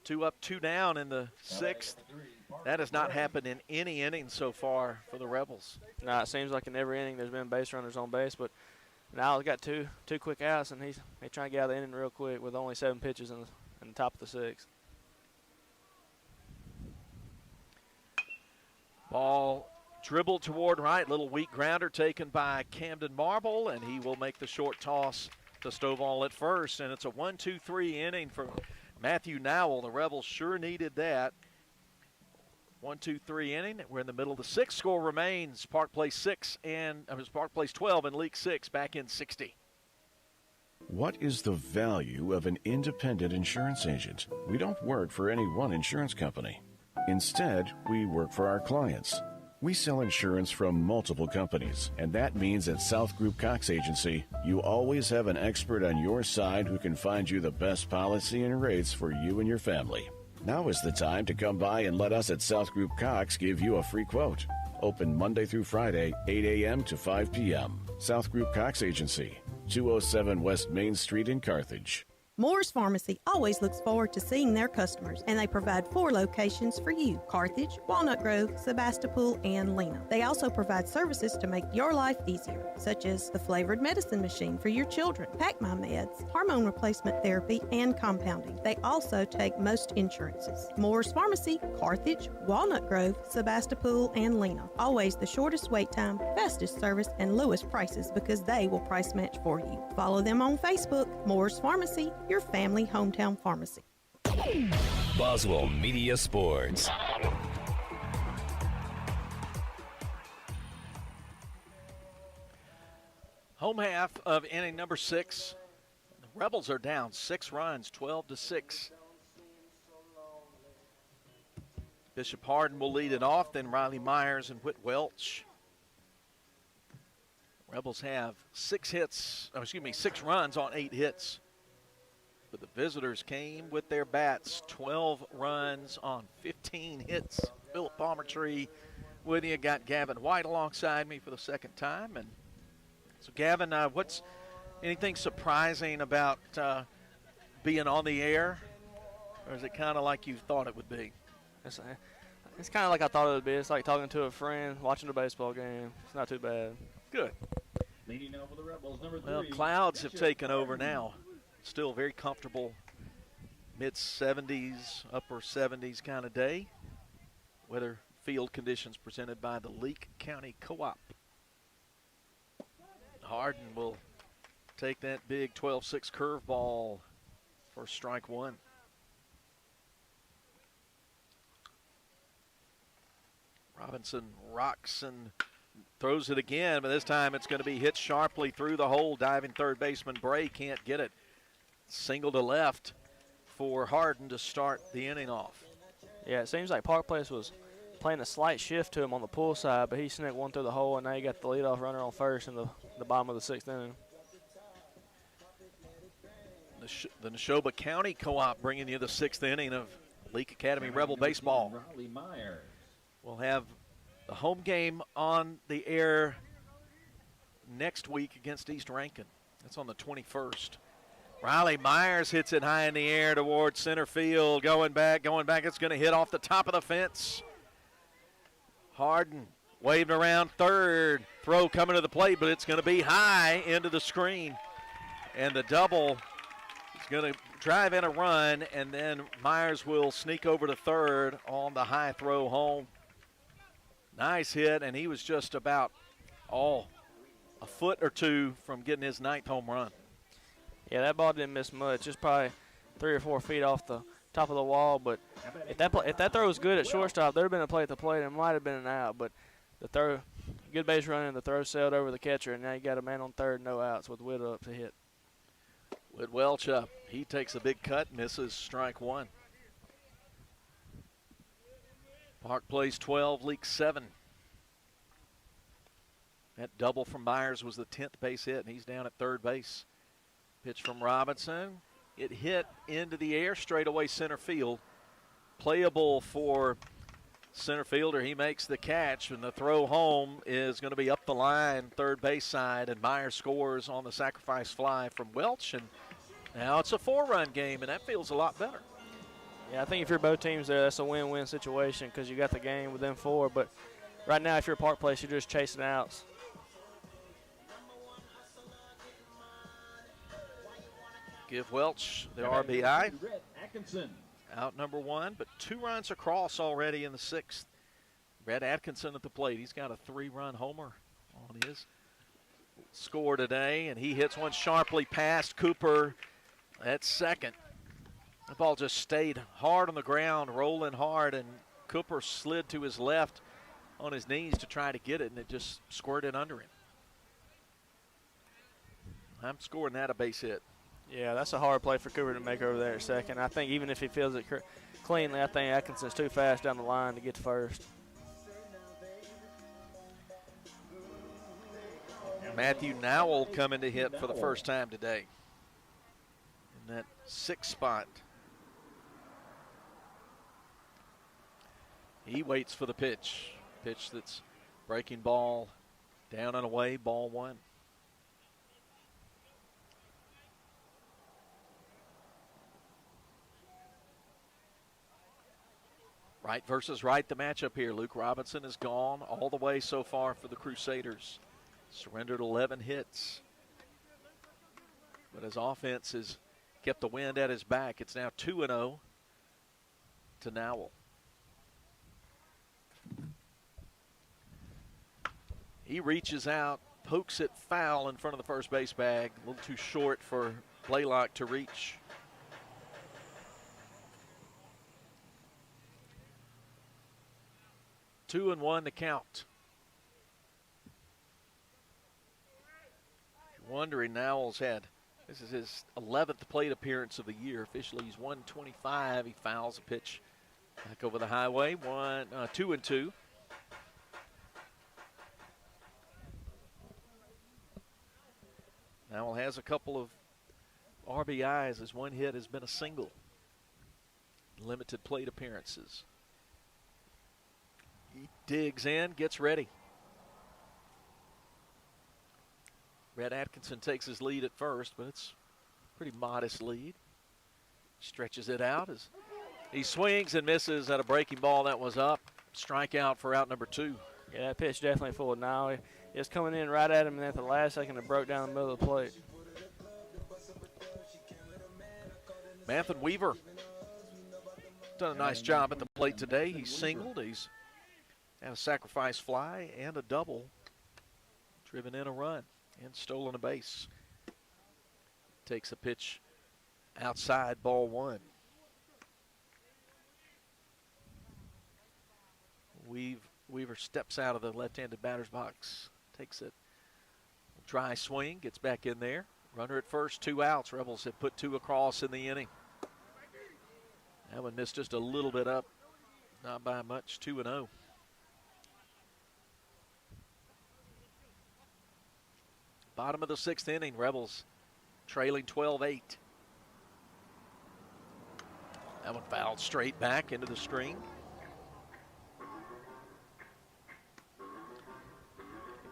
2 up, 2 down in the 6th. That has not happened in any inning so far for the Rebels. No, it seems like in every inning there's been base runners on base, but now he's got two quick outs, and he's trying to get out of the inning real quick with only 7 pitches in the top of the 6th. Ball dribbled toward right, little weak grounder taken by Camden Marble, and he will make the short toss to Stovall at first, and it's a 1-2-3 inning for Matthew Nowell. The Rebels sure needed that. 1-2-3 inning. We're in the middle of the 6th. Score remains Park Place 12 and Leake 6 back in 60. What is the value of an independent insurance agent? We don't work for any one insurance company. Instead, we work for our clients. We sell insurance from multiple companies, and that means at South Group Cox Agency, you always have an expert on your side who can find you the best policy and rates for you and your family. Now is the time to come by and let us at South Group Cox give you a free quote. Open Monday through Friday, 8 a.m. to 5 p.m. South Group Cox Agency, 207 West Main Street in Carthage. Moore's Pharmacy always looks forward to seeing their customers, and they provide 4 locations for you: Carthage, Walnut Grove, Sebastopol, and Lena. They also provide services to make your life easier, such as the flavored medicine machine for your children, Pack My Meds, hormone replacement therapy, and compounding. They also take most insurances. Moore's Pharmacy, Carthage, Walnut Grove, Sebastopol, and Lena. Always the shortest wait time, fastest service, and lowest prices because they will price match for you. Follow them on Facebook, Moore's Pharmacy, your family hometown pharmacy. Boswell Media Sports. Home half of inning number 6. The Rebels are down 6 runs, 12-6. Bishop Hardin will lead it off, then Riley Myers and Whit Welch. Rebels have 6 runs on 8 hits. But the visitors came with their bats, 12 runs on 15 hits. Philip Palmertree with you. Got Gavin White alongside me for the second time. And so, Gavin, what's anything surprising about being on the air? Or is it kind of like you thought it would be? It's kind of like I thought it would be. It's like talking to a friend, watching a baseball game. It's not too bad. Good. Leading over the Rebels, number 3. Well, clouds have taken over now. Still very comfortable, mid-70s, upper 70s kind of day. Weather field conditions presented by the Leake County Co-op. Hardin will take that big 12-6 curveball for strike 1. Robinson rocks and throws it again, but this time it's going to be hit sharply through the hole. Diving third baseman Bray can't get it. Single to left for Hardin to start the inning off. Yeah, it seems like Park Place was playing a slight shift to him on the pull side, but he snuck one through the hole, and now you got the leadoff runner on first in the bottom of the 6th inning. The Neshoba County Co-op bringing you the 6th inning of Leake Academy Rebel baseball. Riley Myers. We'll have the home game on the air next week against East Rankin. That's on the 21st. Riley Myers hits it high in the air towards center field. Going back. It's going to hit off the top of the fence. Hardin waved around third. Throw coming to the plate, but it's going to be high into the screen. And the double is going to drive in a run, and then Myers will sneak over to third on the high throw home. Nice hit, and he was just about all a foot or two from getting his 9th home run. Yeah, that ball didn't miss much. Just probably 3 or 4 feet off the top of the wall. But if that throw was good at shortstop, there would have been a play at the plate. It might have been an out. But the throw, good base running, the throw sailed over the catcher, and now you got a man on third, no outs with Witt up to hit. With Welch up, he takes a big cut, misses strike 1. Park plays 12, Leake 7. That double from Myers was the 10th base hit, and he's down at third base. Pitch from Robinson. It hit into the air, straightaway center field. Playable for center fielder. He makes the catch, and the throw home is going to be up the line, third base side, and Myers scores on the sacrifice fly from Welch. And now it's a 4-run game, and that feels a lot better. Yeah, I think if you're both teams there, that's a win-win situation because you got the game within 4. But right now, if you're Park Place, you're just chasing outs. Give Welch the RBI. Out number 1, but 2 runs across already in the 6th. Brett Atkinson at the plate. He's got a 3-run homer on his score today, and he hits one sharply past Cooper at second. The ball just stayed hard on the ground, rolling hard, and Cooper slid to his left on his knees to try to get it, and it just squirted under him. I'm scoring that a base hit. Yeah, that's a hard play for Cooper to make over there at second. I think even if he feels it cleanly, I think Atkinson's too fast down the line to get to first. Matthew Nowell coming to hit for the first time today in that 6th spot. He waits for the pitch. Pitch that's breaking ball, down and away, ball 1. Right versus right, the matchup here. Luke Robinson is gone all the way so far for the Crusaders. Surrendered 11 hits. But his offense has kept the wind at his back. It's now 2-0 to Nowell. He reaches out, pokes it foul in front of the first base bag. A little too short for Blaylock to reach. Two and 1 to count. If you're wondering, Nowell's this is his 11th plate appearance of the year. Officially, he's 125. He fouls a pitch back over the highway. 2 and 2. Nowell has a couple of RBIs. His one hit has been a single. Limited plate appearances. He digs in, gets ready. Brett Atkinson takes his lead at first, but it's a pretty modest lead. Stretches it out as he swings and misses at a breaking ball that was up. Strikeout for out number 2. Yeah, that pitch definitely fooled now. It's coming in right at him, and at the last second it broke down the middle of the plate. Mathen Weaver done a nice job at the plate today. He's singled. He's had a sacrifice fly and a double. Driven in a run and stolen a base. Takes a pitch outside, ball 1. Weaver steps out of the left-handed batter's box. Takes it. Dry swing, gets back in there. Runner at first, 2 outs. Rebels have put 2 across in the inning. That one missed just a little bit up. Not by much, 2-0. Bottom of the 6th inning, Rebels trailing 12-8. That one fouled straight back into the string.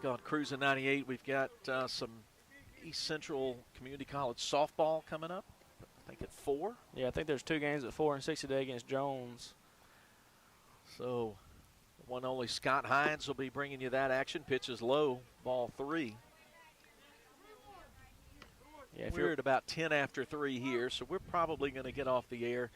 On Cruising 98, we've got some East Central Community College softball coming up. I think at 4. Yeah, I think there's 2 games at 4 and 6 today against Jones. So the one only Scott Hines will be bringing you that action. Pitch is low, ball 3. Yeah, we're at about 10 after 3 here, so we're probably going to get off the air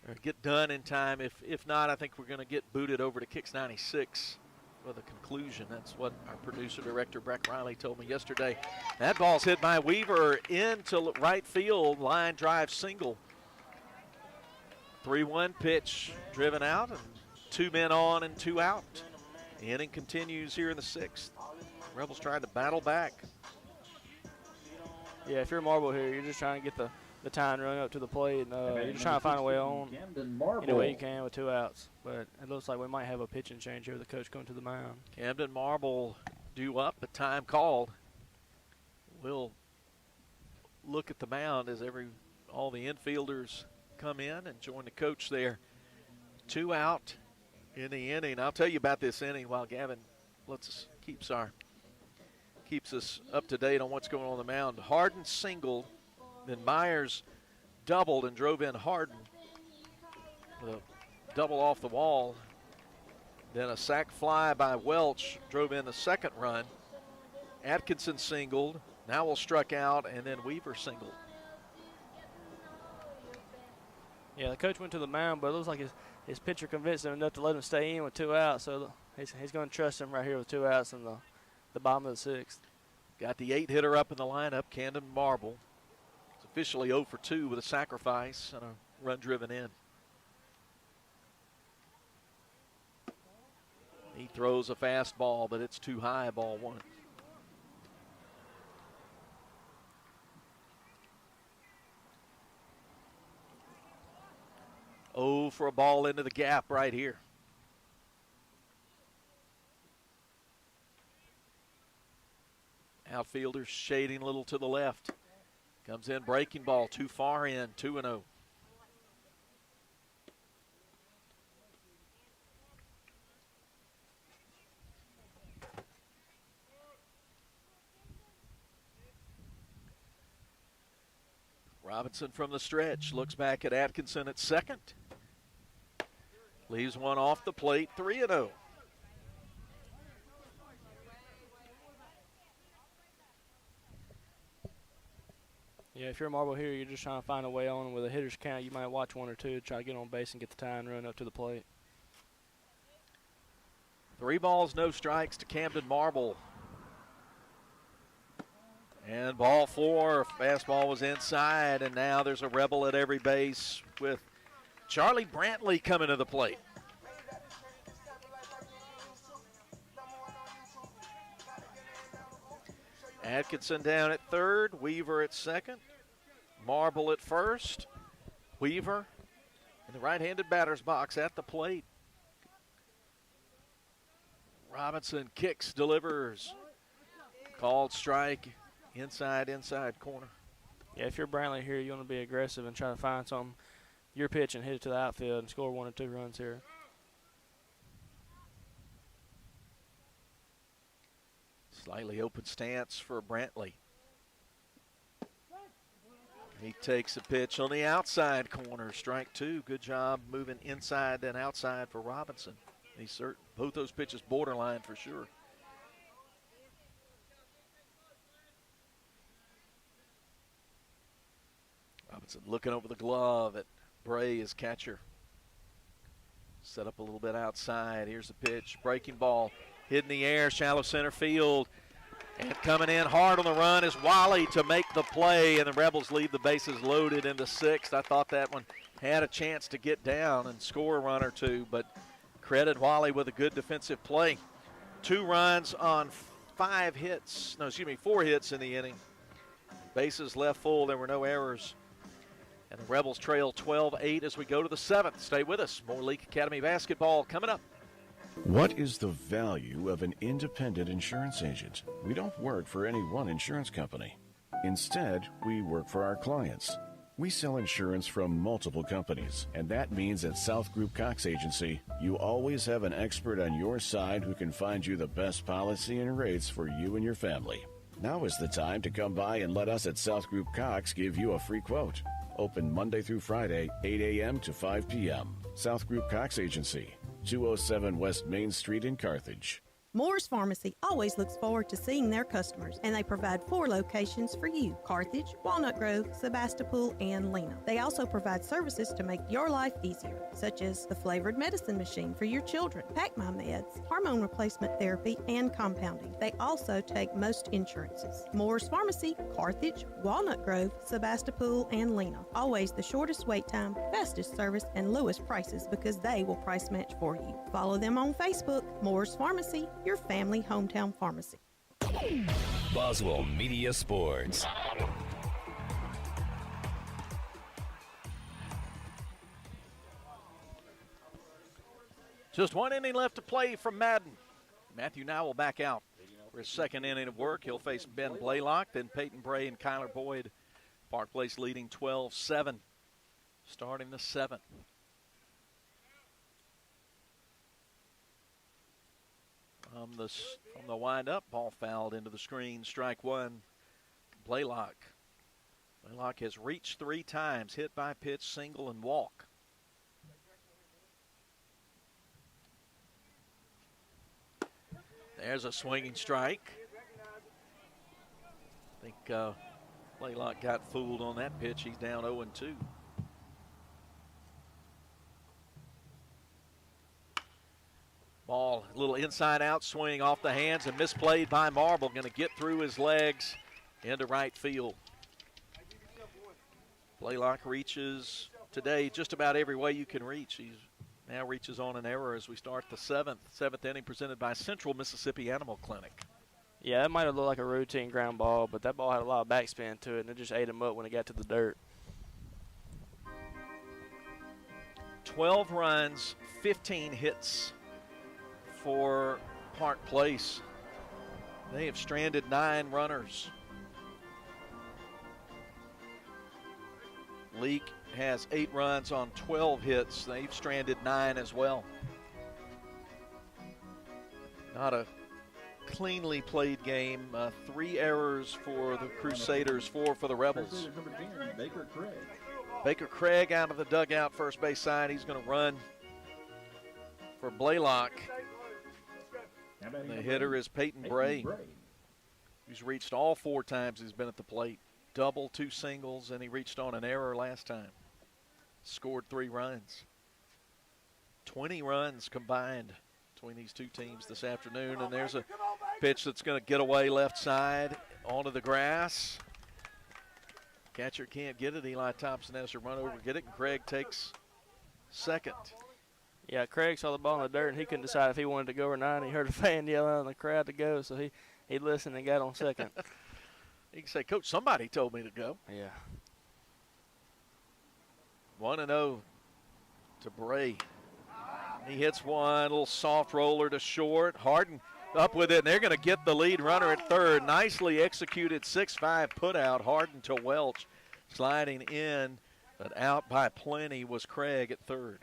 or get done in time. If not, I think we're going to get booted over to Kicks 96 with a conclusion. That's what our producer director Breck Riley told me yesterday. That ball's hit by Weaver into right field, line drive single. 3-1 pitch driven out, and 2 men on and 2 out. The inning continues here in the 6th. Rebels trying to battle back. Yeah, if you're Marble here, you're just trying to get the tying run up to the plate. And, you're just trying to find a way on any way you can with 2 outs. But it looks like we might have a pitching change here with the coach going to the mound. Camden Marble due up, but time called. We'll look at the mound as all the infielders come in and join the coach there. 2 out in the inning. I'll tell you about this inning while Gavin keeps us up to date on what's going on the mound. Harden singled, then Myers doubled and drove in Harden with a double off the wall. Then a sac fly by Welch drove in the 2nd run. Atkinson singled, Nowell struck out, and then Weaver singled. Yeah, the coach went to the mound, but it looks like his pitcher convinced him enough to let him stay in with 2 outs. So he's going to trust him right here with 2 outs in the bottom of the 6th. Got the 8-hitter up in the lineup, Camden Marble. It's officially 0 for 2 with a sacrifice and a run driven in. He throws a fastball, but it's too high, ball 1. Oh, for a ball into the gap right here. Outfielder shading a little to the left. Comes in, breaking ball, too far in, 2-0. Robinson from the stretch, looks back at Atkinson at 2nd. Leaves one off the plate, 3-0. Yeah, if you're a Marble here, you're just trying to find a way on. With a hitter's count, you might watch 1 or 2, try to get on base and get the tying run up to the plate. 3 balls, no strikes to Camden Marble. And ball 4, fastball was inside, and now there's a Rebel at every base with Charlie Brantley coming to the plate. Atkinson down at 3rd, Weaver at 2nd, Marble at 1st, Weaver in the right-handed batter's box at the plate. Robinson kicks, delivers, called strike, inside corner. Yeah, if you're Brantley here, you want to be aggressive and try to find something. Your pitch and hit it to the outfield and score 1 or 2 runs here. Slightly open stance for Brantley. He takes a pitch on the outside corner, strike 2. Good job moving inside and outside for Robinson. Both those pitches borderline for sure. Robinson looking over the glove at Bray as catcher. Set up a little bit outside. Here's the pitch. Breaking ball. Hit in the air. Shallow center field. And coming in hard on the run is Wally to make the play. And the Rebels leave the bases loaded in the 6th. I thought that one had a chance to get down and score a run or 2. But credit Wally with a good defensive play. 2 runs on 4 hits in the inning. Bases left full. There were no errors. And the Rebels trail 12-8 as we go to the 7th. Stay with us. More Leake Academy basketball coming up. What is the value of an independent insurance agent? We don't work for any one insurance company. Instead, we work for our clients. We sell insurance from multiple companies, and that means at South Group Cox Agency, you always have an expert on your side who can find you the best policy and rates for you and your family. Now is the time to come by and let us at South Group Cox give you a free quote. Open Monday through Friday, 8 a.m. to 5 p.m. South Group Cox Agency, 207 West Main Street in Carthage. Moore's Pharmacy always looks forward to seeing their customers, and they provide 4 locations for you: Carthage, Walnut Grove, Sebastopol, and Lena. They also provide services to make your life easier, such as the flavored medicine machine for your children, Pack My Meds, hormone replacement therapy, and compounding. They also take most insurances. Moore's Pharmacy, Carthage, Walnut Grove, Sebastopol, and Lena. Always the shortest wait time, fastest service, and lowest prices because they will price match for you. Follow them on Facebook. Moore's Pharmacy, your family hometown pharmacy. Boswell Media Sports. Just one inning left to play from Madden. Matthew Nowell back out for his second inning of work. He'll face Ben Blaylock, then Peyton Bray and Kyler Boyd. Park Place leading 12-7, starting the 7th. From the wind-up, ball fouled into the screen, strike one, Blaylock. Blaylock has reached 3 times, hit by pitch, single, and walk. There's a swinging strike. I think Blaylock got fooled on that pitch. He's down 0-2. Ball, a little inside-out swing off the hands and misplayed by Marble. Going to get through his legs into right field. Blaylock reaches today just about every way you can reach. He now reaches on an error as we start the 7th inning, presented by Central Mississippi Animal Clinic. Yeah, that might have looked like a routine ground ball, but that ball had a lot of backspin to it, and it just ate him up when it got to the dirt. 12 runs, 15 hits for Park Place. They have stranded 9 runners. Leake has 8 runs on 12 hits. They've stranded 9 as well. Not a cleanly played game. 3 errors for the Crusaders, 4 for the Rebels. Number 10, Baker Craig. Baker Craig out of the dugout, first base side. He's going to run for Blaylock. The hitter is Peyton Bray, who's reached all 4 times he's been at the plate. Double, 2 singles, and he reached on an error last time. Scored 3 runs. 20 runs combined between these 2 teams this afternoon, and there's a pitch that's going to get away left side onto the grass. Catcher can't get it. Eli Thompson has to run over, get it, and Craig takes second. Yeah, Craig saw the ball in the dirt, and he couldn't decide if he wanted to go or not. He heard a fan yell out in the crowd to go, so he listened and got on second. You can say, Coach, somebody told me to go. Yeah. 1-0 to Bray. He hits one, little soft roller to short. Harden up with it, and they're going to get the lead runner at third. Nicely executed 6-5 put out. Harden to Welch. Sliding in, but out by plenty was Craig at third.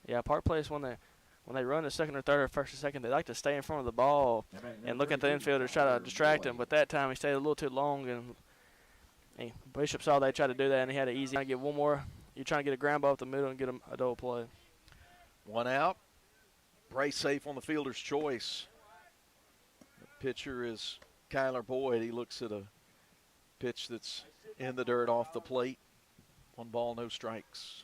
Yeah, Park Place, when they run to second or third or first or second, they like to stay in front of the ball and look at the infielder, try to distract him. But that time he stayed a little too long, and Bishop saw they tried to do that, and he had it easy. Trying to get one more. You're trying to get a ground ball up the middle and get him a double play. 1 out. Bray safe on the fielder's choice. The pitcher is Kyler Boyd. He looks at a pitch that's in the dirt off the plate. 1 ball, no strikes.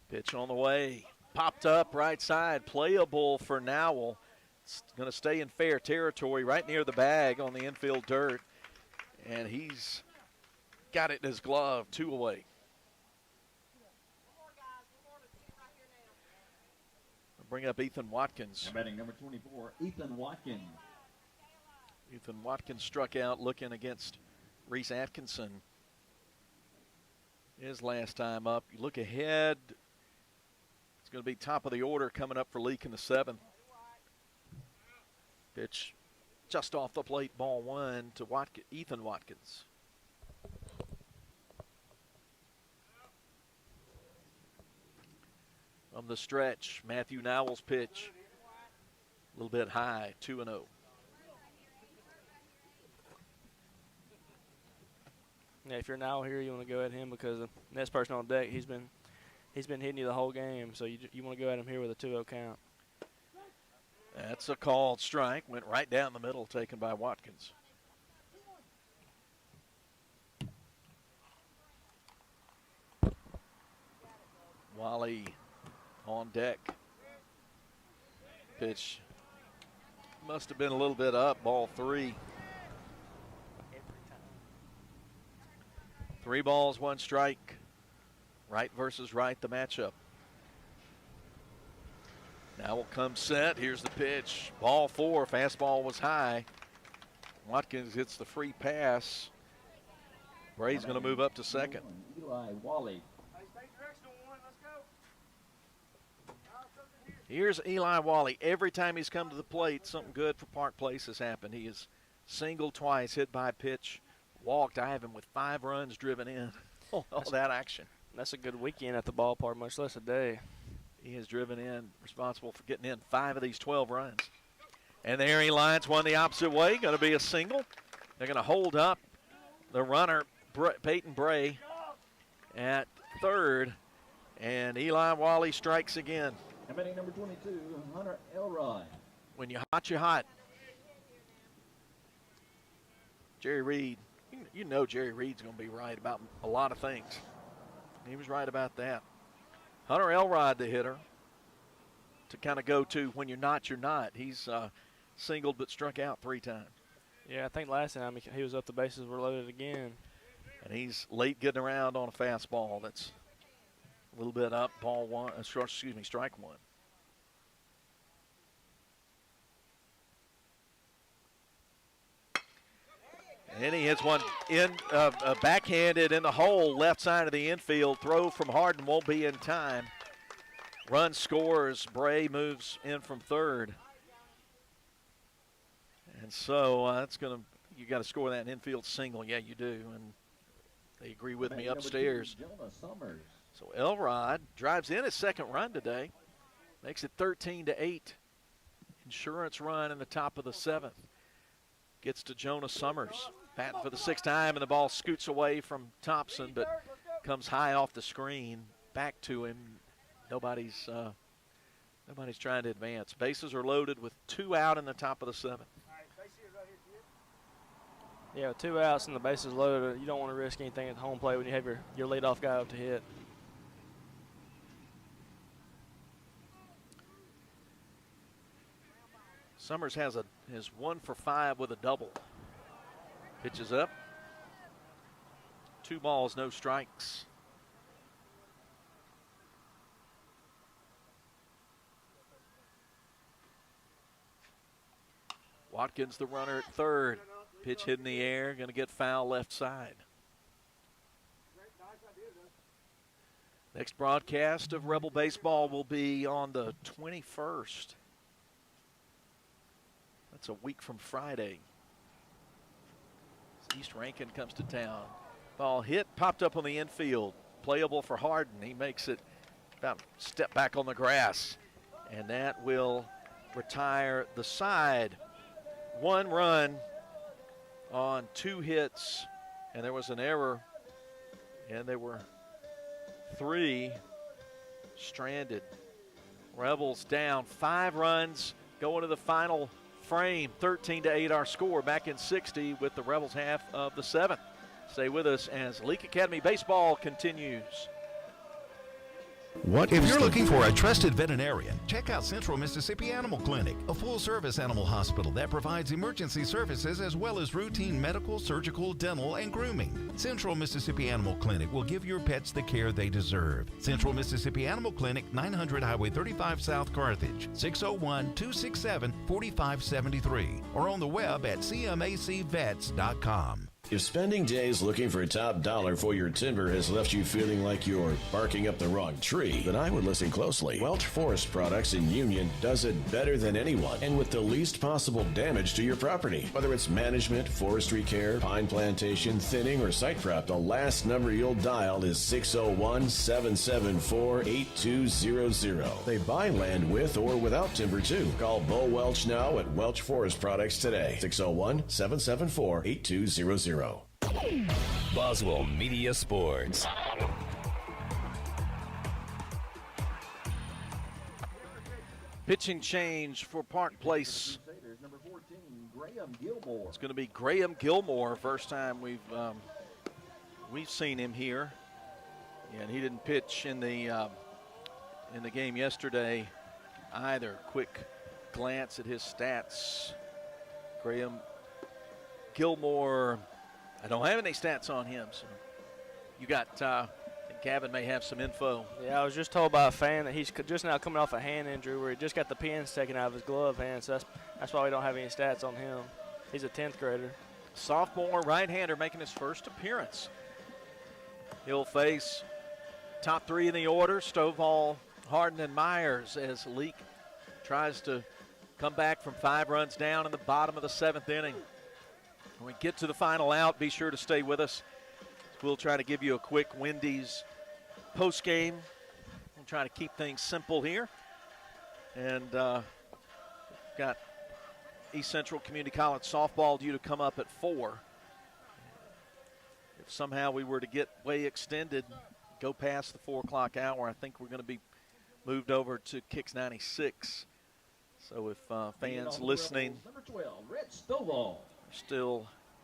Pitch on the way. Popped up right side. Playable for Nowell. It's going to stay in fair territory right near the bag on the infield dirt. And he's got it in his glove. 2 away. I'll bring up Ethan Watkins. Batting number 24, Ethan Watkins. Ethan Watkins struck out looking against Reese Atkinson his last time up. You look ahead. It's going to be top of the order coming up for Leake in the 7th. Pitch just off the plate, ball 1 to Ethan Watkins. From the stretch, Matthew Nowell's pitch. A little bit high, 2-0. Yeah, if you're now here, you want to go at him because the next person on deck, he's been hitting you the whole game. So you want to go at him here with a 2-0 count. That's a called strike. Went right down the middle, taken by Watkins. Wally on deck. Pitch must have been a little bit up. Ball 3. 3 balls, 1 strike. Right versus right, the matchup. Now will come set. Here's the pitch. Ball 4. Fastball was high. Watkins hits the free pass. Bray's going to move up to second. Eli Wally. Here's Eli Wally. Every time he's come to the plate, something good for Park Place has happened. He is singled twice, hit by a pitch, walked. I have him with 5 runs driven in. All that action. That's a good weekend at the ballpark, much less a day. He has driven in, responsible for getting in 5 of these 12 runs. And there he lines one the opposite way. Going to be a single. They're going to hold up the runner, Peyton Bray, at third. And Eli Wally strikes again. Now batting number 22, Hunter Elrod. When you're hot, you're hot. Jerry Reed, you know Jerry Reed's going to be right about a lot of things. He was right about that. Hunter Elrod, the hitter, to kind of go to when you're not, you're not. He's singled but struck out 3 times. Yeah, I think last time he was up, the bases were loaded again. And he's late getting around on a fastball that's a little bit up. Strike 1. And he hits one in backhanded in the hole, left side of the infield. Throw from Harden won't be in time. Run scores. Bray moves in from third. And so that's going to, you got to score that infield single. Yeah, you do. And they agree with me upstairs. So Elrod drives in his second run today. Makes it 13-8. Insurance run in the top of the 7th. Gets to Jonah Summers. Batting for the 6th time, and the ball scoots away from Thompson, but comes high off the screen. Back to him. Nobody's trying to advance. Bases are loaded with 2 out in the top of the 7th. Yeah, with 2 outs and the bases loaded, you don't want to risk anything at the home plate when you have your leadoff guy up to hit. Summers has his 1 for 5 with a double. Pitches up. 2 balls, no strikes. Watkins, the runner at third. Pitch hit in the air, going to get foul left side. Next broadcast of Rebel Baseball will be on the 21st. That's a week from Friday. East Rankin comes to town. Ball hit, popped up on the infield. Playable for Harden. He makes it about a step back on the grass. And that will retire the side. 1 run on 2 hits. And there was an error. And there were 3 stranded. Rebels down 5 runs going to the final frame. 13-8 our score, back in 60 with the Rebels half of the 7th. Stay with us as Leake Academy Baseball continues. If you're looking for a trusted veterinarian, check out Central Mississippi Animal Clinic, a full-service animal hospital that provides emergency services as well as routine medical, surgical, dental, and grooming. Central Mississippi Animal Clinic will give your pets the care they deserve. Central Mississippi Animal Clinic, 900 Highway 35 South Carthage, 601-267-4573, or on the web at cmacvets.com. If spending days looking for top dollar for your timber has left you feeling like you're barking up the wrong tree, then I would listen closely. Welch Forest Products in Union does it better than anyone and with the least possible damage to your property. Whether it's management, forestry care, pine plantation, thinning, or site prep, the last number you'll dial is 601-774-8200. They buy land with or without timber too. Call Bo Welch now at Welch Forest Products today. 601-774-8200. Boswell Media Sports. Pitching change for Park Place. Number 14, Graham Gilmore. It's going to be Graham Gilmore. First time we've seen him here, and he didn't pitch in the game yesterday either. Quick glance at his stats. Graham Gilmore. I don't have any stats on him, so you got. I think Gavin may have some info. Yeah, I was just told by a fan that he's just now coming off a hand injury where he just got the pins taken out of his glove hand, so that's why we don't have any stats on him. He's a 10th grader. Sophomore right-hander making his first appearance. He'll face top three in the order, Stovall, Harden, and Myers, as Leake tries to come back from 5 runs down in the bottom of the 7th inning. When we get to the final out, be sure to stay with us. We'll try to give you a quick Wendy's post-game. We'll try to keep things simple here. And got East Central Community College softball due to come up at 4. If somehow we were to get way extended, go past the 4 o'clock hour, I think we're going to be moved over to Kicks 96. So if fans listening Number 12, Red Stovall.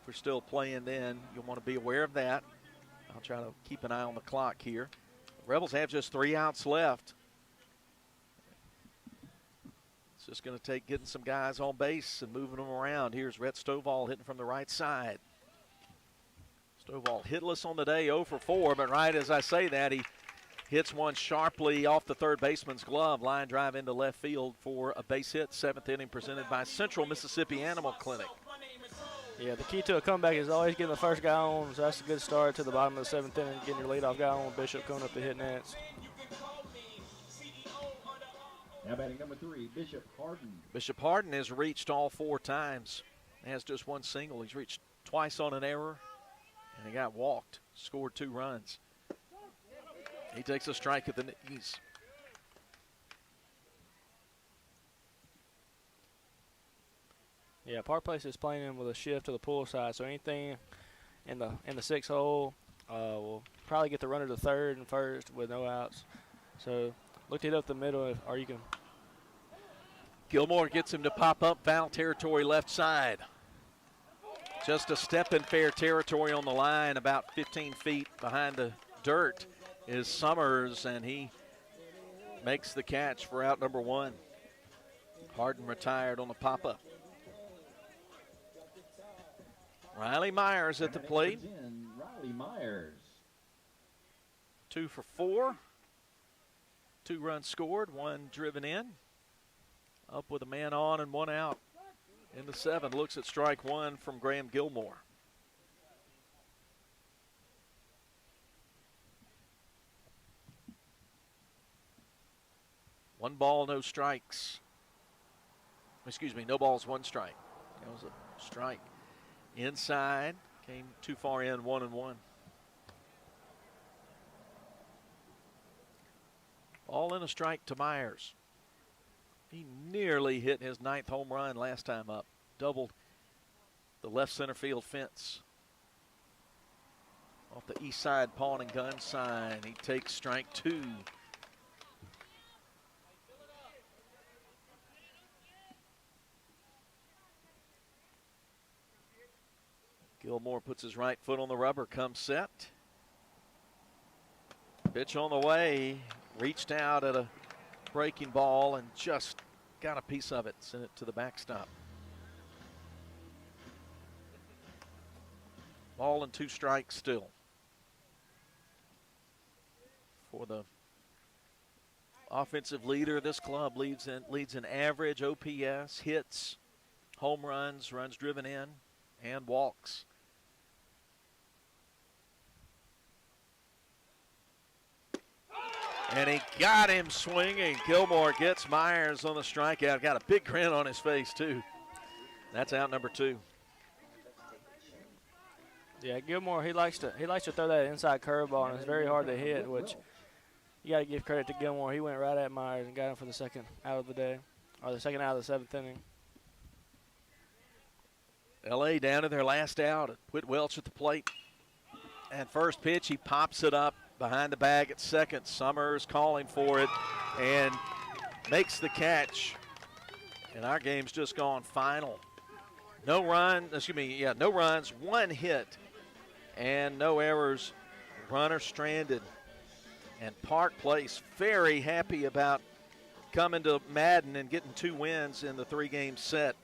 we're still playing, then you'll want to be aware of that. I'll try to keep an eye on the clock here. The Rebels have just 3 outs left. It's just going to take getting some guys on base and moving them around. Here's Rhett Stovall hitting from the right side. Stovall hitless on the day, 0 for 4, but right as I say that, he hits one sharply off the third baseman's glove. Line drive into left field for a base hit. 7th inning presented by Central Mississippi Animal Clinic. Yeah, the key to a comeback is always getting the first guy on, so that's a good start to the bottom of the 7th inning, getting your leadoff guy on. Bishop coming up to hit nets. Now batting number 3, Bishop Harden. Bishop Harden has reached all 4 times. Has just 1 single. He's reached twice on an error, and he got walked. Scored 2 runs. He takes a strike at the knees. Yeah, Park Place is playing him with a shift to the pull side, so anything in the 6 hole will probably get the runner to third and first with no outs. So look to hit up the middle, or you can. Gilmore gets him to pop up, foul territory left side. Just a step in fair territory on the line, about 15 feet behind the dirt is Summers, and he makes the catch for out number 1. Harden retired on the pop-up. Riley Myers at the plate. Riley Myers. 2 for 4. 2 runs scored, 1 driven in. Up with a man on and 1 out. In the 7, looks at strike 1 from Graham Gilmore. One ball, no strikes. Excuse me, no balls, 1 strike. That was a strike. Inside, came too far in, 1-1. Ball and a strike to Myers. He nearly hit his 9th home run last time up. Doubled the left center field fence. Off the east side pawn and gun sign. He takes strike 2. Gilmore puts his right foot on the rubber, comes set. Pitch on the way, reached out at a breaking ball and just got a piece of it, sent it to the backstop. Ball and 2 strikes still for the offensive leader. This club leads in average, OPS, hits, home runs, runs driven in, and walks. And he got him swinging. Gilmore gets Myers on the strikeout. Got a big grin on his face, too. That's out number 2. Yeah, Gilmore, he likes to throw that inside curveball, and it's very hard to hit, which you got to give credit to Gilmore. He went right at Myers and got him for the second out of the day, or the second out of the 7th inning. L.A. down to their last out. Whit Welch at the plate. And first pitch, he pops it up behind the bag at second. Summers calling for it and makes the catch. And our game's just gone final. No runs, 1 hit, and no errors. Runner stranded. And Park Place very happy about coming to Madden and getting 2 wins in the 3-game set.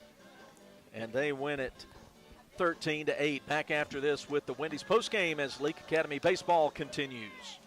And they win it 13-8. Back after this with the Wendy's postgame as Leake Academy baseball continues.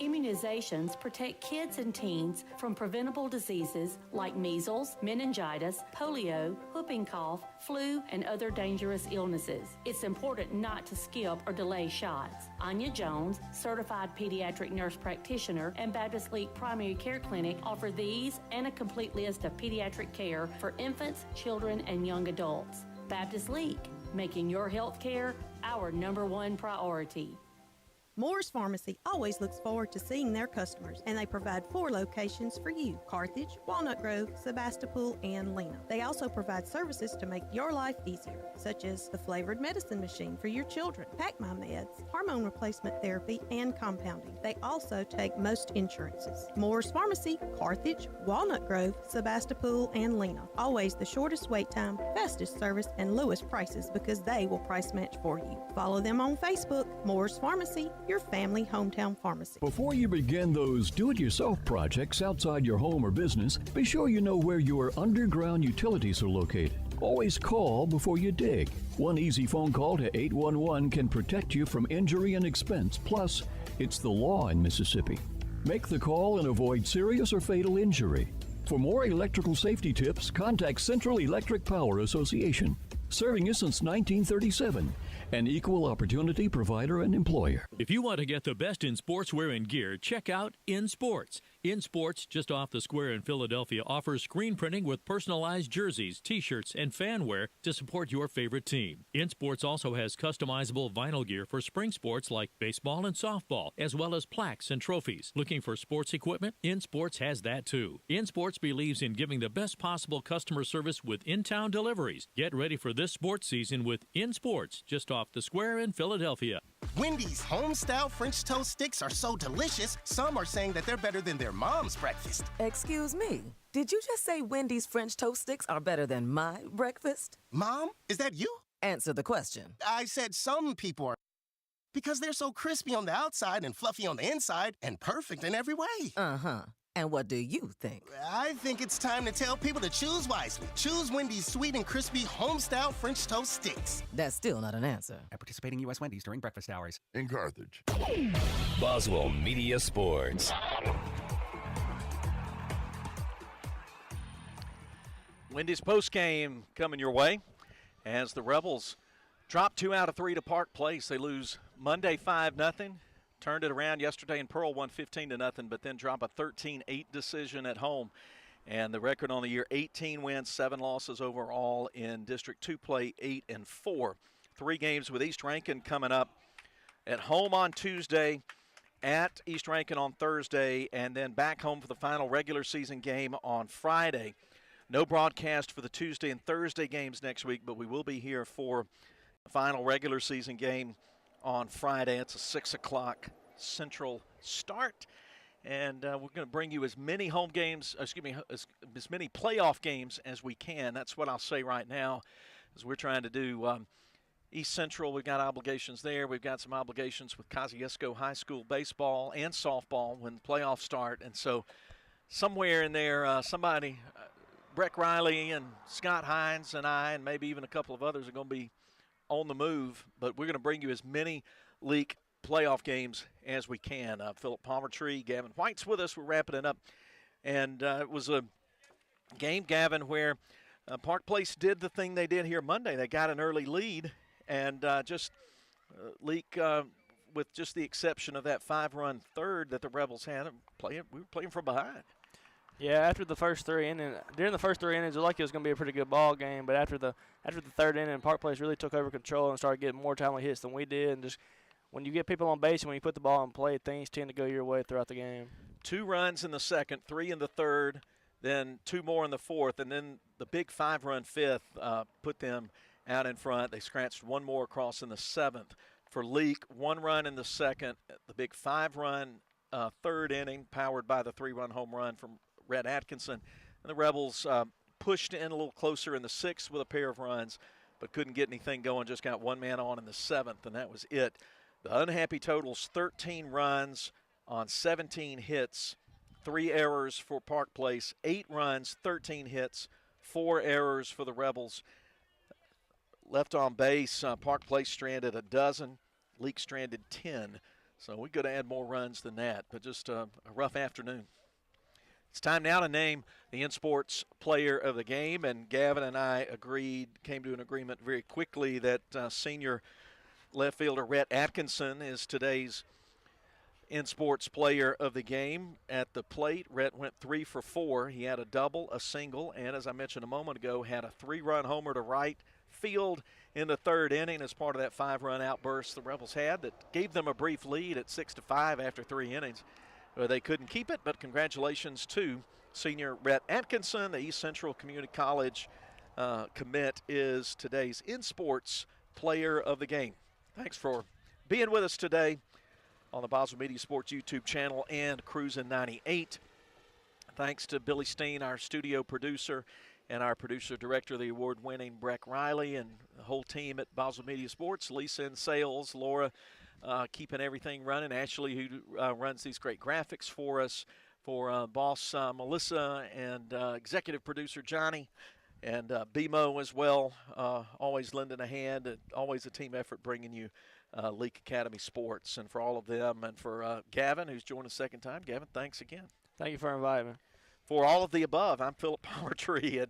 Immunizations protect kids and teens from preventable diseases like measles, meningitis, polio, whooping cough, flu, and other dangerous illnesses. It's important not to skip or delay shots. Anya Jones, certified pediatric nurse practitioner, and Baptist Leake Primary Care Clinic offer these and a complete list of pediatric care for infants, children, and young adults. Baptist Leake, making your health care our #1 priority. Moore's Pharmacy always looks forward to seeing their customers, and they provide 4 locations for you: Carthage, Walnut Grove, Sebastopol, and Lena. They also provide services to make your life easier, such as the flavored medicine machine for your children, Pack My Meds, hormone replacement therapy, and compounding. They also take most insurances. Moore's Pharmacy, Carthage, Walnut Grove, Sebastopol, and Lena. Always the shortest wait time, fastest service, and lowest prices because they will price match for you. Follow them on Facebook, Moore's Pharmacy, your family hometown pharmacy. Before you begin those do-it-yourself projects outside your home or business, be sure you know where your underground utilities are located. Always call before you dig. One easy phone call to 811 can protect you from injury and expense. Plus, it's the law in Mississippi. Make the call and avoid serious or fatal injury. For more electrical safety tips, contact Central Electric Power Association, serving you since 1937. An equal opportunity provider and employer. If you want to get the best in sportswear and gear, check out In Sports. In Sports, just off the square in Philadelphia, offers screen printing with personalized jerseys, T-shirts, and fan wear to support your favorite team. In Sports also has customizable vinyl gear for spring sports like baseball and softball, as well as plaques and trophies. Looking for sports equipment? In Sports has that too. In Sports believes in giving the best possible customer service with in-town deliveries. Get ready for this sports season with In Sports, just off the square in Philadelphia. Wendy's home-style French toast sticks are so delicious, some are saying that they're better than their mom's breakfast. Excuse me, did you just say Wendy's French toast sticks are better than my breakfast? Mom, is that you? Answer the question. I said some people are, because they're so crispy on the outside and fluffy on the inside and perfect in every way. Uh-huh. And what do you think? I think it's time to tell people to choose wisely. Choose Wendy's sweet and crispy home-style French toast sticks. That's still not an answer. At participating U.S. Wendy's during breakfast hours. In Carthage. Boswell Media Sports. Wendy's postgame coming your way as the Rebels drop 2 out of 3 to Park Place. They lose Monday 5-0. Turned it around yesterday in Pearl, won 15-0, but then drop a 13-8 decision at home. And the record on the year, 18 wins, 7 losses overall in District 2 play, 8-4. 3 games with East Rankin coming up at home on Tuesday, at East Rankin on Thursday, and then back home for the final regular season game on Friday. No broadcast for the Tuesday and Thursday games next week, but we will be here for the final regular season game on Friday. It's a 6 o'clock Central start. And we're going to bring you as many home games, as many playoff games as we can. That's what I'll say right now, as we're trying to do East Central. We've got obligations there. We've got some obligations with Kosciuszko High School baseball and softball when the playoffs start. And so somewhere in there, somebody, Breck Riley and Scott Hines and I, and maybe even a couple of others are going to be on the move, but we're going to bring you as many Leake playoff games as we can. Philip Palmertree, Gavin White's with us. We're wrapping it up. And it was a game, Gavin, where Park Place did the thing they did here Monday. They got an early lead, and Leake, with just the exception of that 5-run third that the Rebels had, we were playing from behind. Yeah, after the first 3 innings, during the first 3 innings, it looked like it was going to be a pretty good ball game. But after the third inning, Park Place really took over control and started getting more timely hits than we did. And just when you get people on base and when you put the ball in play, things tend to go your way throughout the game. 2 runs in the second, 3 in the third. then 2 more in the 4th, and then the big 5-run 5th put them out in front. They scratched 1 more across in the 7th. For Leake, 1 run in the 2nd, the big 5-run 3rd inning, powered by the 3-run home run from Rhett Atkinson. And the Rebels pushed in a little closer in the 6th with a pair of runs, but couldn't get anything going, just got 1 man on in the 7th, and that was it. The unhappy totals, 13 runs on 17 hits, 3 errors for Park Place, 8 runs, 13 hits, 4 errors for the Rebels. Left on base, Park Place stranded 12, Leake stranded 10. So we could add more runs than that, but just a rough afternoon. It's time now to name the InSports Player of the Game, and Gavin and I came to an agreement very quickly that senior left fielder Rhett Atkinson is today's InSports Player of the Game. At the plate, Rhett went 3 for 4. He had a double, a single, and as I mentioned a moment ago, had a 3-run homer to right field in the 3rd inning as part of that 5-run outburst the Rebels had that gave them a brief lead at 6-5 after 3 innings. They couldn't keep it, but congratulations to senior Rhett Atkinson. The East Central Community College commit is today's InSports Player of the Game. Thanks for being with us today on the Boswell Media Sports YouTube channel and Cruisin' 98. Thanks to Billy Steen, our studio producer, and our producer-director, the award-winning Breck Riley, and the whole team at Boswell Media Sports, Lisa in sales, Laura keeping everything running, Ashley, who runs these great graphics for us, for boss Melissa, and executive producer Johnny, and BMO as well, always lending a hand, always a team effort bringing you Leake Academy Sports. And for all of them, and for Gavin, who's joined us second time. Gavin, thanks again. Thank you for inviting me. For all of the above, I'm Philip Powertree,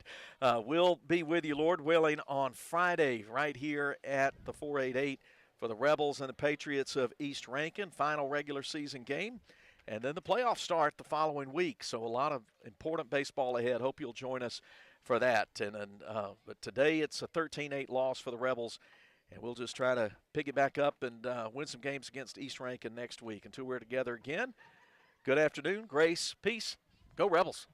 and we'll be with you, Lord willing, on Friday right here at the 488 for the Rebels and the Patriots of East Rankin, final regular season game. And then the playoffs start the following week, so a lot of important baseball ahead. Hope you'll join us for that. But today it's a 13-8 loss for the Rebels, and we'll just try to pick it back up and win some games against East Rankin next week. Until we're together again, good afternoon, grace, peace. Go Rebels.